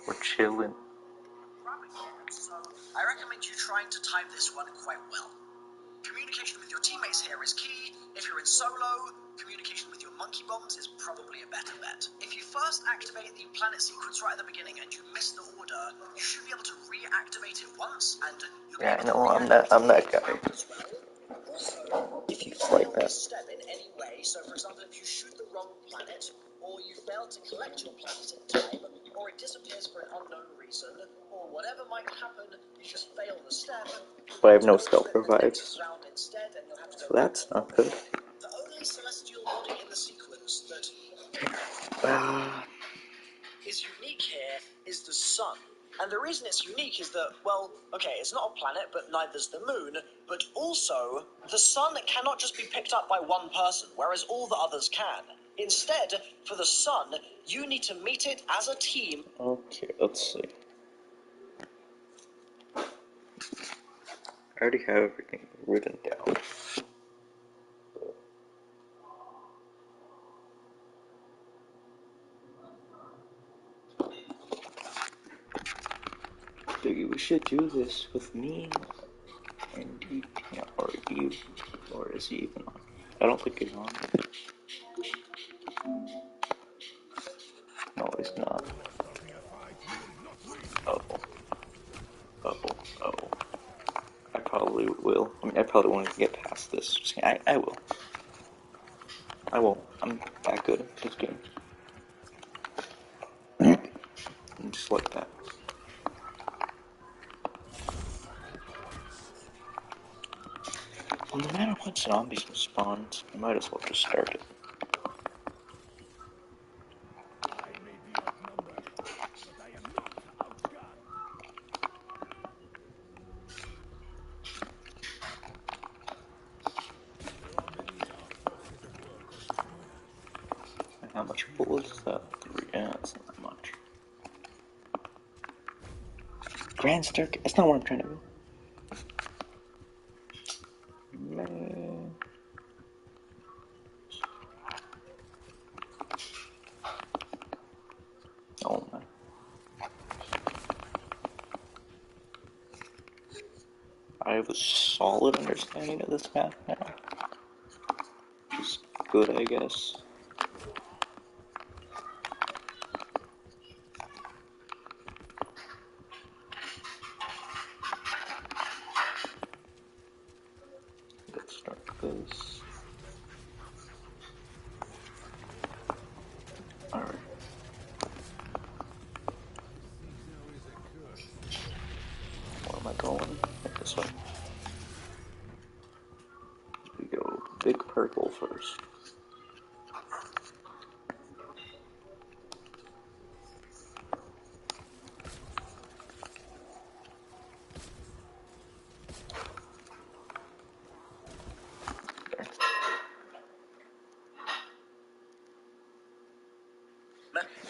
We're chilling. So I recommend you trying to time this one quite well. Communication with your teammates here is key. If you're in solo, communication with your monkey bombs is probably a better bet. If you first activate the planet sequence right at the beginning and you miss the order, you should be able to reactivate it once, and you'll be able to I'm that guy. Also, if you Just like fail that. this step in any way, so for example, if you shoot the wrong planet, or you fail to collect your planet in time, or it disappears for an unknown reason, or whatever might happen, you just fail the step. But I have no stealth revives. So that's not good. The only celestial body in the sequence that is unique here is the sun. And the reason it's unique is that, well, okay, it's not a planet, but neither's the moon, but also, the sun cannot just be picked up by one person, whereas all the others can. Instead, for the sun, you need to meet it as a team. Okay, let's see. I already have everything written down. Maybe we should do this with me and you, or you, or is he even on? I don't think he's on. No, he's not. Oh. I probably will. I mean, I probably won't get past this. Just kidding. I will. I won't. I'm that good at this game. Just like that. Well, no matter what zombies spawns, I might as well just start it. I may be outnumbered, but I am not outgunned. There are many dark forces at work on this voyage. And how much bullets is that? 3. Yeah, that's not that much. Grand Stark. That's not what I'm trying to do. Man. Oh man. I have a solid understanding of this map now. Which is good, I guess. Let's start this. Alright. Where am I going? This way. We go big purple first.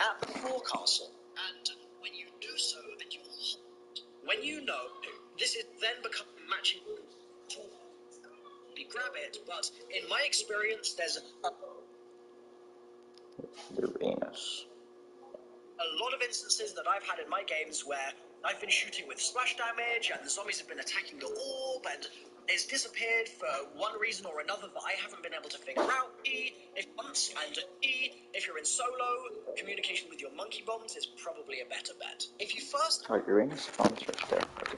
At the forecastle, and when you do so, then when you know this is then become matching to grab it, but in my experience, there's Uranus. a lot of instances that I've had in my games where I've been shooting with splash damage, and the zombies have been attacking the orb, and it's disappeared for one reason or another that I haven't been able to figure out. If you're in solo, communication with your monkey bombs is probably a better bet. If you first... Oh, Uranus spawns right there. Okay.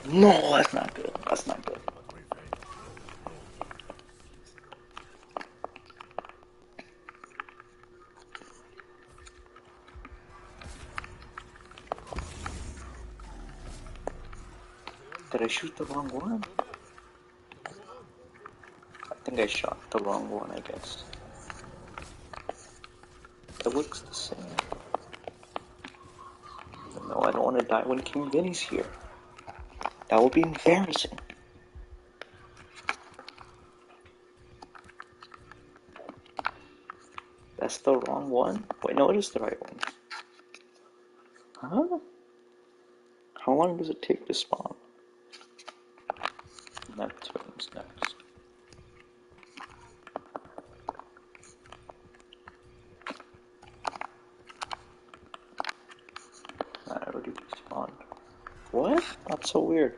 No, that's not good. That's not good. Did I shoot the wrong one? I think I shot the wrong one, I guess. It looks the same. No, I don't want to die when King Vinny's here. That would be embarrassing. That's the wrong one? Wait, no, it is the right one. Huh? How long does it take to spawn? Neptune's next. I already respawned. What? That's so weird.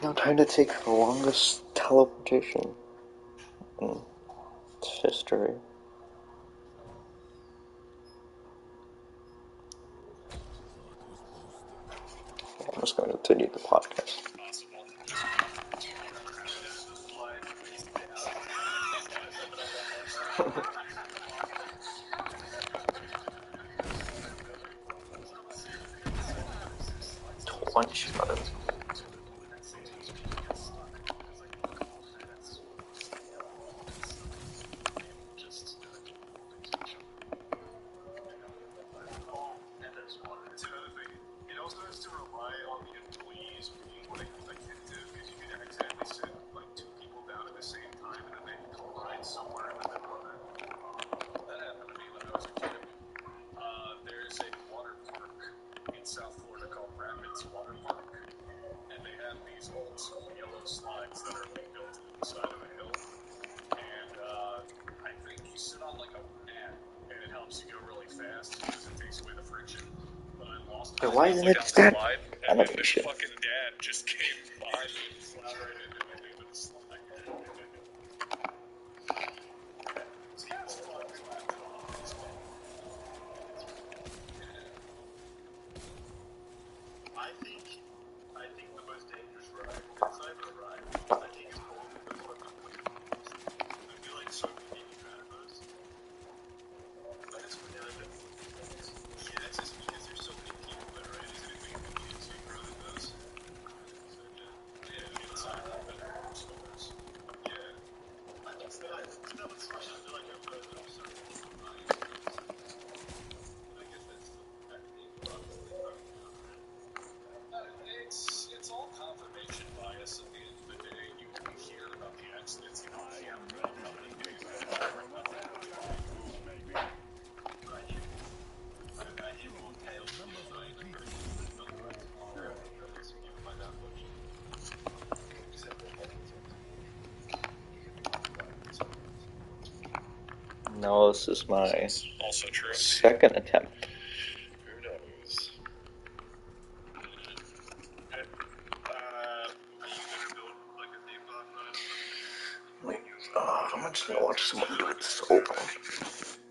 Now I'm trying to take the longest teleportation in history. I'm just going to continue the podcast. One shot. It also has to rely on the employees being like attentive, because you can accidentally sit like two people down at the same time and then they collide somewhere in the middle of it. That happened to me when I was a kid. There's a water park in South Florida called Rapids Water Park, and they have these old school yellow slides that are being built to the side of a hill. And I think you sit on like a mat, and it helps you go really fast because it takes away the friction. But why isn't it that animation? Fucking dad just came behind me and slammed right into me with the slide. I think the most dangerous ride that's ever ride, I think is probably the fucking wing. I feel like so many people try to those. But it's yeah, it's just because there's so many people that are in it, and it makes me feel so good at those. So yeah, it's not that better. Yeah. That's that was I feel like I've heard of so many people buying it. I guess that's it's all confirmation bias at the end of the day. You only hear about the accidents, you don't hear about how many days No, this is my also true. second attempt. Who knows? I'm just gonna watch someone do it solo.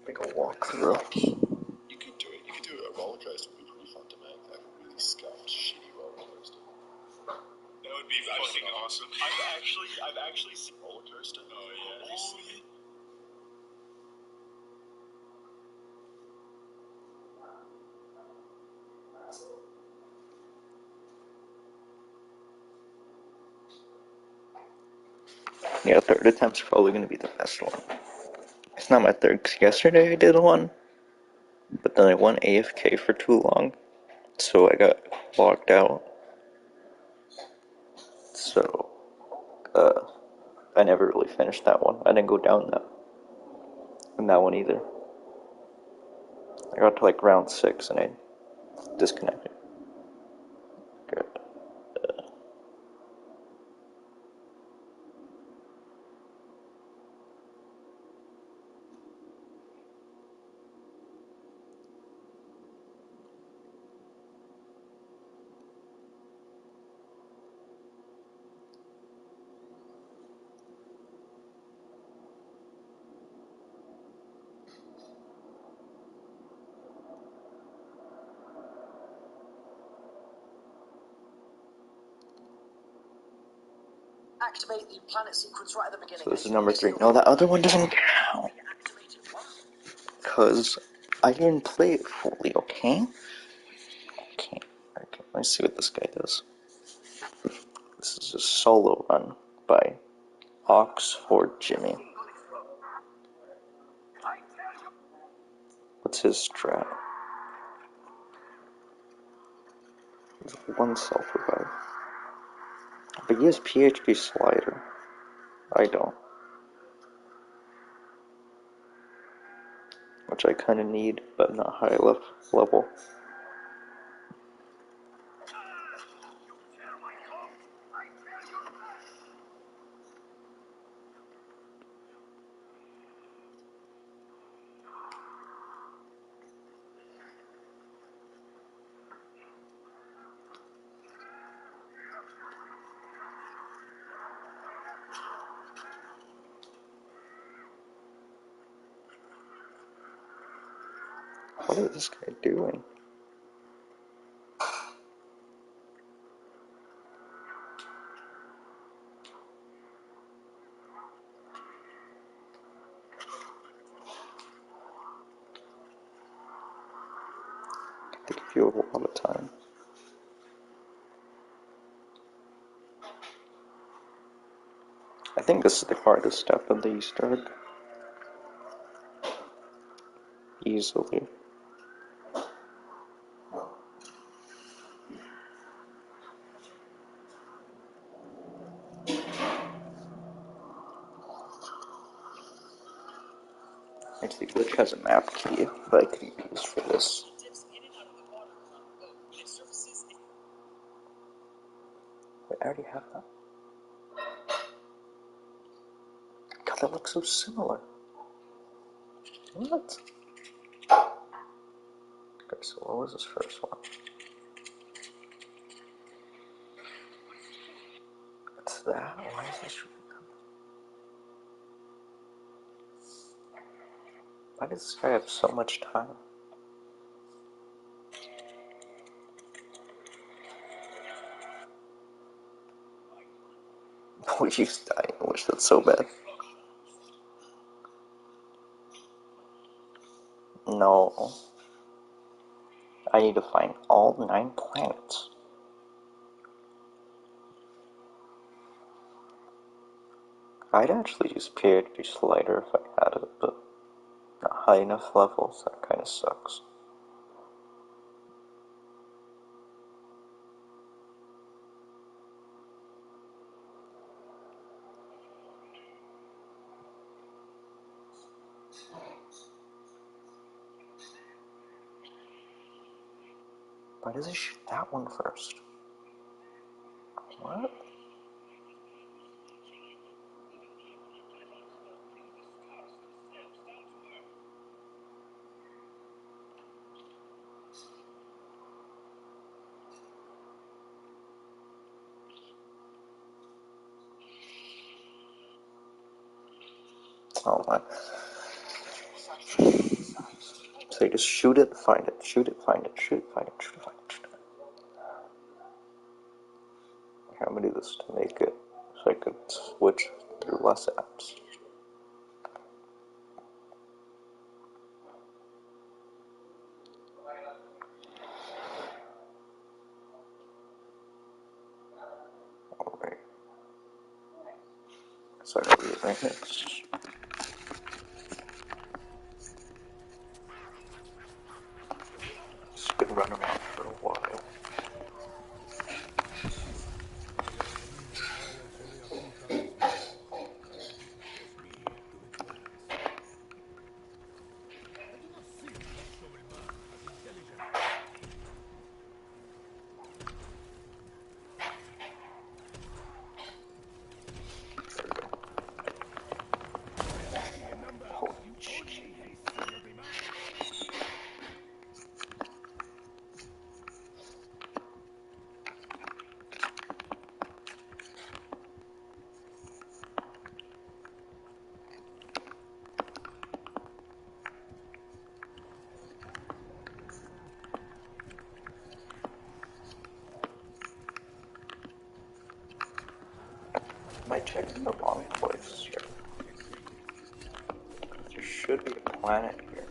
Like a walkthrough. You could do it. You could do a roller coaster. It would be pretty fun to make. Like a really scuffed, shitty roller coaster. That would be fucking awesome. I've actually seen roller coaster. Oh yeah. Yeah, third attempt's probably gonna be the best one. It's not my third, because yesterday I did one, but then I went AFK for too long, so I got locked out. So, I never really finished that one. I didn't go down in that one either. I got to like round 6 and I disconnected. Good. Activate the planet sequence right at the beginning. So this is number 3. No, that other one doesn't count. Because I didn't play it fully, okay? me see what this guy does. This is a solo run by Oxford Jimmy. What's his strat? He's one self-revive. But he has PHP slider. I don't. Which I kind of need, but not high level. What is this guy doing? They give you a lot of time. I think this is the hardest step of the Easter egg. Easily. Actually, Glitch has a map key that I could use for this. Wait, I already have that. God, that looks so similar. What? Okay, so what was this first one? What's that? Why is this? Why does this guy have so much time? Oh, you die. I wish that's so bad. No. I need to find all 9 planets. I'd actually use PHP slider if I had it, but not high enough levels. That kind of sucks. Why does it shoot that one first? What? Oh my. So you just shoot it, find it, shoot it, find it, shoot it, find it, shoot it, find it, shoot it. Okay, I'm gonna do this to make it so I could switch through less apps. Alright. So I gotta read it right next. It's been running around for a while. Am I checking the wrong place here? There should be a planet here.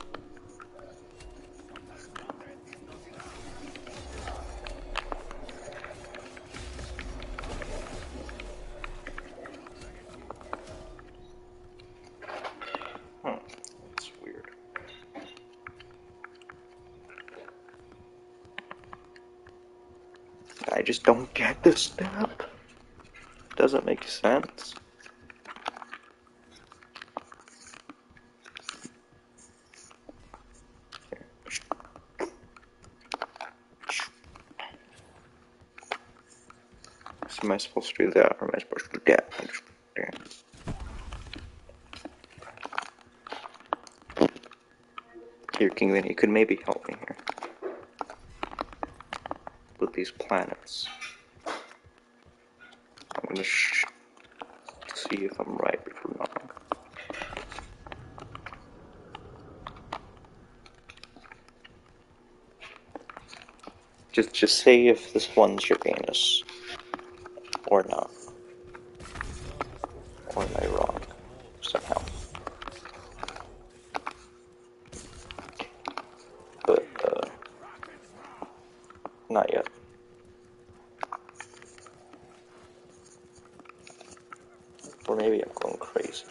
I just don't get this step. Doesn't make sense. So am I supposed to do that, or am I supposed to do that? Here, King Vinny, you could maybe help me here. With these planets. I'm gonna see if I'm right or wrong. Just say if this one's Uranus. Or not. Or am I wrong? Somehow. But, not yet. Or maybe I'm going crazy.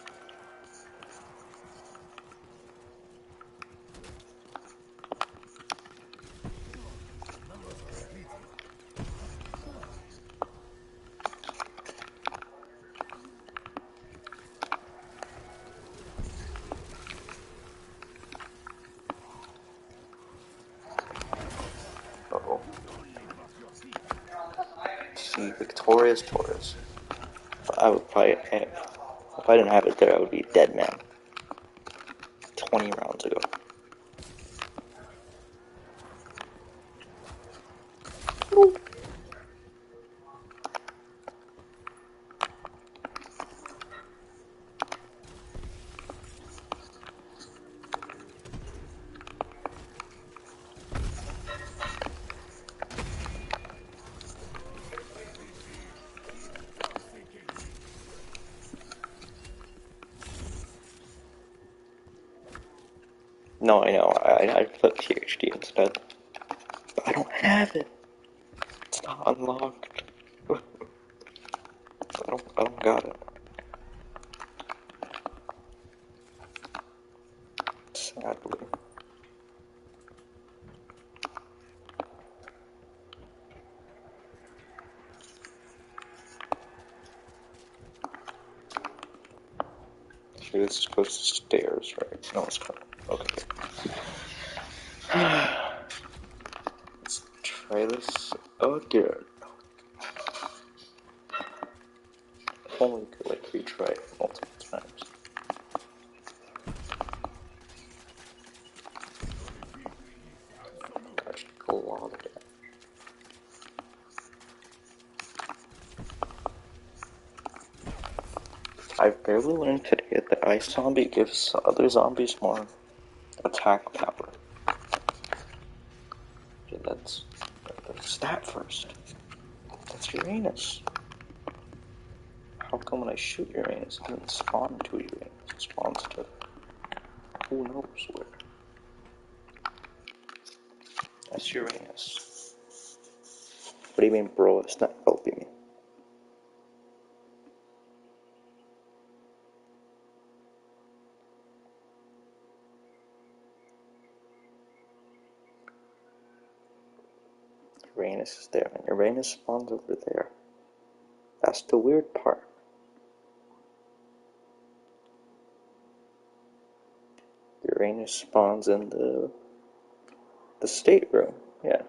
Uh-oh. See, Victoria's Taurus. I would probably, if I didn't have it there, I would be a dead man. 20 rounds ago. No, I know. I put PhD instead. But I don't have it. It's not unlocked. I don't got it. Sadly. This is close to stairs, right? No, it's not. Okay. Let's try this again. If only we could like retry it multiple times. I should go all the way. I barely learned today that Ice Zombie gives other zombies more attack power. Okay, that's stat first. That's Uranus. How come when I shoot Uranus, it doesn't spawn to Uranus? It spawns to who knows where. That's Uranus. What do you mean, bro? It's not helping me. Uranus is there, and Uranus spawns over there. That's the weird part. Uranus spawns in the stateroom, yeah.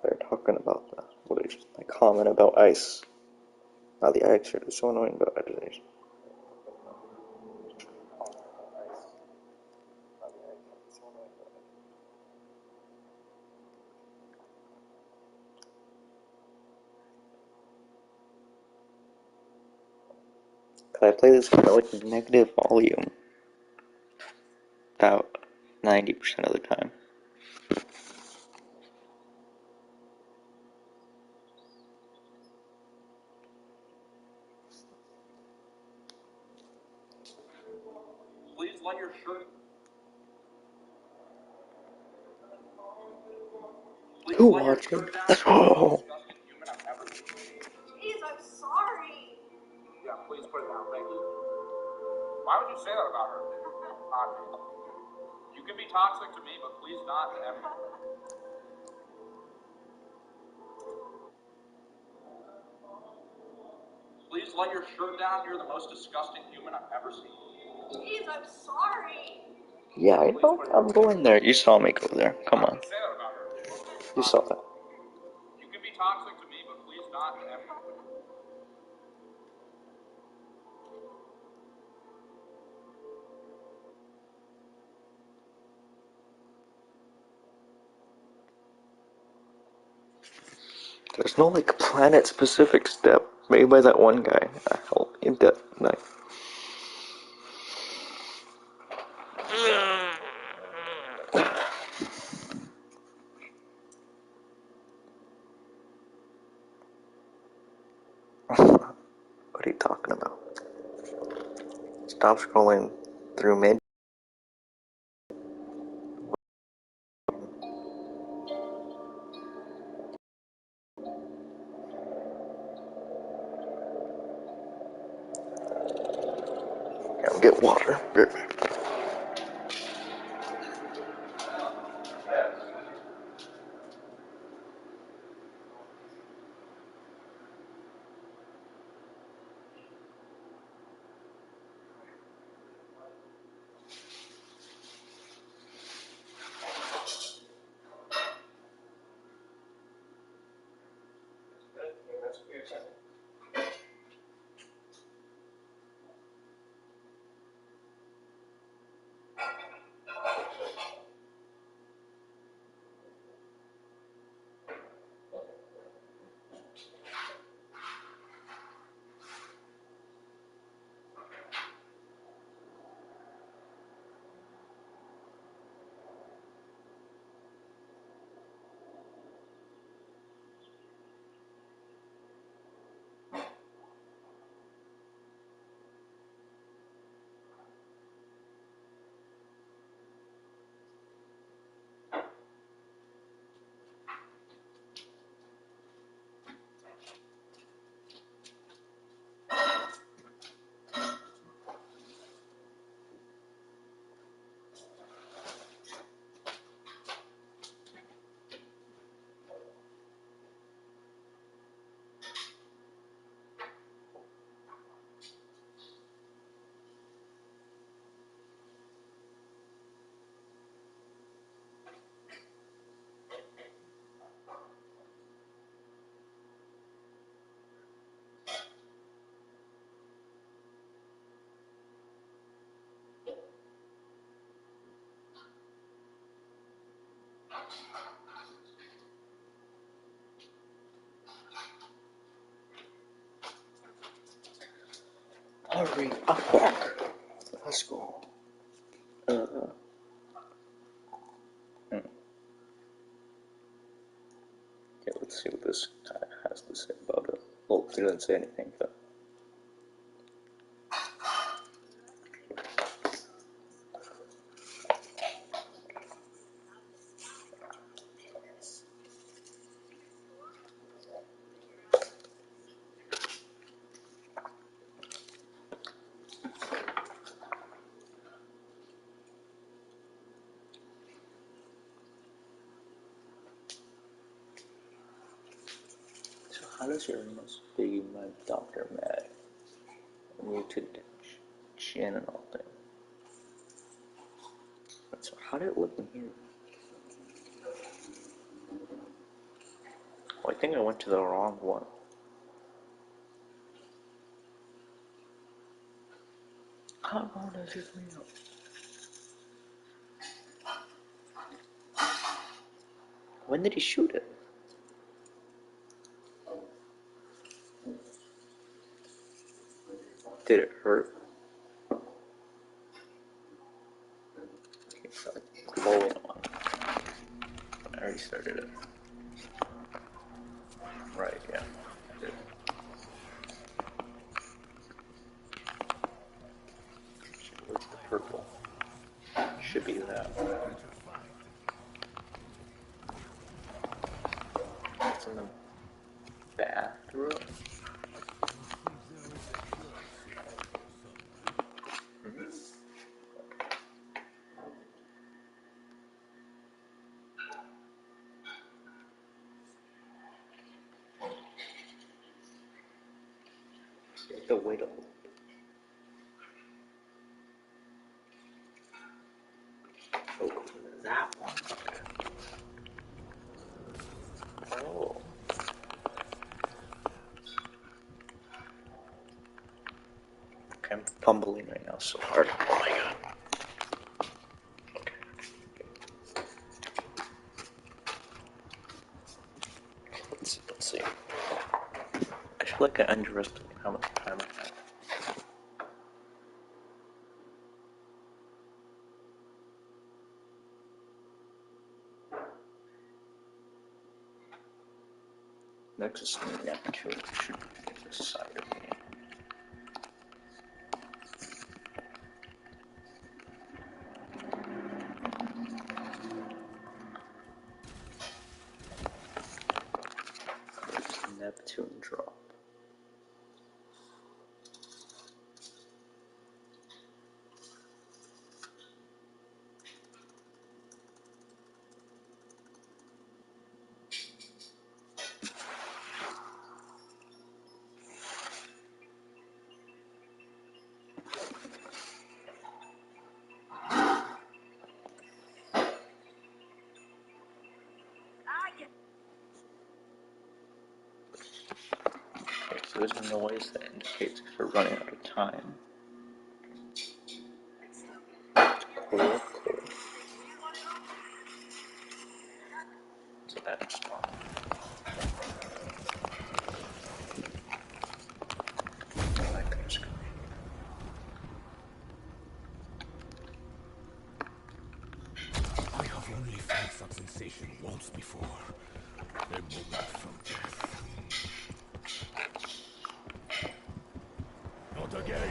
They're talking about that. What is my comment about ice? Now the ice are so annoying about isolation. I play this game at like negative volume about 90% of the time. Please let your shirt. Who watching? Oh. Jeez, I'm sorry. Yeah, please put it down. Thank you. Why would you say that about her? You can be toxic to me, but please not to everyone. Please let your shirt down. You're the most disgusting human I've ever seen. Please, I'm sorry. Yeah, I know. I'm going there. You saw me go there. Come on. Say that about her. You saw that. You can be toxic to me, but please not to everyone. There's no like planet-specific step made by that one guy. I help in that night. What are you talking about? Stop scrolling through mid. Go get water. Hurry up. Let's go. Okay, let's see what this guy has to say about it. Well, he didn't say anything, but. So how does your must be my Dr. Mad muted chin and all that? So how did it look in here? Oh, I think I went to the wrong one. How long does it feel? When did he shoot it? Did it hurt? Okay, so glowing on. I already started it. Right, yeah. I did. Where's the purple? Should be that. It's in the bathroom. You have to wait a little. Oh, that one. Okay. Oh. Okay, I'm fumbling right now so hard. Oh my god. Let's see. I feel like I underestimate how much time I have. Nexus Neptune should be this side of me. Neptune drop. Okay, so there's a noise that indicates if we're running out of time. Cool. So that's fine. I have only felt such sensation once before. A moment from death. Not again.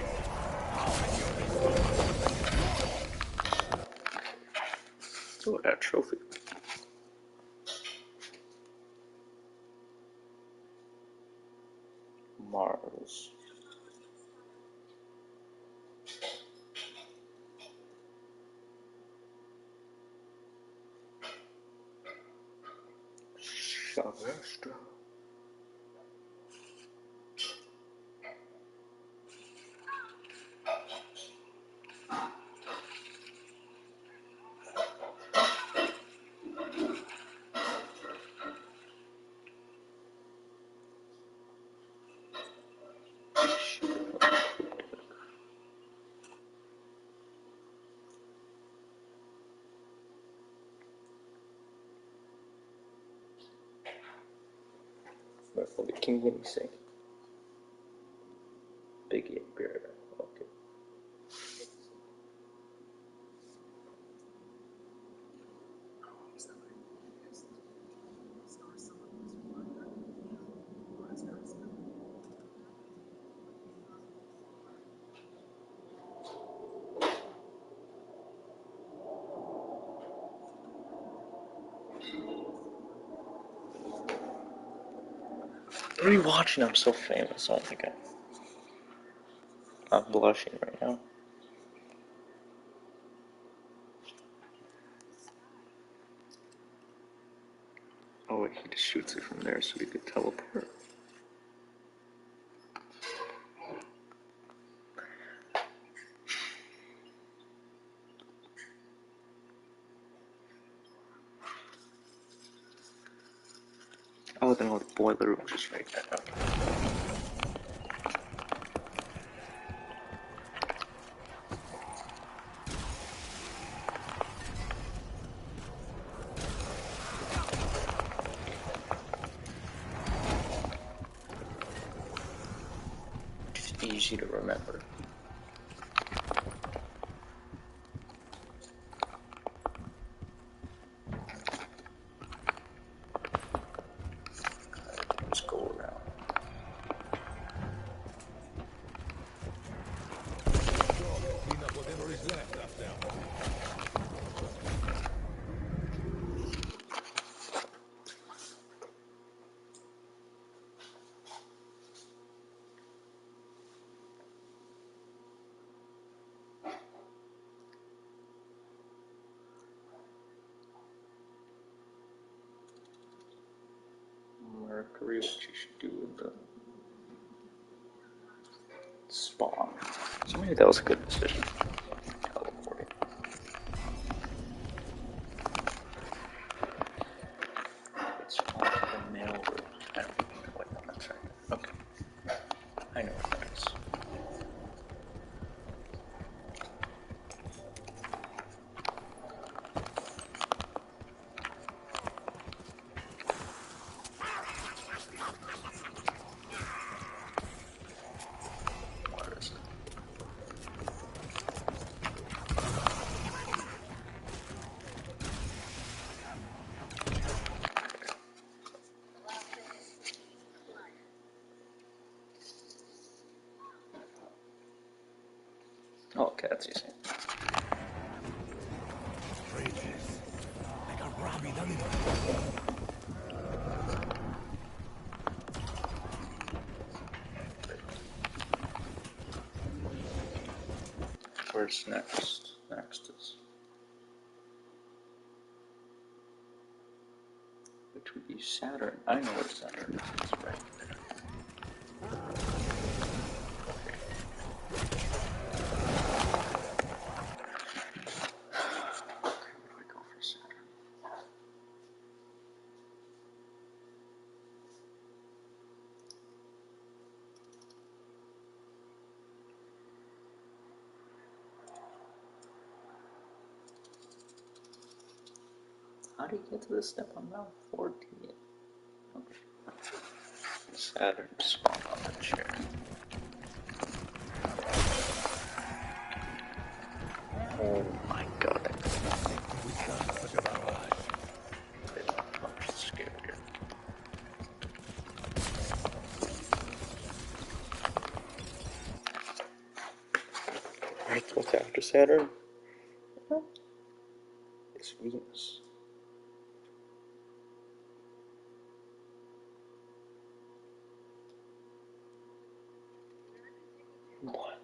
How many of these stories? So I got a trophy. Mars. Sylvester. What did King Vinny say? Biggie and Bear. Okay. Rewatching I'm So Famous. Oh my god. I'm blushing right now. Oh wait, he just shoots it from there so he could teleport. Oh, then the boiler was just right there. Just easy to remember. Let's go around. Clean up whatever is left after. Mercury, what you should do with the Spawn. So maybe that was a good decision. Level 40. It's all the mail route. I don't know. Wait, no, that's right. Okay. I know what that is. What is it? Oh, okay, that's easy. Strangers, like a rabid animal. Where's next? Next is... which would be Saturn. I know where Saturn is. It's right there. How do you get to this step? I'm now 14. Okay. Saturn spawn on the chair. Oh my god, that could I'm scared here. What's after Saturn? It's Venus. What?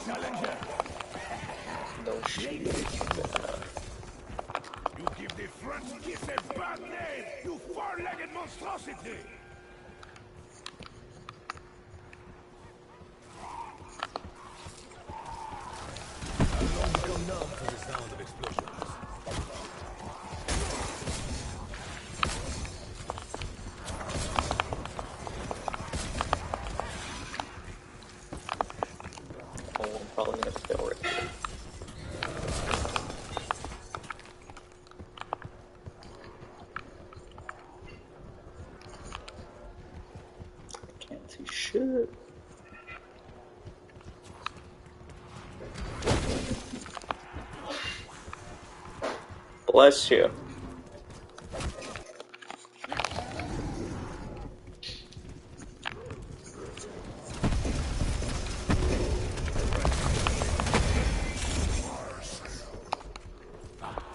Challenger. No shit. You give the French kiss a bad name, you four-legged monstrosity! How long become numb to the sound of explosions? Oh, I'm probably gonna fail right here. I can't see shit. Bless you.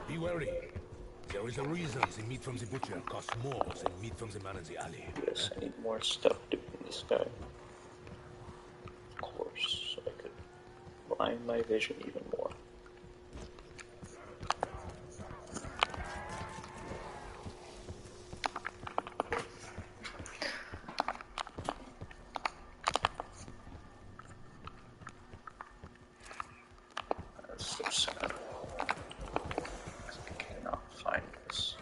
Be wary. There is a reason the meat from the butcher costs more than meat from the man in the alley. Yes, I need more stuff doing this guy. Of course, so I could blind my vision even more. That's so sad. I cannot find this.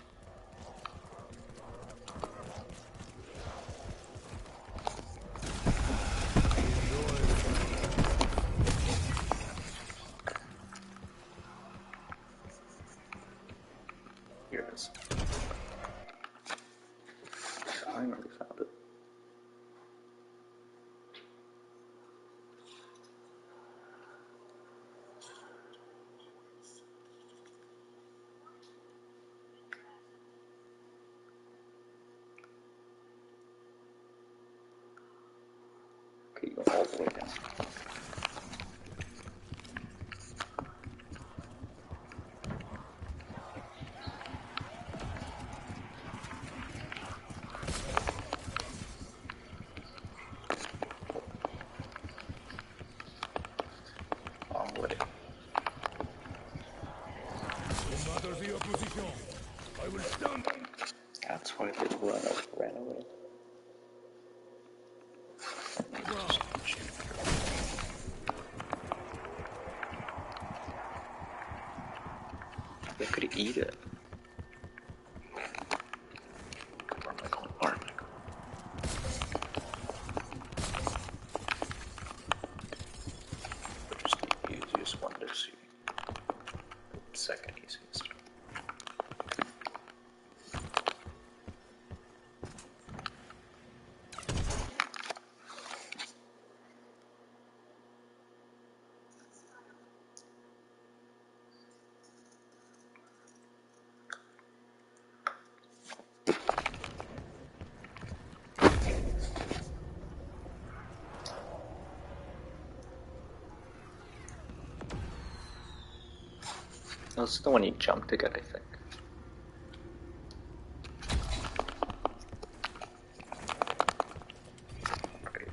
Here it is. Finally found it. all the way down. I'm with it. No matter the opposition, I will stand. That's why they ran away. They could eat it. Where am I going? Where am I going? Just the easiest one to see. Second easiest. That's the one you jump to get, I think. Right.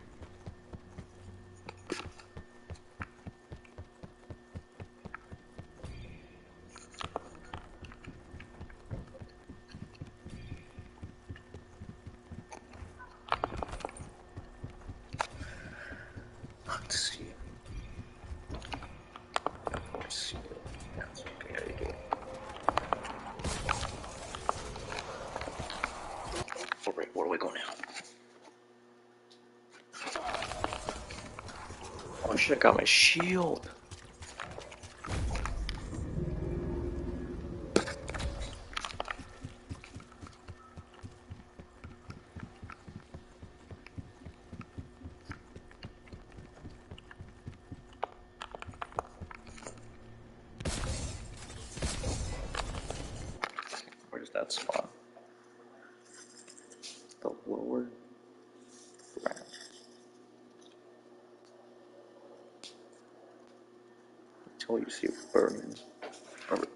Let's see. Let's see. That's okay, how you do it. Alright, where do we go now? Oh, I should have got my shield. Where's that spawn? The lower ground. Until you see it burning. Or, God,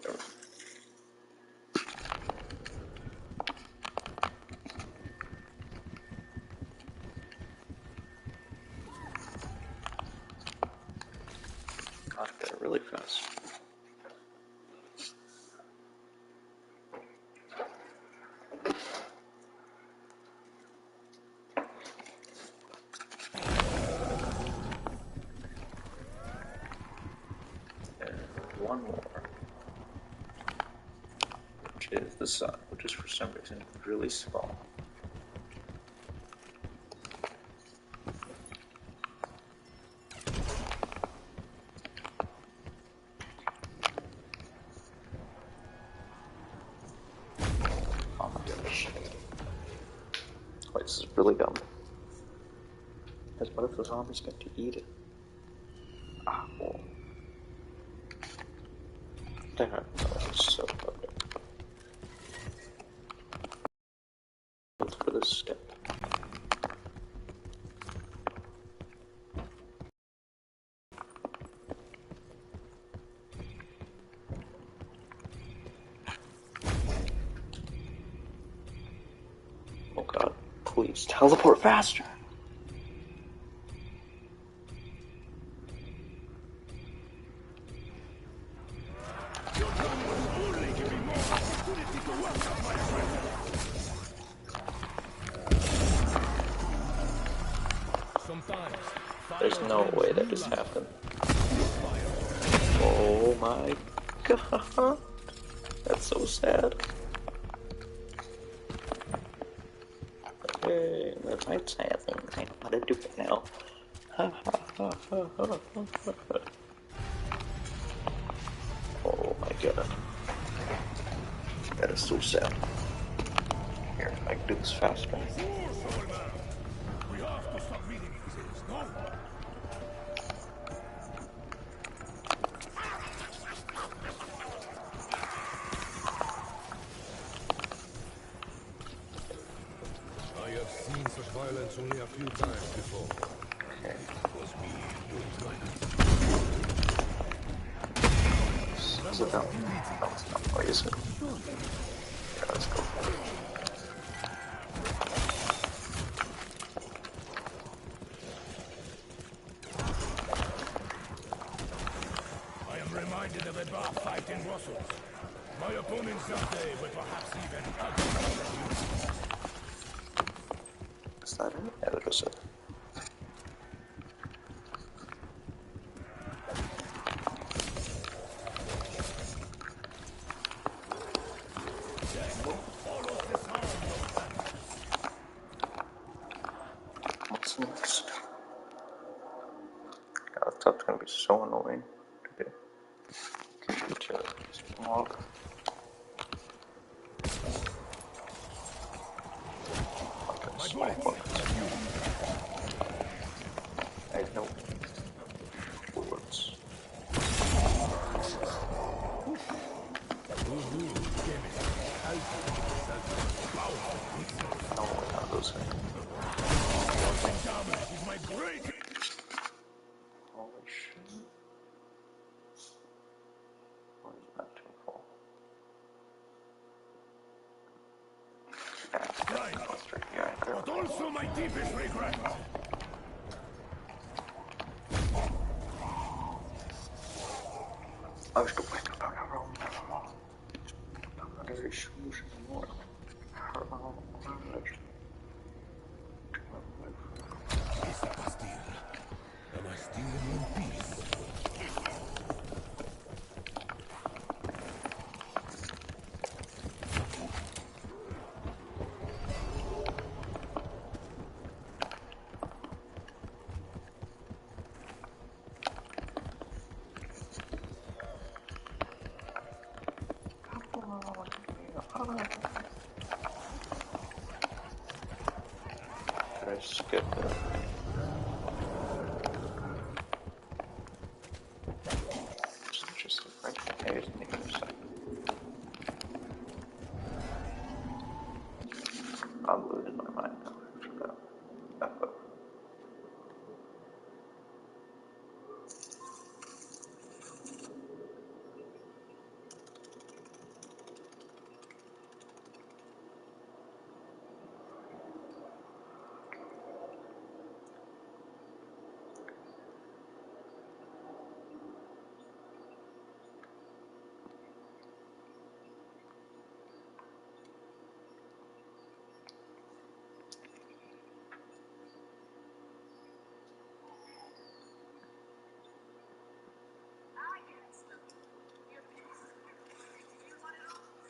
I got it really fast. One more, which is the sun, which is for some reason really small. Oh my gosh. Wait, this is really dumb. Because what if the zombies get to eat it? Ah, well. That is so okay. Let's for this step. Oh God, please teleport faster. There's no way that just happened. Oh my God. That's so sad. Okay, that's my sad thing. I know how to do it now. Oh my God. That is so sad. Here, I can do this faster. We have to stop reading this, no? I have seen such violence only a few times before. Okay. Is it down? No, it's not. Oh, is it? Yeah, let's go. I am reminded of a bar fight in Brussels. My opponent someday will perhaps even uglier than you. Is that it? Yeah, that was it. What's next? God, I thought it's gonna be so annoying to do. Keep each other mob. Small buckets. I have no bullets. No, not those things. Holy shit. What is that too for? But also my deepest regret. I was going to about how wrong I'm not very sure anymore. It's a Bastille, and I still am in peace. Did I skip it? It's interesting, right? Maybe it's on the other side. I'm losing my mind now after that.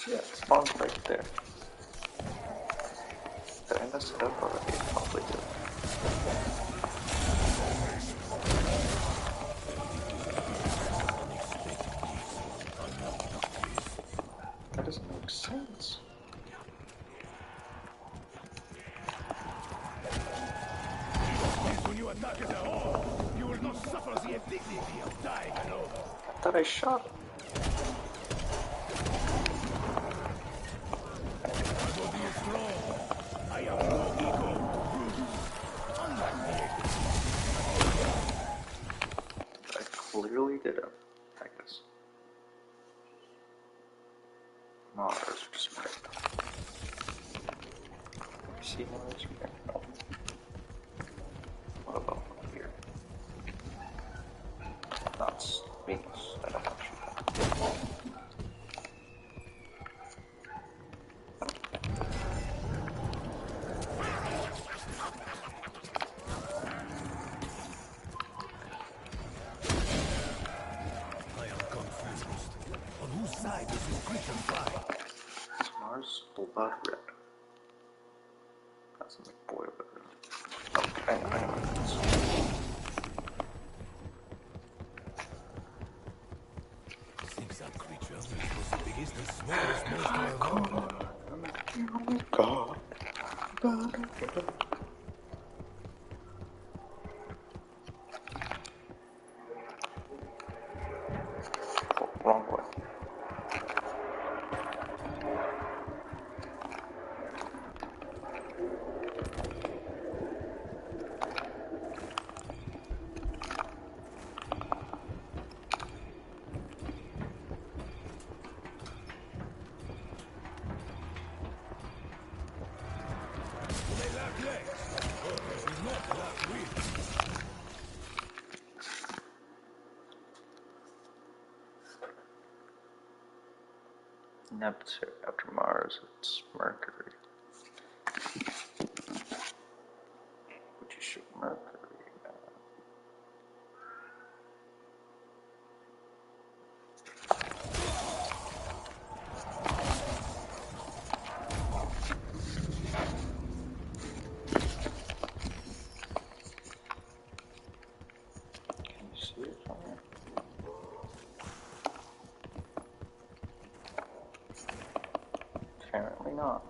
Yeah, it spawns right there. Did I mess it up already? I probably did. That doesn't make sense. When you attack as a whole, you will not suffer the indignity of dying alone. I thought I shot him. My body is strong. I have no ego to bruise. Unlike the I clearly did it, I guess. Mars are just right. See Mars here? No. What about here? That's Venus. I don't want to shoot that. I am confused. On whose side does this creature fly? It's Mars, blood red. That's like boy red. Oh, I know what it is. Zigzag creature was the biggest and smallest monster of all. God. Oh, wrong way. Neptune. After Mars, it's Mercury. Would you shoot Mercury? Can you see it from here? Apparently not.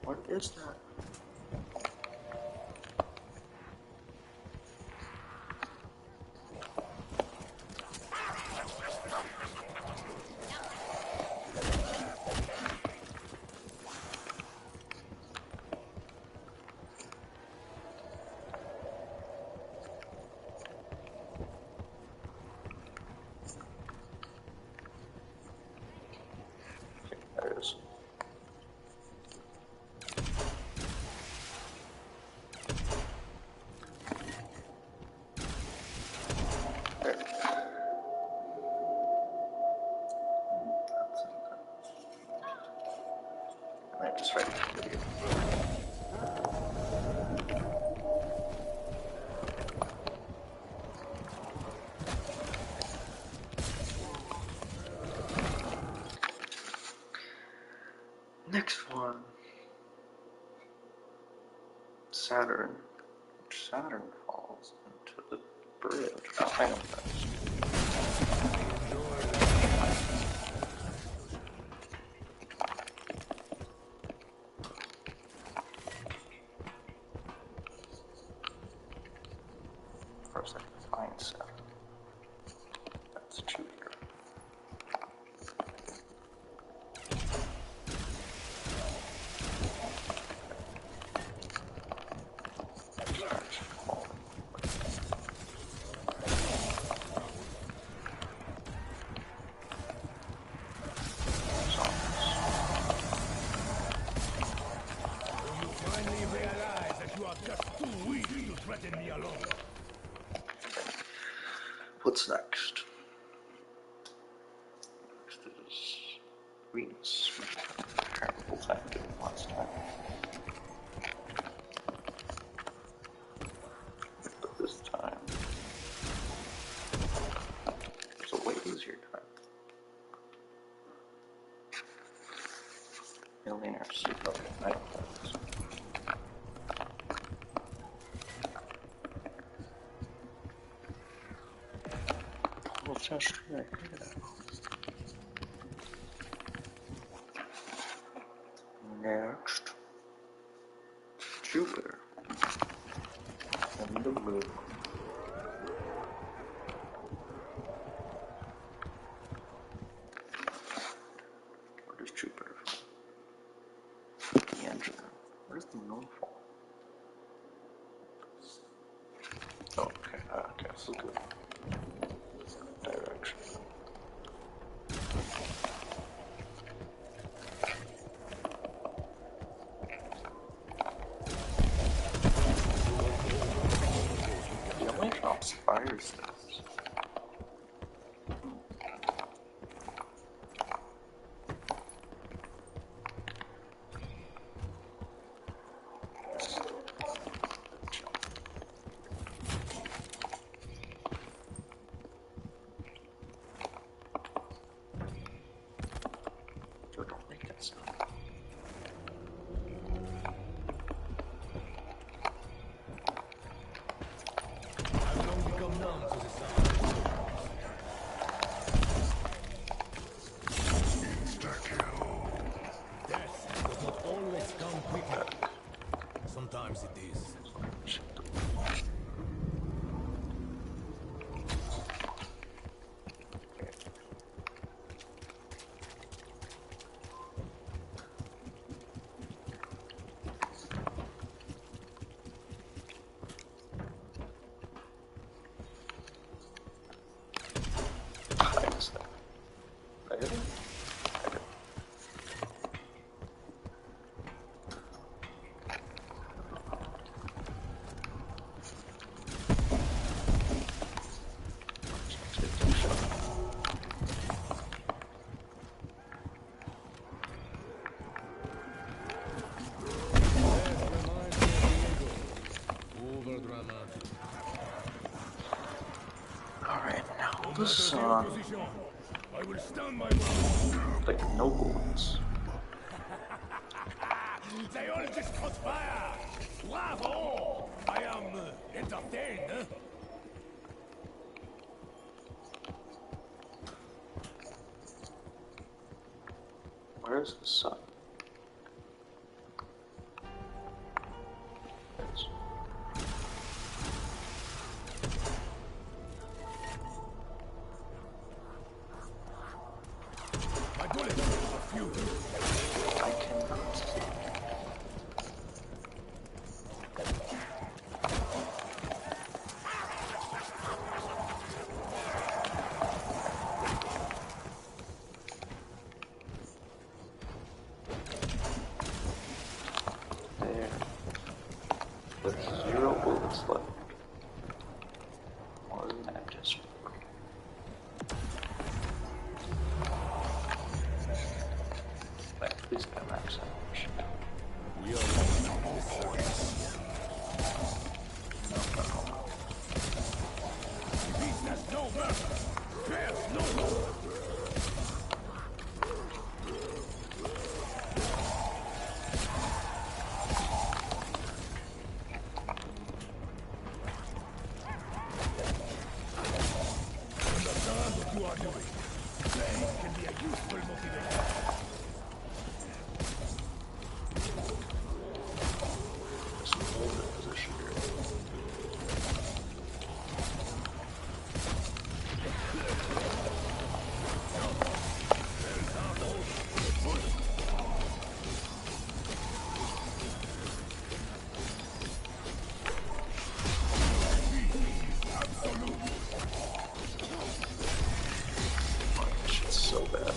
What is that? Okay, there it is. There. I just read the video. Next one. Saturn. Saturn falls into the bridge. Oh, I know that. First I can find Saturn. That's Jupiter. What's next? Next is Venus. Terrible time to do it last time. But this time, it's a way easier time. Millionaire suit. Okay, I don't know this. Well, it's just right here. Next, Jupiter and the moon. Where does Jupiter fall? The engine. Where's the moon fall? Okay, okay, so good. Direction. How many drops fires this? Don't make that sound. I've long become numb to the sound. Insta-kill. Death does not always come quickly. Sometimes it is. sun. I will stand my ground. Like no bullets. They all just caught fire. Bravo! I am entertained. Where's the sun? My bullets are few. I cannot. There. With 0 bullets left. More than that, just. Please get a max out. We are running this circus. Peace has no mercy. There's no more. Understand what you are doing. Play can be a useful motivator. Shit's so bad.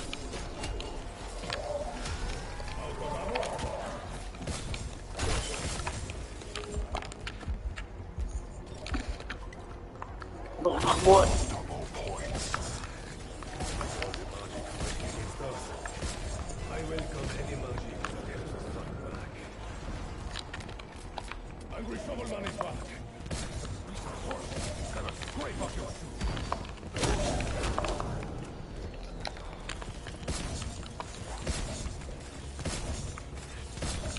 What? I welcome any magic that helps us fight back. Angry Shovelman is back. These are horses. Gonna scrape off your shoes.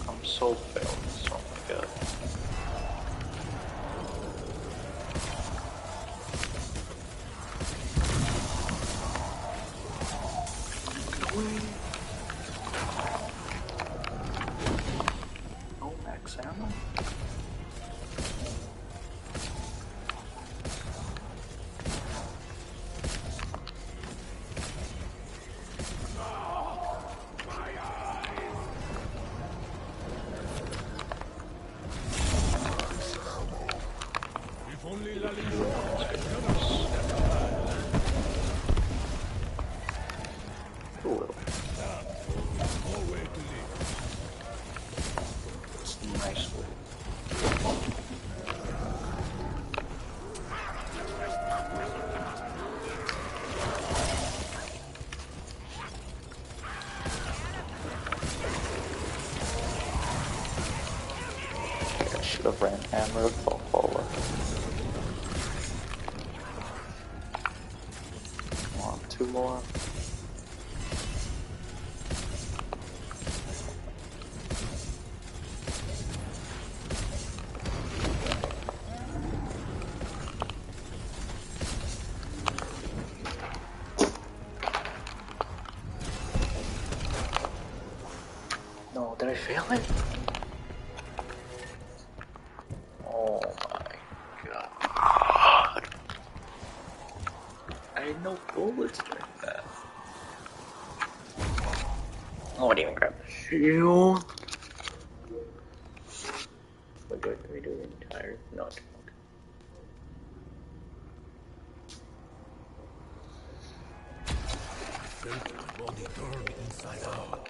I'm so failed. Oh my god. No max ammo? If only Lally A little. no way to live. It's a nice way. I should have ran hammer of Valhalla. Come on, 2 more. No, did I fail it? Oh my god. I had no bullets during that. Oh, I didn't even grab the shield. What do I have to redo the entire? No, okay. Felt my body turn inside out.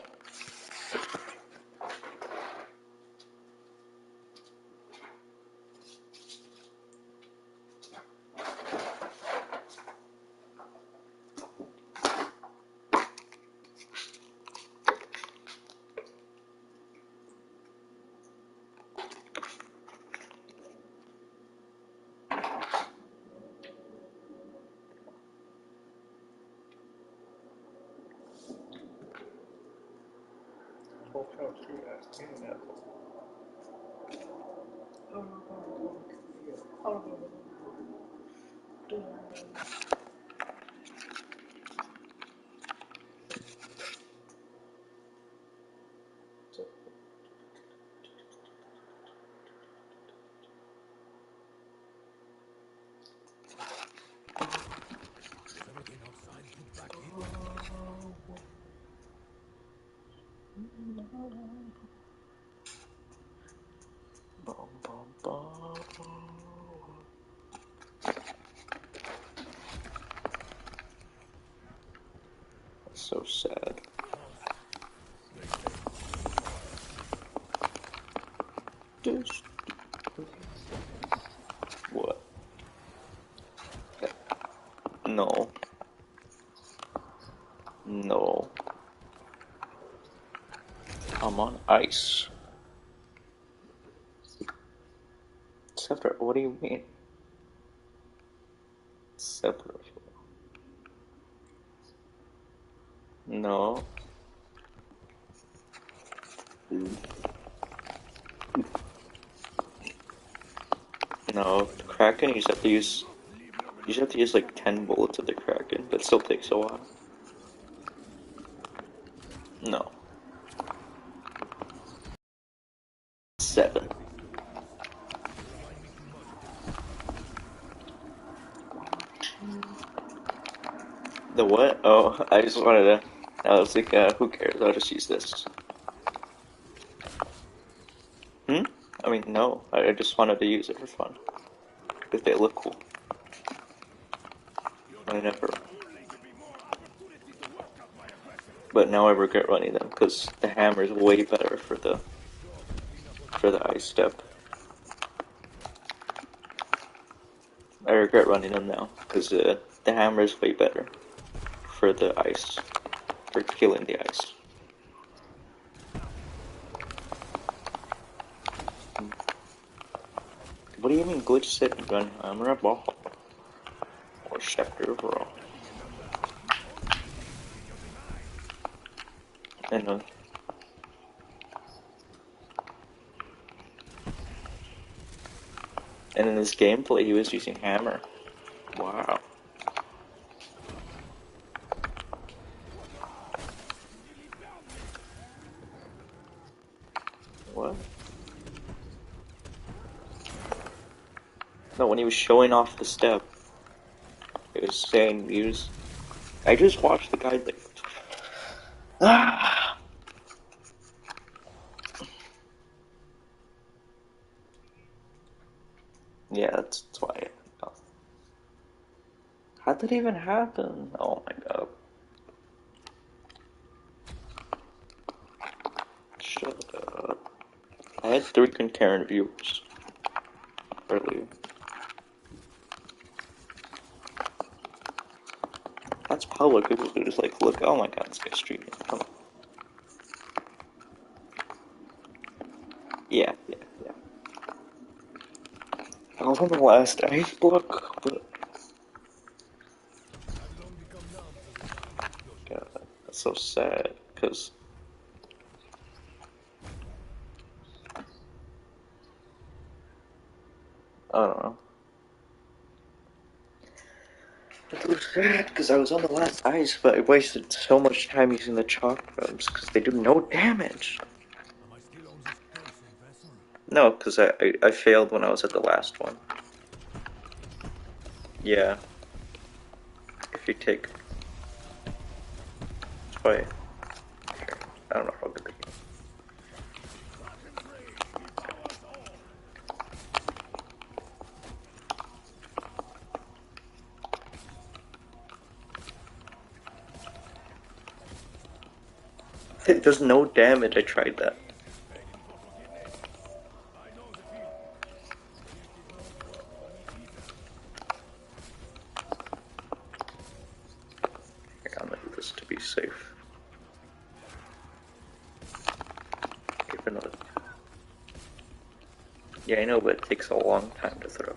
That's so sad. What? No. No. I'm on ice. Separate? What do you mean? Separate? No. No, the Kraken, you just have to use like 10 bullets of the Kraken, but it still takes a while. No. 7. The what? Oh, I just wanted to, I was like, who cares, I'll just use this. I mean, no, I just wanted to use it for fun. Because they look cool. I never. But now I regret running them, because the hammer is way better for the ice step. I regret running them now, because the hammer is way better for the ice, for killing the ice. What do you mean glitch said run hammer ball? Or Schecter overall? I know. And in this gameplay he was using hammer. Wow. What? No, when he was showing off the step, it was saying use. I just watched the guy like. Ah! Yeah, that's why. How did it even happen? Oh my god. Shut up. I had 3 concurrent viewers earlier. That's public. People could just like look. Oh my god, this guy's streaming. Come on. Yeah. I was on the last ice block, but God, that's so sad. Cause I don't know. It was sad because I was on the last ice, but I wasted so much time using the chalk rubs because they do no damage. No, because I failed when I was at the last one. Yeah. If you take... That's why... I don't know how good they are. It does no damage, I tried that. I'm gonna do this to be safe. Even though... Yeah, I know, but it takes a long time to throw.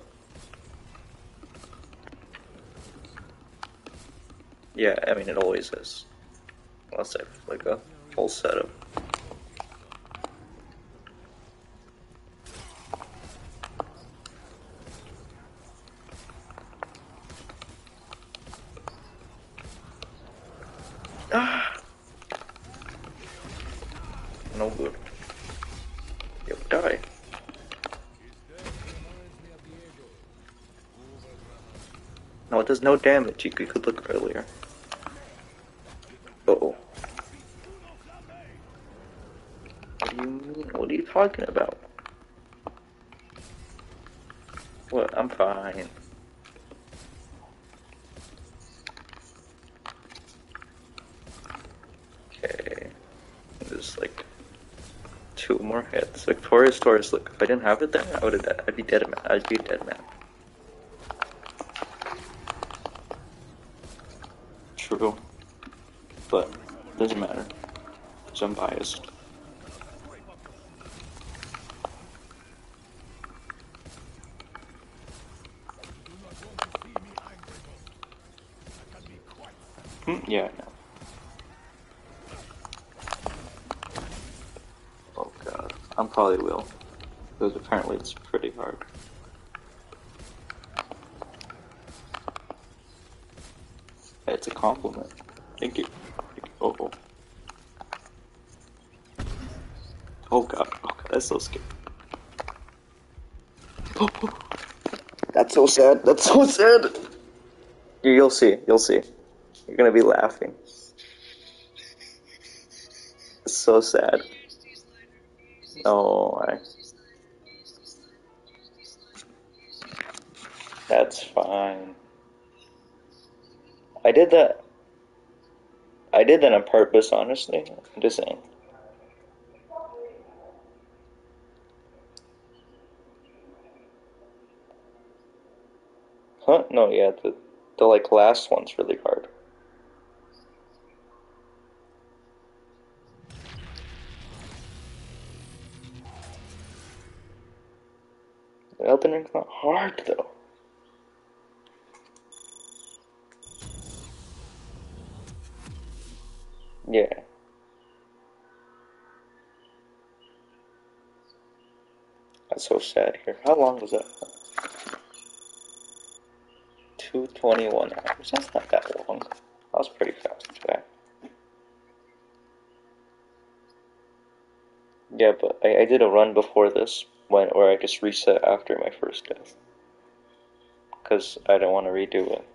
Yeah, I mean, it always is. Unless I have, like, a full setup. die. No, it does no damage. You could look earlier. Uh-oh. What do you mean? What are you talking about? What? I'm fine. Okay. There's like 2 more hits. Victorious Taurus. Look, if I didn't have it then, I would have died. I'd be dead, man. I'd be a dead man. True. But it doesn't matter. Because I'm biased. Yeah, I know. Oh god. I probably will. Because apparently it's pretty hard. It's a compliment. Thank you. Oh, oh. Oh god. Oh god, that's so scary. Oh, oh. That's so sad. That's so sad. You'll see. You'll see. You're gonna be laughing. It's so sad. Oh, that's fine. I did that on purpose, honestly. I'm just saying. Huh? No, yeah, the like last one's really hard. The Elden Ring's not hard though. Yeah. That's so sad here. How long was that? 221 hours. That's not that long. That was pretty fast today. Yeah, but I did a run before this, where I just reset after my first death. Because I don't want to redo it.